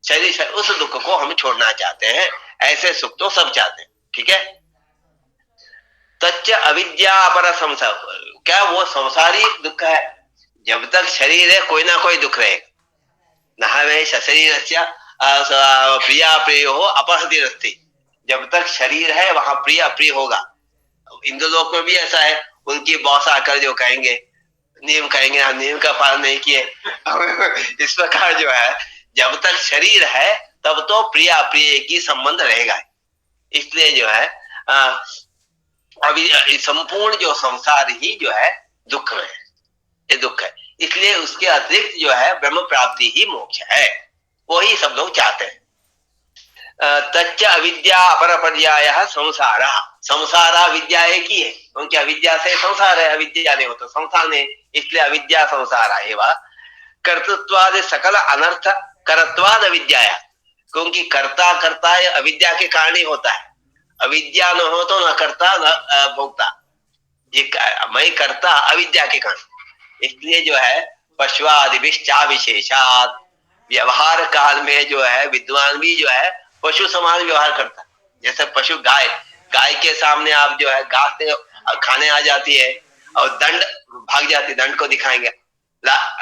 शरीर, उस दुख को हम छोड़ना चाहते हैं। ऐसे सुख तो सब चाहते हैं, ठीक है। तच्च अविद्या अपर संसार, क्या वो संसारी दुख है? जब तक शरीर है कोई ना कोई दुख रहेगा। नहावे शरीर प्रिया प्रिय हो अपहति रस्ती, जब तक शरीर है वहां प्रिय अप्रिय होगा। इंद्रलोक में भी ऐसा है, उनकी बॉस आकर जो कहेंगे नियम कहेंगे, हम नियम का पालन नहीं किए। इस प्रकार जो है जब तक शरीर है तब तो प्रिय अप्रिय की संबंध रहेगा। इसलिए जो है अभी संपूर्ण जो संसार ही जो है दुख में है, ये दुख है। इसलिए उसके अतिरिक्त जो है ब्रह्म प्राप्ति ही मोक्ष है, वही सब लोग चाहते हैं। तच्च अविद्या अपर पर्यायः संसारः, संसार विद्या एक ही है, क्योंकि अविद्या से संसार है, अविद्या नहीं हो तो संसार नहीं, इसलिए अविद्या संसार एवं कर्तृत्वादि सकल अनर्थ करत्वाद अविद्याया, क्योंकि कर्ता कर्ता अविद्या के कारण ही होता है। अविद्या न हो तो न कर्ता न भोक्ता, ये मैं कर्ता अविद्या के कारण। इसलिए जो है पशुआदिभिश्चा विशेषात, व्यवहार काल में जो है विद्वान भी जो है पशु समान व्यवहार करता है। जैसे पशु गाय, गाय के सामने आप जो है घास खाने आ जाती है और दंड भाग जाती है, दंड को दिखाएंगे,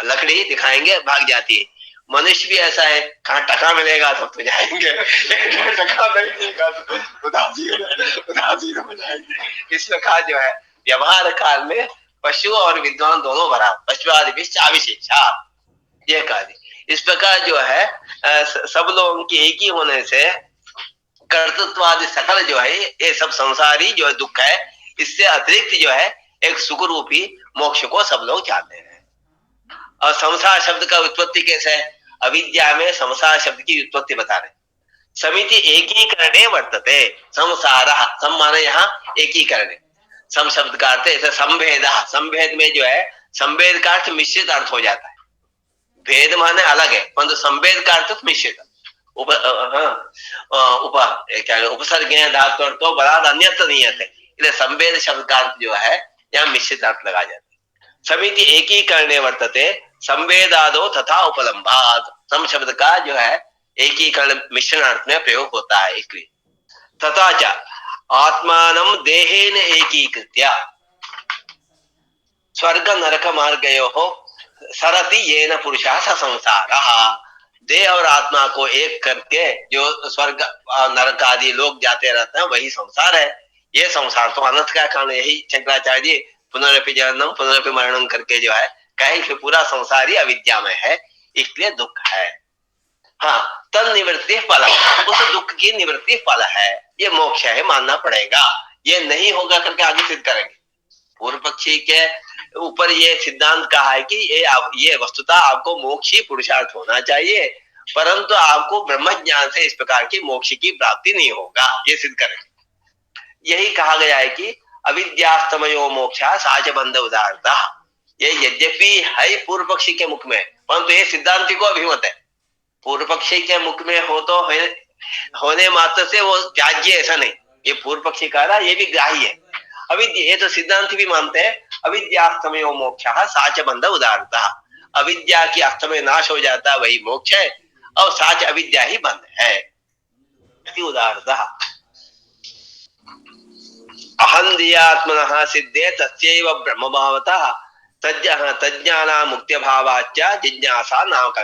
लकड़ी दिखाएंगे भाग जाती है। मनुष्य भी ऐसा है, कहाँ टका मिलेगा तब तो जाएंगे, टका नहीं मिलेगा तो उदासीन हो जाएंगे। इस प्रकार जो है व्यवहार काल में पशु और विद्वान दोनों बराबर, पशुआदिभिश्चा, ये कार्य। इस प्रकार जो है सब लोगों की एक ही होने से कर्तृत्वादि सकल जो है ये सब संसारी जो है दुख है, इससे अतिरिक्त जो है एक सुख रूपी मोक्ष को सब लोग चाहते हैं। और संसार शब्द का उत्पत्ति कैसे है? अविद्या में संसार शब्द की उत्पत्ति बता रहे। समिति एकीकरणे वर्तते संसारः, सम माने यहाँ एकीकरणे, सम शब्द का अर्थ है संभेदः, संभेद में जो है संभेद का अर्थ मिश्रित अर्थ हो जाता है। भेद माने अलग है, परंतु संभेद का अर्थ मिश्रित। उपसर्ग धातु तो बराबर अन्यत्र नहीं है, इसलिए संभेद शब्द का अर्थ जो है यहाँ मिश्रित अर्थ लगा जाता है। समिति एकीकरणे वर्तते संवेदादो तथा उपलम्भात, सम शब्द का जो है एकीकरण मिश्रण अर्थ में प्रयोग होता है। इसलिए तथा च आत्मानं देहेन एकीकृत्य स्वर्ग नरक मार्गयोः सरति येन पुरुषः स संसारः, देह और आत्मा को एक करके जो स्वर्ग नरक आदि लोग जाते रहते हैं वही संसार है। ये संसार तो अनंत का कारण, यही शंकराचार्य जी पुनरपि जननम पुनरपि मरणम करके जो है कहे कि पूरा संसार ही अविद्या में है, इसलिए दुख है। हाँ, तन निवृत्ति फल, उस दुख की निवृत्ति फल है, ये मोक्ष है, मानना पड़ेगा। ये नहीं होगा करके आगे सिद्ध करेंगे। पूर्व पक्षी के ऊपर ये सिद्धांत कहा है कि ये वस्तुतः आपको मोक्ष ही पुरुषार्थ होना चाहिए, परंतु आपको ब्रह्म ज्ञान से इस प्रकार की मोक्ष की प्राप्ति नहीं होगा, ये सिद्ध करेंगे। यही कहा गया है कि अविद्यास्तमयो मोक्षा साच बंध उदारता, ये यद्यपि है पूर्व पक्षी के मुख में, परंतु ये सिद्धांति को अभिमत है। पूर्व पक्षी के मुख में हो तो होने मात्र से वो त्याज्य ऐसा नहीं, ये पूर्व पक्षी कह रहा, ये भी ग्राही है। अविद्या, ये तो सिद्धांत भी मानते हैं, अविद्यास्तमयो मोक्षः साच बंध उदारता, अविद्या की अस्तमय नाश हो जाता वही मोक्ष है, और साच अविद्या ही बंध है, उदारता। अहंधियात्मनः सिद्धे तस्यैव ब्रह्म भावतः तज्ञाना मुक्त्य भावाच्च जिज्ञासा नाम का।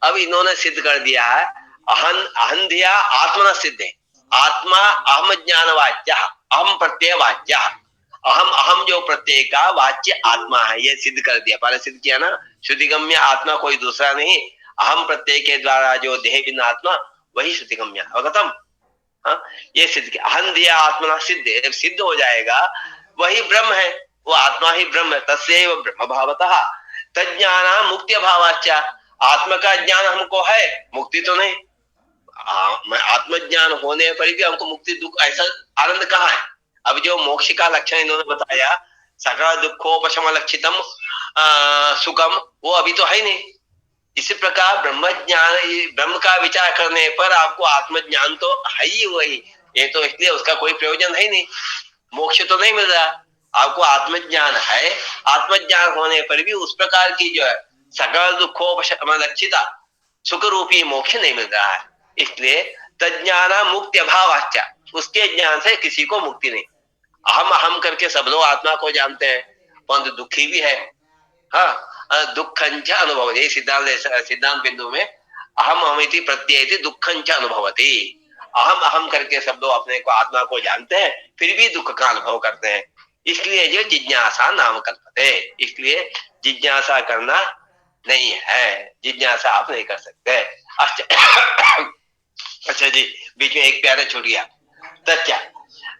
अब इन्होंने सिद्ध कर दिया है अहंधिया आत्मन सिद्ध है, आत्मा अहम ज्ञान वाच्य, अहम प्रत्यय वाच्य, अहम जो प्रत्यय का वाच्य आत्मा है, ये सिद्ध कर दिया। पहले सिद्ध किया ना, श्रुतिगम्य आत्मा कोई दूसरा नहीं, अहम प्रत्यय के द्वारा जो देह भिन्न आत्मा वही श्रुतिगम्य, अवगतम। हाँ, ये सिद्ध किया। अहंधिया आत्मना सिद्ध, सिद्ध हो जाएगा वही ब्रह्म है, वो आत्मा ही ब्रह्म है। तस्यैव ब्रह्म भावतः तज्ञाना मुक्त्य भावाच्च, आत्मा का ज्ञान हमको है, मुक्ति तो नहीं। आत्मज्ञान होने पर भी हमको मुक्ति दुख ऐसा आनंद कहाँ है? अब जो मोक्ष का लक्षण इन्होंने बताया, सकल दुखोपशम लक्षितम सुखम, वो अभी तो है नहीं। इसी प्रकार ब्रह्म ज्ञान, ब्रह्म का विचार करने पर आपको आत्मज्ञान तो है ही वही, ये तो इसलिए उसका कोई प्रयोजन है नहीं, मोक्ष तो नहीं मिल रहा। आपको आत्मज्ञान है, आत्मज्ञान होने पर भी उस प्रकार की जो है सकल दुखोपलक्षिता सुख रूपी मोक्ष नहीं मिल रहा है। इसलिए तज्ञाना मुक्ति अभाव, उसके ज्ञान से किसी को मुक्ति नहीं। अहम अहम करके सब लोग आत्मा को जानते हैं, परंतु दुखी भी है। हाँ, दुखंच अनुभव, ये सिद्धांत बिंदु में अहम अहमिति प्रत्ययति दुखंच अनुभवती। अहम अहम करके सब लोग अपने को आत्मा को जानते हैं, फिर भी दुख का अनुभव करते हैं। इसलिए जो जिज्ञासा नाम कल्पते, इसलिए जिज्ञासा करना नहीं है, जिज्ञासा आप नहीं कर सकते। अच्छा जी, बीच में एक प्यारा छूट गया। तच्चा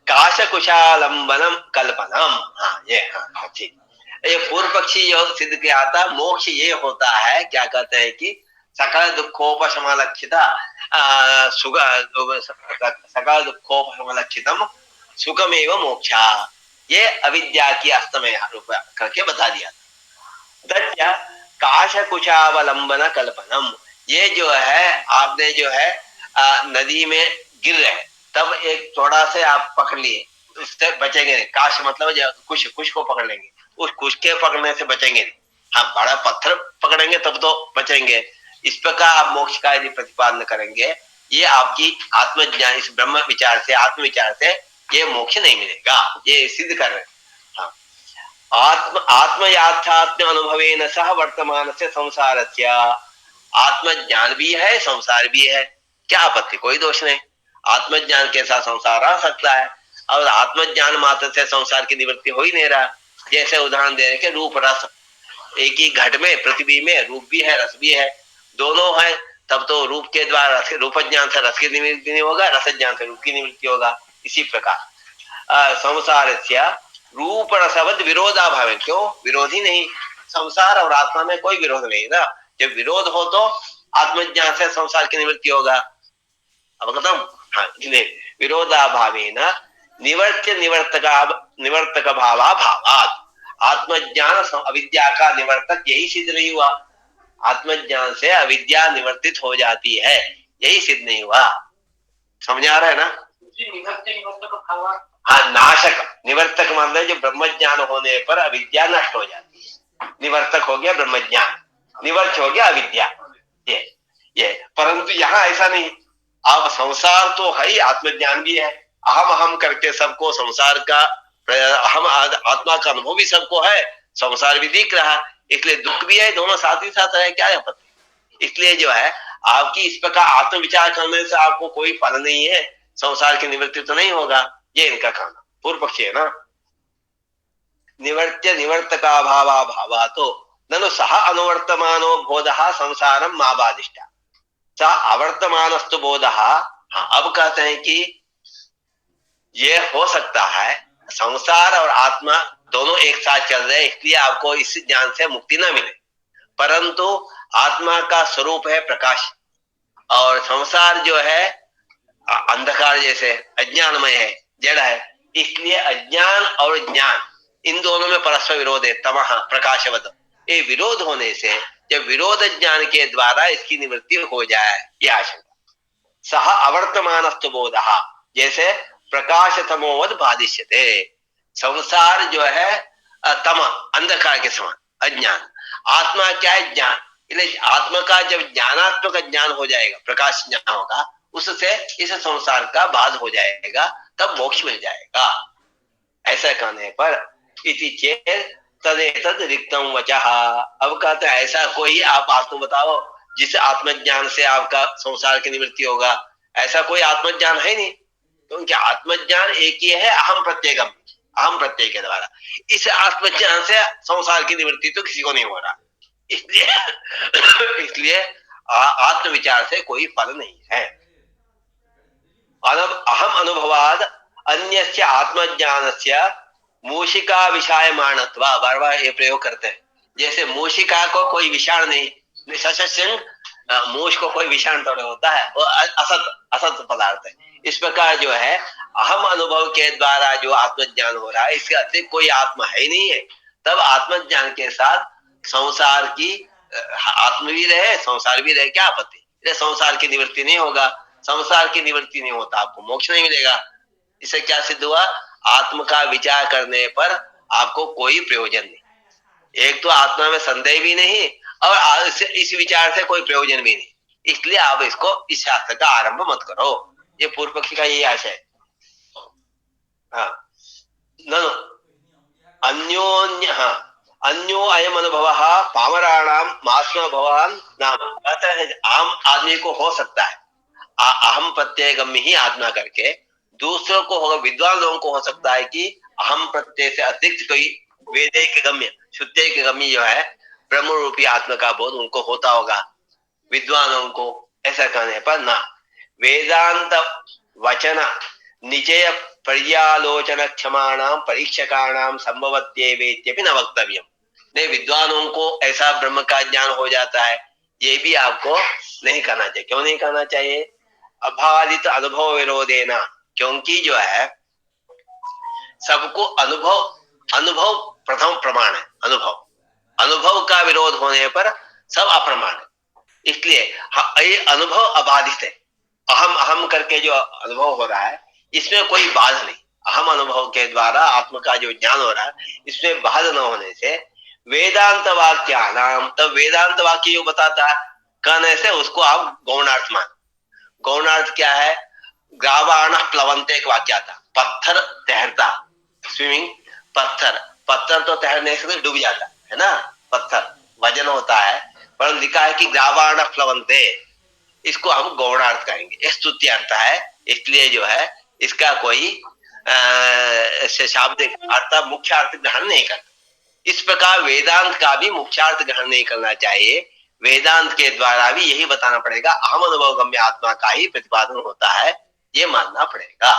काश कुशालंबनम कल्पनम, हाँ ये, हाँ ठीक, ये पूर्व पक्षी जो सिद्ध किया था, मोक्ष ये होता है, क्या कहते हैं कि सकल दुखोपशमलक्षिता सकल दुखोपशमलक्षितम सुखमेव मोक्षा, ये अविद्या की अस्तमय रूप करके बता दिया। तच्चा काश कुशावलंबन कल्पनम, ये जो है आपने जो है नदी में गिर रहे, तब एक थोड़ा से आप पकड़ लिए, उससे बचेंगे नहीं। काश मतलब कुछ को पकड़ लेंगे, उस कुछ के पकड़ने से बचेंगे नहीं। हाँ, बड़ा पत्थर पकड़ेंगे तब तो बचेंगे। इस प्रकार आप मोक्ष का यदि प्रतिपादन करेंगे, ये आपकी आत्मज्ञान, इस ब्रह्म विचार से, आत्म विचार से ये मोक्ष नहीं मिलेगा, ये सिद्ध कर रहे हैं। हाँ, आत्मयाथात्म अनुभवेन सह वर्तमान से संसारस्य, आत्मज्ञान भी है, संसार भी है, क्या आपत्ति, कोई दोष नहीं। आत्मज्ञान के साथ संसार आ सकता है, और आत्मज्ञान मात्र से संसार की निवृत्ति हो ही नहीं रहा। जैसे उदाहरण दे रहे कि रूप रस, एक ही घट में पृथ्वी में रूप भी है, रस भी है, दोनों है, तब तो रूप के द्वारा रूप ज्ञान से रस की निवृत्ति नहीं होगा, रस ज्ञान से रूप की निवृत्ति होगा। इसी प्रकार संसार से रूप रसवद विरोधाभाव, क्यों विरोधी नहीं, संसार और आत्मा में कोई विरोध नहीं ना। जब विरोध हो तो आत्मज्ञान से संसार की निवृत्ति होगा। अब खत्म। हाँ, विरोधाभावेन निवर्त्य निवर्तक भावा भावात, आत्मज्ञान अविद्या का निवर्तक यही सिद्ध नहीं हुआ। आत्मज्ञान से अविद्या निवर्तित हो जाती है, यही सिद्ध नहीं हुआ। समझ आ रहा है ना? हाँ, नाशक, निवर्तक मतलब जो ब्रह्मज्ञान होने पर अविद्या नष्ट हो जाती है, निवर्तक हो गया ब्रह्मज्ञान, निवर्त हो गया अविद्या। ये परंतु यहाँ ऐसा नहीं। अब संसार तो है ही, आत्मज्ञान भी है, अहम अहम करके सबको संसार का, अहम आत्मा का अनुभव भी सबको है, संसार भी दिख रहा, इसलिए दुख भी है, दोनों साथ ही साथ है, क्या आपत्ति। इसलिए जो है आपकी इस प्रकार आत्म विचार करने से आपको कोई फल नहीं है, संसार की निवृत्ति तो नहीं होगा, ये इनका कहना। पूर्व पक्षी है ना, निवर्त्य निवर्तका भावा भावा तो ननु सह अनुवर्तमानो बोधः संसारम माबादिष्टा, सा अवर्तमानस्तु बोधः। हाँ, अब कहते हैं कि ये हो सकता है संसार और आत्मा दोनों एक साथ चल रहे, इसलिए आपको इस ज्ञान से मुक्ति न मिले, परंतु आत्मा का स्वरूप है प्रकाश, और संसार जो है अंधकार जैसे अज्ञानमय है, जड़ है, इसलिए अज्ञान और ज्ञान इन दोनों में परस्पर विरोध है, तमः प्रकाशवत। ये विरोध होने से जब विरोध ज्ञान के द्वारा इसकी निवृत्ति हो जाए, यह आशंका। सह अवर्तमानस्तु बोधः, जैसे प्रकाश तमोवद बाधिष्यते, संसार जो है तम अंधकार के समान अज्ञान, आत्मा क्या है ज्ञान, इसलिए आत्मा का जब ज्ञानात्मक ज्ञान हो जाएगा, प्रकाश ज्ञान होगा, उससे इस संसार का बाध हो जाएगा, तब मोक्ष मिल जाएगा। ऐसा कहने पर इति चेत तदेतद रिक्तम वचः। अब कहते हैं ऐसा कोई आप आत्म बताओ जिस आत्मज्ञान से आपका संसार की निवृत्ति होगा, ऐसा कोई आत्मज्ञान है नहीं, क्योंकि आत्मज्ञान एक ही है, अहम प्रत्येकम, अहम प्रत्यय के द्वारा। इस आत्मज्ञान से संसार की निवृत्ति तो किसी को नहीं हो रहा, इसलिए आत्म विचार से कोई फल नहीं है। अहम अनुभवाद अन्यस्य आत्मज्ञानस्य मूषिका विषायमानत्वा, बार बार ये प्रयोग करते हैं। जैसे मूषिका को कोई विषाण नहीं, मूष को कोई विषाण थोड़ा होता है, वो असत पदार्थ है। इस प्रकार जो है अहम अनुभव के द्वारा जो आत्मज्ञान हो रहा है, इसके अतिरिक्त कोई आत्मा है नहीं है, तब आत्मज्ञान के साथ संसार की आत्मा भी रहे, संसार भी रहे, क्या आपत्ति। संसार की निवृत्ति नहीं होगा, संसार की निवृत्ति नहीं होता आपको मोक्ष नहीं मिलेगा। इससे क्या सिद्ध हुआ, आत्म का विचार करने पर आपको कोई प्रयोजन नहीं। एक तो आत्मा में संदेह भी नहीं और इस विचार से कोई प्रयोजन भी नहीं, इसलिए आप इसको इस शास्त्र का आरंभ मत करो। ये पूर्व पक्षी का यही आशय है। हाँ, ननु अन्योन्य अन्यो अयम अनुभव पामराणाम मास्म भवान नाम। आम आदमी को हो सकता है अहम प्रत्यय गम्य ही आत्मा करके, दूसरों को होगा, विद्वान लोगों को हो सकता है कि अहम प्रत्यय से अतिरिक्त कोई वेदैक गम्य शुद्धैक गम्य जो है ब्रह्म रूपी आत्मा का बोध उनको होता होगा, विद्वानों को। ऐसा कहने पर ना वेदांत वचन निचय पर्यालोचन क्षमाणाम परीक्षकाणाम संभवत्येवेत्यपि न वक्तव्यम। नहीं, विद्वानों को ऐसा ब्रह्म का ज्ञान हो जाता है, ये भी आपको नहीं करना चाहिए। क्यों नहीं करना चाहिए? अबाधित अनुभव विरोधेना, क्योंकि जो है सबको अनुभव प्रथम प्रमाण है। अनुभव का विरोध होने पर सब अप्रमाण है, इसलिए ये अनुभव अबाधित है। अहम करके जो अनुभव हो रहा है इसमें कोई बाधा नहीं। अहम अनुभव के द्वारा आत्मा का जो ज्ञान हो रहा है इसमें बाधा न होने से वेदांत वाक्य नाम, तब वेदांत वाक्य जो बताता है कहने से उसको आप गौणार्थ मान। गौणार्थ क्या है? ग्रावाण प्लवंते एक वाक्य आता, पत्थर तैरता, स्विमिंग, पत्थर तो तैरने से डूब जाता है ना, पत्थर वजन होता है, पर लिखा है कि ग्रावाण प्लवंते, इसको हम गौणार्थ कहेंगे। ये स्तुति अर्थ है, इसलिए जो है इसका कोई शाब्दिक अर्थ मुख्य अर्थ ग्रहण नहीं करना। इस प्रकार वेदांत का भी मुख्यार्थ ग्रहण नहीं करना चाहिए। वेदांत के द्वारा भी यही बताना पड़ेगा अहम अनुभव गम्य आत्मा का ही प्रतिपादन होता है, ये मानना पड़ेगा।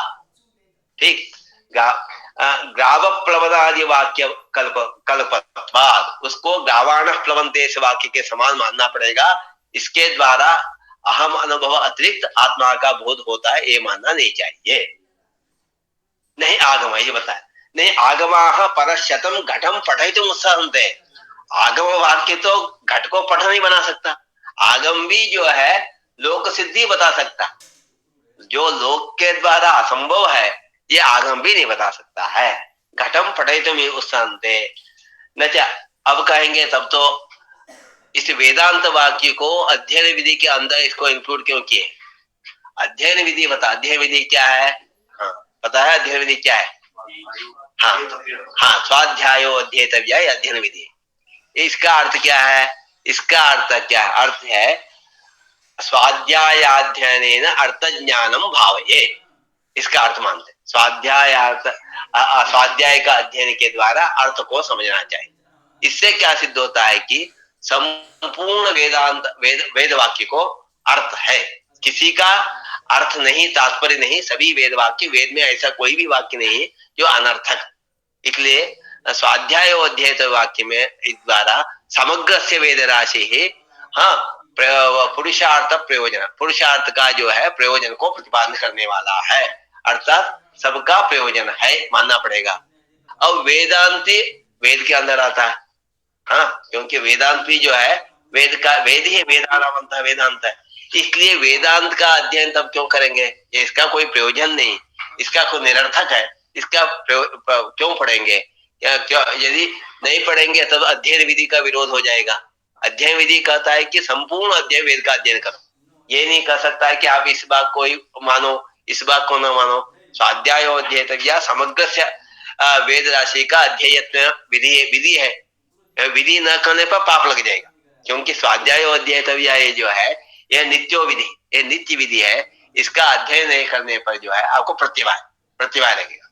ठीक, ग्राव प्लवनादि वाक्य कल्पत्वाद, उसको ग्रावाण प्लवंते वाक्य के समान मानना पड़ेगा। इसके द्वारा अहम अनुभव अतिरिक्त आत्मा का बोध होता है, ये मानना नहीं चाहिए। नहीं आगम, ये बताया नहीं, आगमा परशतम घटम पठितुम उत्साहन्ते। आगम वाक्य तो घट को पठ नहीं बना सकता, आगम भी जो है लोक सिद्धि बता सकता। जो लोक के द्वारा असंभव है ये आगम भी नहीं बता सकता है। घटम पठितुम उत्साहन्ते न च, अब कहेंगे तब तो इस वेदांत वाक्य को अध्ययन विधि के अंदर इसको इंक्लूड क्यों किए? अध्ययन विधि बता, अध्ययन विधि क्या है? हाँ पता है अध्ययन विधि क्या है? हाँ, स्वाध्यायो अध्येतव्य अध्ययन विधि। इसका अर्थ क्या है? इसका अर्थ क्या है? अर्थ है स्वाध्यायाध्ययनेन अर्थ ज्ञानम भावये, इसका अर्थ मानते। स्वाध्याय का अध्ययन के द्वारा अर्थ को समझना चाहिए। इससे क्या सिद्ध होता है कि संपूर्ण वेदांत वेद वाक्य को अर्थ है, किसी का अर्थ नहीं, तात्पर्य नहीं, सभी वेद वाक्य, वेद में ऐसा कोई भी वाक्य नहीं जो अनर्थक। इसलिए स्वाध्याय अध्ययन वाक्य में इस द्वारा समग्र से वेद राशि ही पुरुषार्थ प्रयोजन, पुरुषार्थ का जो है प्रयोजन को प्रतिपादन करने वाला है, अर्थात सबका प्रयोजन है मानना पड़ेगा। अब वेदांति वेद के अंदर आता है, हाँ, क्योंकि वेदांत भी जो है वेद ही वेदांत है, इसलिए वेदांत का अध्ययन तब क्यों करेंगे? इसका कोई प्रयोजन नहीं, इसका कोई निरर्थक है, इसका क्यों पढ़ेंगे? यदि नहीं पढ़ेंगे तब अध्ययन विधि का विरोध हो जाएगा। अध्ययन विधि कहता है कि संपूर्ण अध्ययन वेद का अध्ययन करो, ये नहीं कह सकता है कि आप इस बात को ही मानो इस बात को न मानो। स्वाध्याय अध्येतव्य समग्र से वेद राशि का अध्ययन विधि है, विधि न करने पर पाप लग जाएगा, क्योंकि स्वाध्याय अध्येतव्य ये जो है यह नित्यो विधि, ये नित्य विधि है, इसका अध्ययन नहीं करने पर जो है आपको प्रतिभा लगेगा।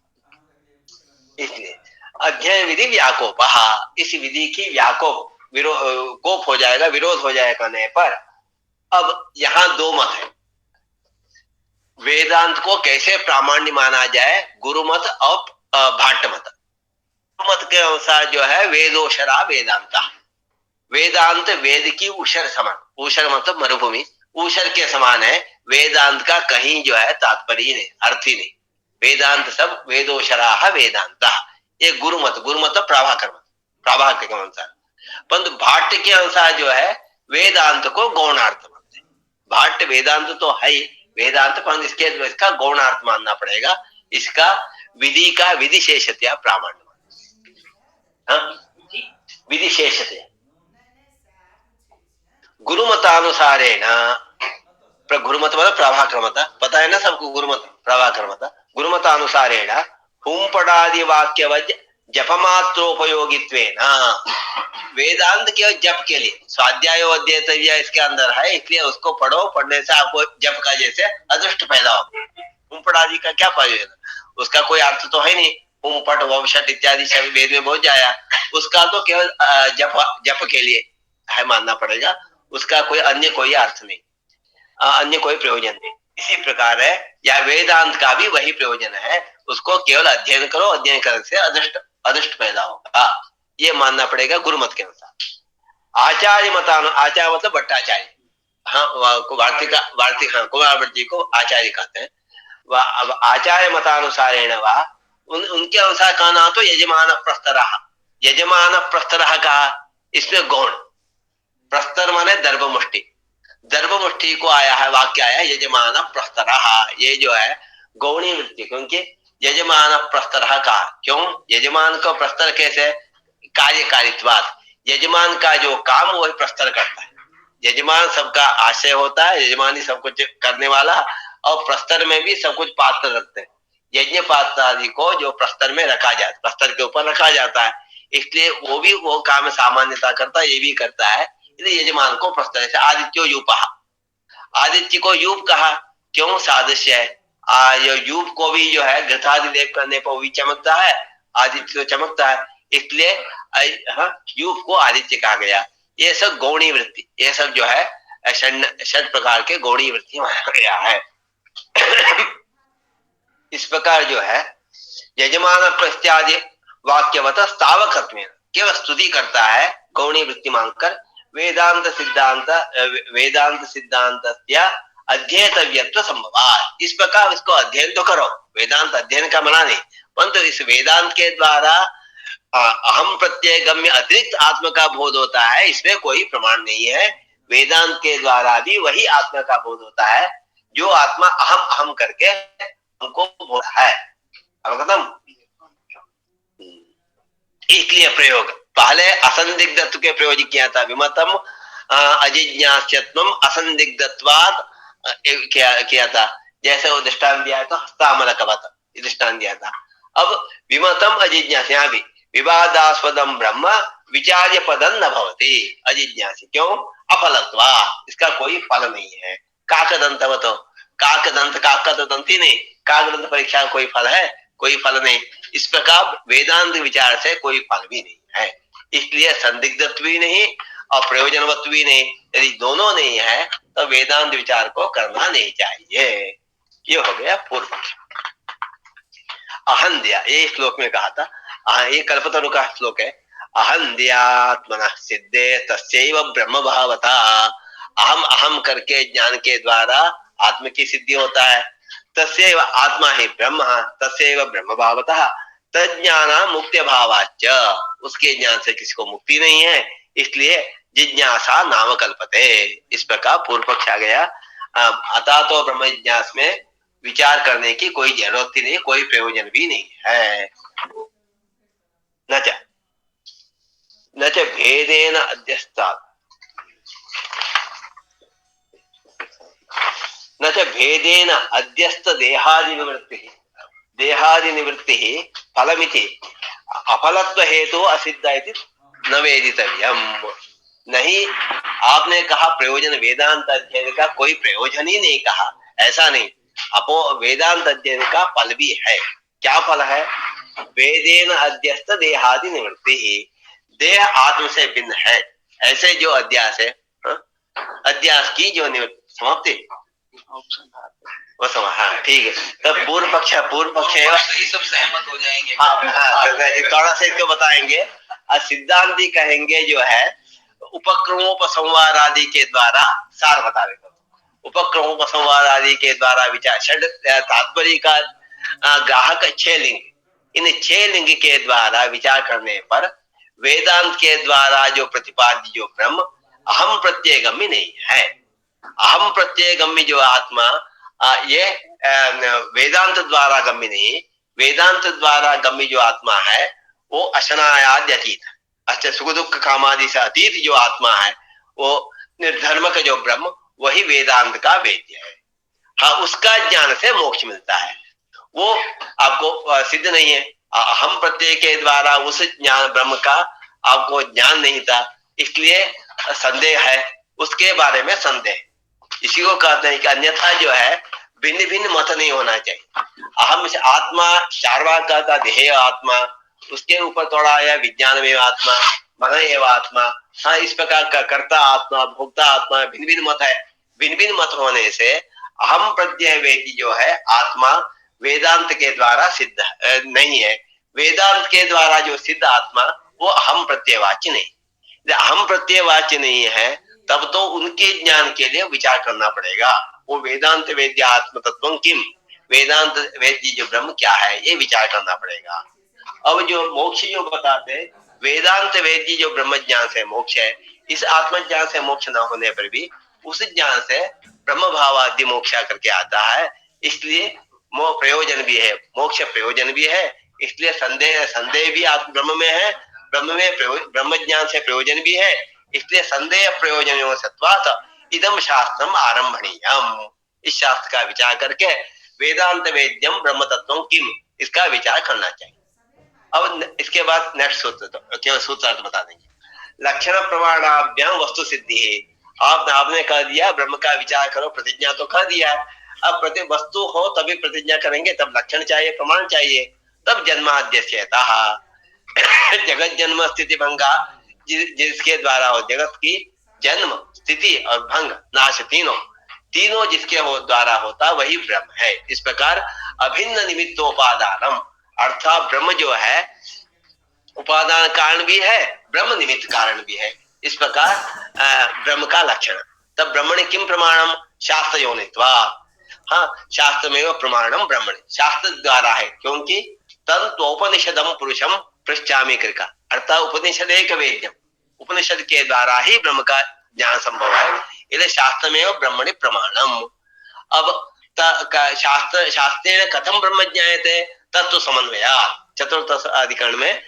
इसलिए अध्ययन विधि व्याकोप, इस विधि की व्याकोप कोप हो जाएगा, विरोध हो जाएगा करने पर। अब यहाँ दो मत है, वेदांत को कैसे प्रामाण्य माना जाए, गुरुमत और भाट्ट मत। गुरुमत के अनुसार जो है वेदोशरा वेदांता, वेदांत वेद की ऊषर समान, ऊषर मतलब मरुभूमि, ऊषर के समान है। वेदांत का कहीं जो है तात्पर्य नहीं, अर्थ ही नहीं, वेदांत सब वेदोशरा वेदांता, ये गुरुमत प्रभाकर के अनुसार। परंतु भाट्ट के अनुसार जो है वेदांत को गौणार्थ मानते हैं। भाट्ट वेदांत तो है ही वेदांत, परंतु इसका गौणार्थ मानना पड़ेगा, इसका विधि का विधिशेषतया प्रामाण्य मानना। विधिशेषते गुरुमतानुसारेण गुरुमत मतलब प्रभाक्रमता, पता है ना सबको गुरुमत प्रभाक्रमता। गुरुमतानुसारेण हुंपड़ादि वाक्यवज जपमात्रोपयोगित्वेन, वेदांत के जप के लिए स्वाध्याय अध्येतव्य इसके अंदर है, इसलिए उसको पढ़ो, पढ़ने से आपको जप का जैसे अदृष्ट पैदा होगा। हुंपड़ादि का क्या प्रयोजन, उसका कोई अर्थ तो है नहीं। हुंपट वंशट इत्यादि शब्द वेद में बहुत जाया, उसका तो केवल जप के लिए है मानना पड़ेगा, उसका कोई अन्य कोई अर्थ नहीं, अन्य कोई प्रयोजन नहीं। इसी प्रकार है या वेदांत का भी वही प्रयोजन है, उसको केवल अध्ययन करो, अध्ययन करने से अदृष्ट पैदा होगा, ये मानना पड़ेगा गुरुमत के अनुसार। आचार्य मतानु, आचार्य मतलब भट्टाचार्य, हाँ वार्तिक हाँ कुमार जी को आचार्य कहते हैं। आचार्य मतानुसारेण वा, उनके अनुसार कहना तो यजमान प्रस्तरः, यजमान प्रस्तरः कहा, इसमें गौण प्रस्तर माने दर्भमुष्टि, दर्भमुष्टि को आया है, वाक्य आया यजमान प्रस्तरः, ये जो है गौणी वृत्ति, क्योंकि यजमान प्रस्तरः का, क्यों यजमान को प्रस्तर कैसे, कार्यकारित्वात्, यजमान का जो काम वही प्रस्तर करता है, यजमान सबका आश्रय होता है, यजमान ही सब कुछ करने वाला, और प्रस्तर में भी सब कुछ पात्र रखते हैं, यज्ञ पात्र आदि को जो प्रस्तर में रखा जाता है, प्रस्तर के ऊपर रखा जाता है, इसलिए वो भी वो काम सामान्यता करता है, ये भी करता है, इसलिए यजमान को प्रस्तर से आदित्यो यूपः, आदित्य को यूप कहा, क्यों सादृश्य है, यूप को भी जो है घृतादि लेप करने पर भी चमकता है, आदित्य तो चमकता है, इसलिए यूप को आदित्य कहा गया। ये सब गौणी वृत्ति, ये सब जो है षट प्रकार के गौणी वृत्ति माना गया है। इस प्रकार जो है यजमान प्रत्यादि वाक्यवत स्थावकत्व केवल स्तुति करता है गौणी वृत्ति मानकर, वेदांत सिद्धांत अध्येतव्यत्व संभव, इस प्रकार इसको अध्ययन तो करो, वेदांत अध्ययन का मना नहीं, परंतु इस वेदांत के द्वारा अहम प्रत्यय गम्य अतिरिक्त आत्मा का बोध होता है, इसमें कोई प्रमाण नहीं है। वेदांत के द्वारा भी वही आत्मा का बोध होता है जो आत्मा अहम अहम करके हमको बोला है। अब खत्म। इसलिए प्रयोग पहले असंदिग्धत्व के प्रयोग किया था, विमतम अजिज्ञास्यत्वम असंदिग्धत्वात् किया था, जैसे वो दृष्टांत दिया तो हस्तामलकवत दृष्टांत दिया था। अब विमतम अजिज्ञास, यहाँ भी विवादास्पदम ब्रह्म विचार्य पदं न भवति अजिज्ञासी, क्यों अफलत्वा, इसका कोई फल नहीं है। काकदंतवतो, काकदंत काक का तो दंत ही नहीं, काकदंत परीक्षा कोई फल है, कोई फल नहीं। इस प्रकार वेदांत विचार से कोई फल भी नहीं है, इसलिए संदिग्धत्व भी नहीं और प्रयोजनवत्व भी नहीं। यदि दोनों नहीं है तो वेदांत विचार को करना नहीं चाहिए। ये हो गया पूर्व पक्ष। अहंध्या, ये श्लोक में कहा था, ये कल्पतरु का श्लोक है। अहंध्यात्मनः सिद्धे तस्यैव ब्रह्म भावता, अहम अहम करके ज्ञान के द्वारा आत्म की सिद्धि होता है। तस्यैव आत्मा ही ब्रह्म, तस्यैव ब्रह्म भावतः तज्ज्ञाना मुक्ति भावाच्च, उसके ज्ञान से किसी को मुक्ति नहीं है, इसलिए जिज्ञासा नाम कल्पते। इस प्रकार पूर्व पक्ष आ गया। अतः तो ब्रह्म जिज्ञास में विचार करने की कोई जरूरत ही नहीं, कोई प्रयोजन भी नहीं है। न च भेदेन अध्यस्तात्, न च भेदेन अध्यस्त देहादि निवृत्ति फलमिति अफलत्व हेतु असिद्ध इति न वेदितव्यम। नहीं, आपने कहा प्रयोजन वेदांत अध्ययन का कोई प्रयोजन ही नहीं कहा, ऐसा नहीं। अपो वेदांत अध्ययन का फल भी है। क्या फल है? वेदेन अध्यस्त देहादि निवृत्ति, देह आत्म से भिन्न है, ऐसे जो अध्यास है, अध्यास की जो समाप्ति वो समा, हाँ ठीक है। तब पूर्व पक्ष सब सहमत हो जाएंगे। थोड़ा सा इसको बताएंगे। सिद्धांती कहेंगे जो है उपक्रमोपसंहार आदि के द्वारा सार बता देगा। उपक्रमोपसंहार आदि के द्वारा विचार षड तात्पर्य का ग्राहक 6 लिंग, इन 6 लिंग के द्वारा विचार करने पर वेदांत के द्वारा जो प्रतिपाद्य जो ब्रह्म अहम प्रत्ययगम्य नहीं है। अहम प्रत्ययगम्य जो आत्मा ये वेदांत द्वारा गम्य नहीं, वेदांत द्वारा गम्य जो आत्मा है वो अशनायाद अतीत, अच्छा सुख दुख कामादि से अतीत जो आत्मा है वो निर्धर्मक जो ब्रह्म वही वेदांत का वेद्य है। हाँ, उसका ज्ञान से मोक्ष मिलता है, वो आपको सिद्ध नहीं है। अहम प्रत्यय के द्वारा उस ज्ञान ब्रह्म का आपको ज्ञान नहीं था, इसलिए संदेह है, उसके बारे में संदेह। इसी को कहते हैं कि अन्यथा जो है भिन्न भिन्न मत नहीं होना चाहिए। अहम से आत्मा चार्वाका का देह आत्मा, उसके ऊपर थोड़ा आया विज्ञान में आत्मा, मन एवं आत्मा, हाँ इस प्रकार का कर्ता आत्मा भोक्ता आत्मा, भिन्न भिन्न मत है। भिन्न भिन्न मत होने से अहम प्रत्यय वेदी जो है आत्मा वेदांत के द्वारा सिद्ध नहीं है। वेदांत के द्वारा जो सिद्ध आत्मा वो अहम प्रत्ययवाच्य नहीं, अहम प्रत्ययवाच्य नहीं है, तब तो उनके ज्ञान के लिए विचार करना पड़ेगा। वो वेदांत वेद्य आत्म तत्व किम, वेदांत वेद्य जो ब्रह्म क्या है ये विचार करना पड़ेगा। अब जो मोक्ष जो बताते वेदांत वेद्य जो ब्रह्म ज्ञान से मोक्ष है, इस आत्मज्ञान से मोक्ष न होने पर भी उस ज्ञान से ब्रह्म भावादि मोक्ष करके आता है, इसलिए प्रयोजन भी है, मोक्ष प्रयोजन भी है। इसलिए संदेह भी आत्म ब्रह्म में है, ब्रह्म में ब्रह्म ज्ञान से प्रयोजन भी है, इसलिए संदेह प्रयोजन सत्वात इदम शास्त्रम आरंभणीयम। इस शास्त्र का विचार करके वेदांत वेद्यम ब्रह्म तत्व किम, इसका विचार करना चाहिए। अब इसके बाद नेक्स्ट सूत्र, तो केवल सूत्रार्थ बता देंगे। लक्षण प्रमाणाभ्याम वस्तु सिद्धि है, आपने कह दिया ब्रह्म का विचार करो, प्रतिज्ञा तो कर दिया है, अब प्रति वस्तु हो तभी प्रतिज्ञा करेंगे, तब लक्षण चाहिए, प्रमाण चाहिए, तब जन्माद्यस्यतः जगत जन्म स्थिति भंगा, जिसके द्वारा हो जगत की जन्म स्थिति और भंग नाश तीनों जिसके द्वारा होता वही ब्रह्म है। इस प्रकार अभिन्न निमित्तोपादानम, अर्थात ब्रह्म जो है उपादान कारण भी है, ब्रह्म निमित्त कारण भी है। इस प्रकार ब्रह्म का लक्षण। तब ब्रह्मणि किम प्रमाणम, शास्त्र योनित्वा, हाँ शास्त्र में प्रमाणम ब्रह्मणि, शास्त्र द्वारा है, क्योंकि तंत्वोपनिषदम पुरुषम पृष्ठामि कृका, अर्थात उपनिषद एक वेद्यम, उपनिषद के द्वारा ही ब्रह्म का ज्ञान संभव है, इसलिए शास्त्र में ब्रह्मणि प्रमाणम। अब शास्त्रेण कथम ब्रह्म ज्ञायते, तत्व समन्वया, चतुर्थ अधिकरण में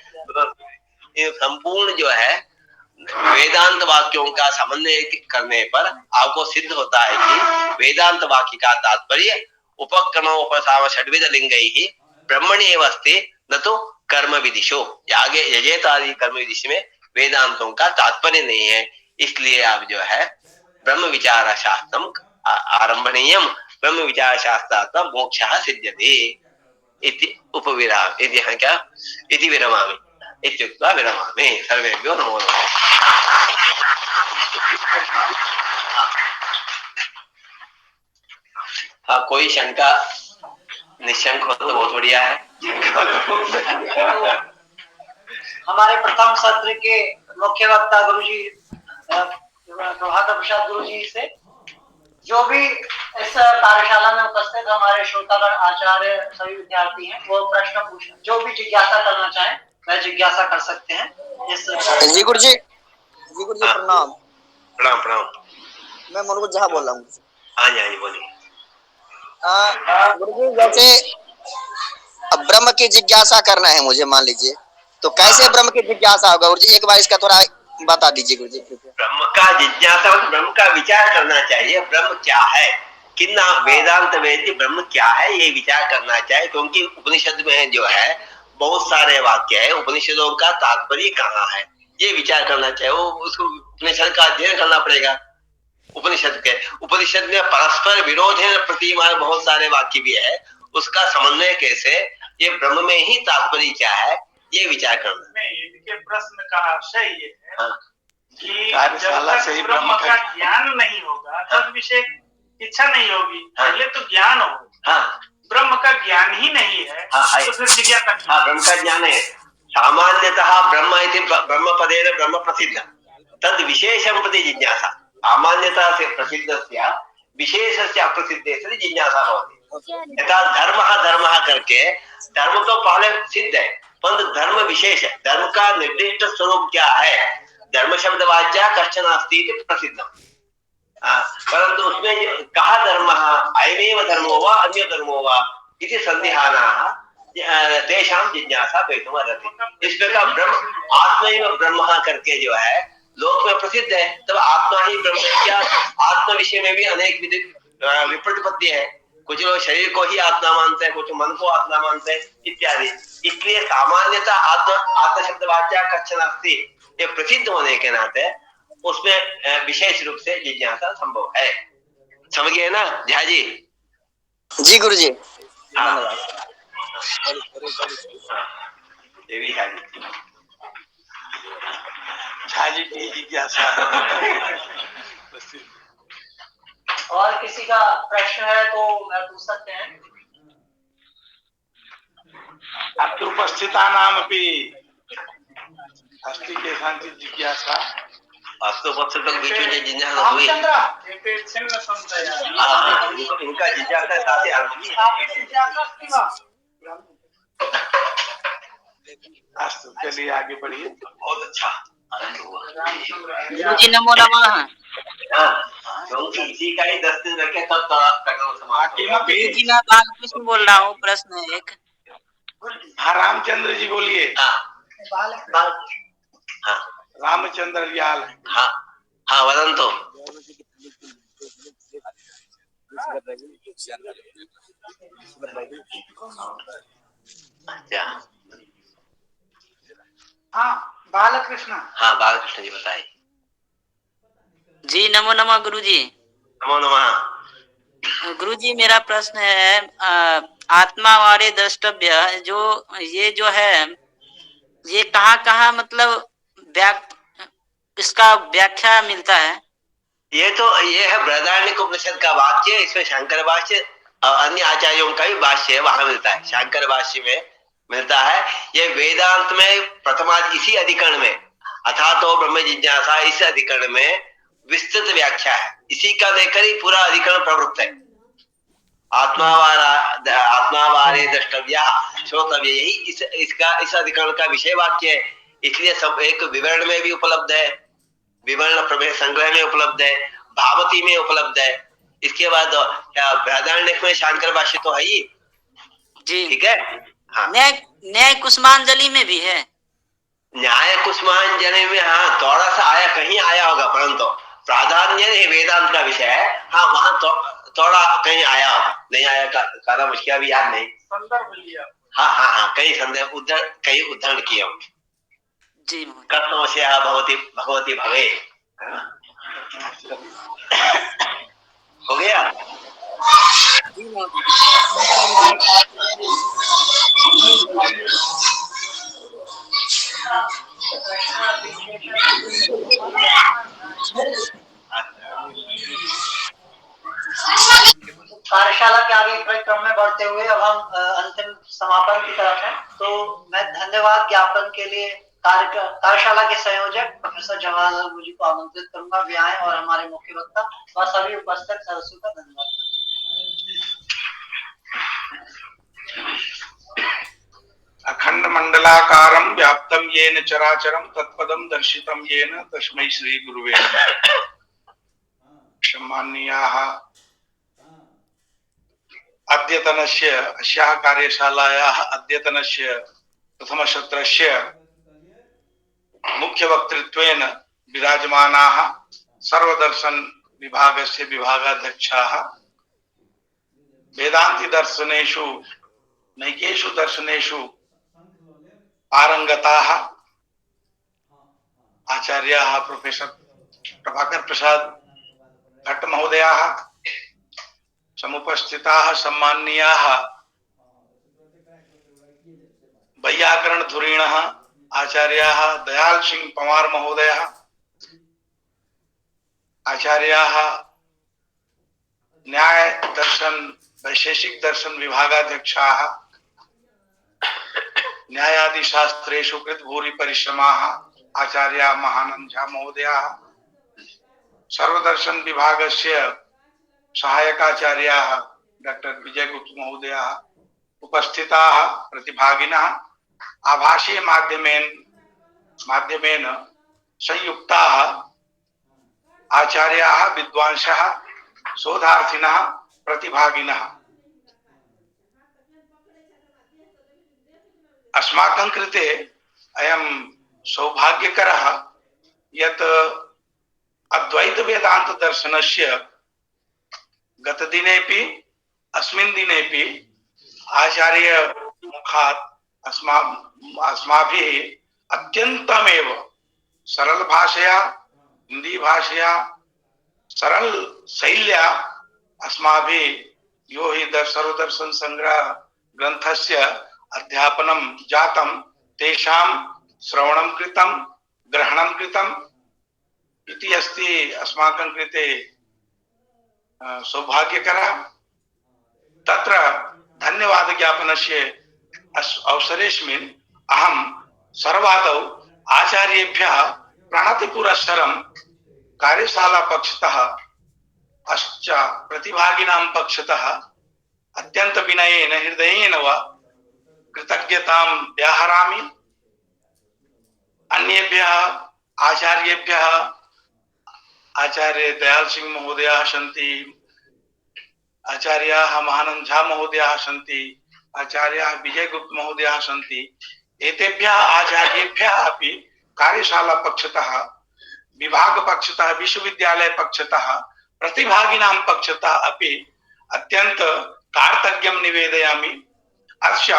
संपूर्ण जो है वेदांत वाक्यों का समन्वय करने पर आपको सिद्ध होता है कि वेदांत वाक्य का तात्पर्य उपक्रमोपसाम षड्विध लिंगैः ही ब्रह्मणि एव अस्ति, न तो कर्म विदिशो, आगे यजेत आदि कर्म विदिश में वेदांतों का तात्पर्य नहीं है। इसलिए आप जो है ब्रह्म विचार शास्त्रम आरंभणीयम, ब्रह्म विचार शास्त्रात् मोक्षः सिद्ध्यति इति उपविराम, इति क्या इति विरमामि इत्युक्त्वा विरमामि। सर्वेभ्यो नमो नमः। हाँ, कोई शंका निशंक हो तो बहुत बढ़िया है। हमारे प्रथम सत्र के मुख्य वक्ता गुरुजी प्रभाकर प्रसाद गुरुजी से जो भी इस कार्यशाला में उपस्थित हमारे श्रोतागण आचार्य सभी विद्यार्थी हैं, वो प्रश्न पूछ, जो भी जिज्ञासा करना चाहें वह जिज्ञासा कर सकते हैं। जी गुरुजी प्रणाम। प्रणाम प्रणाम। मैं मनोज झा बोल रहा हूँ। हाँ जी, हाँ जी बोलिए। गुरुजी जैसे अब ब्रह्म की जिज्ञासा करना है मुझे, मान लीजिए, तो कैसे ब्रह्म की जिज्ञासा होगा गुरुजी, एक बार इसका थोड़ा बता दीजिए गुरुजी। ब्रह्म का जिज्ञासा मतलब ब्रह्म का विचार करना चाहिए, ब्रह्म क्या है, किन्ना वेदांत वेद्य ब्रह्म क्या है ये विचार करना चाहिए, क्योंकि उपनिषद में जो है बहुत सारे वाक्य है, उपनिषदों का तात्पर्य कहाँ है ये विचार करना चाहिए। वो उसको उपनिषद का अध्ययन करना पड़ेगा। उपनिषद में परस्पर विरोध है, प्रतिमान बहुत सारे वाक्य भी है, उसका समन्वय कैसे, ये ब्रह्म में ही तात्पर्य क्या है ये विचार करना। इनके प्रश्न का आशय ये है हाँ। कि जब तक ब्रह्म का ज्ञान नहीं होगा तब विषय इच्छा नहीं होगी। पहले तो ज्ञान हो, हाँ, ब्रह्म का ज्ञान ही नहीं है, तो फिर जिज्ञासा। हाँ, ब्रह्म का ज्ञान है। सामान्यतः ब्रह्म इति ब्रह्म पदेन ब्रह्म प्रसिद्ध, तद विशेषं प्रति जिज्ञासा। सामान्यतः से प्रसिद्धस्य विशेषस्य अप्रसिद्धस्य जिज्ञासा होती। यथा धर्मः करके धर्म तो पहले सिद्ध है, परंतु धर्म विशेष है, धर्म का निर्दिष्ट स्वरूप क्या है, धर्म शब्द वाच्या कश्चन अस्ति इति प्रसिद्धम। परंतु उसमें कहा धर्म अयमेव धर्मो वा अन्य धर्मो वा इति संदेहानाः तेषां जिज्ञासा भवितुमर्हति। इस प्रकार ब्रह्म आत्मैव ब्रह्म करके जो है लोक में प्रसिद्ध है, तब आत्मा ही ब्रह्म है क्या? आत्मा विषय में भी अनेक विप्रतिपत्ति है। कुछ लोग शरीर को ही आत्मा मानते हैं, कुछ मन को आत्मा मानते हैं इत्यादि। इसलिए सामान्यतः आत्म शब्द वाच्या कश्चन अस्ति ये प्रसिद्ध होने के नाते उसमें विशेष रूप से जिज्ञासा संभव है। समझ गए ना झा जी? जी गुरु जी। ये भी है झा जी की जिज्ञासा। और किसी का प्रश्न है तो पूछ सकते हैं। आपके उपस्थितानामपि अस्ति केषाञ्चित् जिज्ञासा। अस्तु उपस्थितं विचुजे जिज्ञासा हुई। रामचंद्र छिन्न संशयः। हाँ, इनका जिज्ञासा साथ ही जिज्ञासा अस्ति वा? अस्तु, चलिए आगे बढ़िए। बहुत अच्छा आनंद हुआ। गुरुजी नमो नमः। क्योंकि इसी का ही 10 दिन रखे तब कठोर समाप्त होगा। गुरुजी मैं बालकृष्ण बोल रहा हूँ, प्रश्न है एक। हाँ रामचंद्र जी बोलिए। हाँ रामचंद्र याल। हाँ हाँ वदन्तु। अच्छा हाँ बालकृष्ण। हाँ बालकृष्ण जी बताइए। जी नमो नमः गुरुजी। नमो नमः। गुरुजी मेरा प्रश्न है आत्मा वाले द्रष्टव्य जो ये जो है ये कहाँ मतलब इसका व्याख्या मिलता है? ये है बृहदारण्यक उपनिषद का वाक्य। इसमें शंकर भाष्य और अन्य आचार्यों का भी भाष्य वहां मिलता है। शंकर भाष्य में मिलता है। ये वेदांत में प्रथमाद इसी अधिकरण में अथा तो ब्रह्म जिज्ञासा इस अधिकरण में विस्तृत व्याख्या है। इसी का लेकर ही पूरा अधिकरण प्रवृत्त है। आत्मावारे द्रष्टव्य श्रोतव्य यही इस अधिकरण का विषय वाक्य है। इसलिए सब एक विवरण में भी उपलब्ध है, विवरण प्रमेय संग्रह में उपलब्ध है, भावती में उपलब्ध है। इसके बाद बृहदारण्यक में शंकर भाष्य तो है ही। जी ठीक है। हाँ न्याय कुसुमांजलि में भी है। न्याय कुसुमांजलि में हाँ थोड़ा सा आया, कहीं आया होगा, परंतु प्राधान्य वेदांत का विषय है। हाँ वहां थोड़ा कहीं आया होगा, नहीं आया का मुझे भी याद नहीं। संदर्भ लिया। हाँ हाँ हाँ कई संदर्भ कई उद्धरण किए होंगे। जी कथमस्या भगवती भवे हो गया। कार्यशाला के आगे कार्यक्रम में बढ़ते हुए अब हम अंतिम समापन की तरफ हैं। तो मैं धन्यवाद ज्ञापन के लिए कार्यशाला के संयोजक प्रोफेसर जवाहरलाल गुरु जी को आमंत्रित करूंगा। वे आए और हमारे मुख्य वक्ता व सभी उपस्थित सदस्यों का धन्यवाद। अखंड मंडलाकारं व्याप्तं येन चराचरं तत्पदं दर्शितं येन तस्मै श्री गुरुवे नमः। सम्माननीयाः अद्यतनस्य अस्याः कार्यशालायाः अद्यतनस्य प्रथमसत्रस्य मुख्य वक्तृत्वेन विराजमानाः सर्वदर्शन विभागस्य विभागाध्यक्षाः वेदांति दर्शनेषु नैकेषु दर्शनेषु पारंगताः आचार्याः प्रोफेसर प्रभाकर प्रसाद भट्ट महोदयाः, समुपस्थिताः सम्माननीयाः वैयाकरण धुरीणः आचार्याः दयाल सिंह पवार महोदयः, आचार्याः न्याय दर्शन वैशेषिक दर्शन विभागाध्यक्षाः, न्यायादि शास्त्रेषु कृत भूरि परिश्रमाः आचार्य महानंद झा महोदयाः, सर्वदर्शन विभागस्य सहायकाचार्याः डॉक्टर विजय गुप्त महोदयाः, उपस्थिताः प्रतिभागिनः आभासीय माध्यमेन संयुक्ताः आचार्याः विद्वांसः शोधार्थिनः प्रतिभागिनः अस्माकं कृते अयं सौभाग्यकरः यत् अद्वैत वेदांत दर्शनस्य गतदिनेपि अस्मिन् दिनेपि आचार्य मुखात् अस्माभिः अत्यन्तमेव सरल भाषया हिंदी भाषया सरल शैल्या अस्माभिः यो हि सर्वदर्शन संग्रह ग्रंथस्य अध्यापनं जातं तेषां श्रवणं कृतं ग्रहणं कृतम् इति अस्ति अस्माकं कृते सौभाग्यकरः। तत्र धन्यवाद ज्ञापनस्य अवसरेऽस्मिन् अहं सर्वादौ आचार्येभ्यः प्रणतिपुरस्सरं कार्यशाला पक्षतः अश्च प्रतिभागिनां पक्षतः अत्यंत विनयेन हृदयेन वा कृतज्ञतां व्याहरामि। अन्येभ्यः आचार्येभ्यः आचार्य दयाल सिंह महोदयाः सन्ति, आचार्याः महानंद झा महोदयाः सन्ति, आचार्याः विजय गुप्त महोदयाः सन्ति। एतेभ्यः आचार्येभ्यः अपि कार्यशाला पक्षतः विभाग पक्षतः विश्वविद्यालय पक्षतः प्रतिभागिनां पक्षतः अपि अत्यंत कार्तज्ञं निवेदयामि। अस्य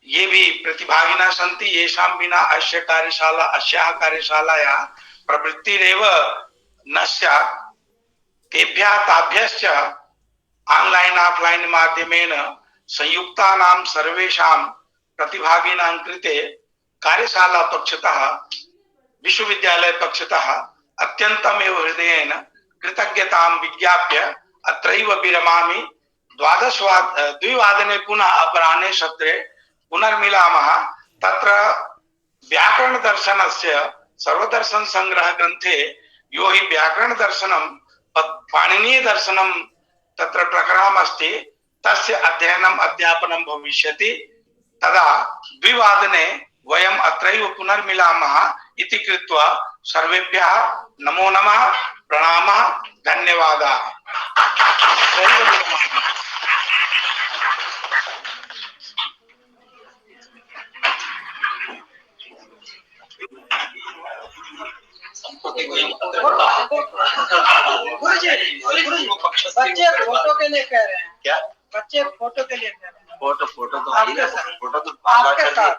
ये भी प्रतिभागिनः सन्ति येषां विना अस्याः कार्यशालायाः प्रवृत्तिरेव न स्यात्। तेभ्यः ताभ्यश्च ऑनलाइन ऑफलाइन माध्यमेन संयुक्तानां सर्वेषां प्रतिभागिनां कृते कार्यशाला पक्षतः विश्वविद्यालय पक्षतः अत्यन्तमेव हृदयेन कृतज्ञतां विज्ञाप्य अत्रैव विरमामि। 2:02 पुनः अपराह्ने सत्रे पुनर्मिलामः। तत्र व्याकरण दर्शनस्य सर्वदर्शन संग्रह ग्रन्थे यो हि व्याकरण दर्शनं पाणिनीय दर्शनं तत्र प्रकरणमस्ति तस्य अध्ययनम् अध्यापनं भविष्यति। तदा 2:02 वयम् अत्रैव पुनर्मिलामः इति कृत्वा सर्वेभ्यः नमो नमः, प्रणामः, धन्यवादाः। गुरुजी बच्चे फोटो के लिए कह रहे हैं। क्या बच्चे फोटो के लिए कह रहे हैं। फोटो तो आपके साथ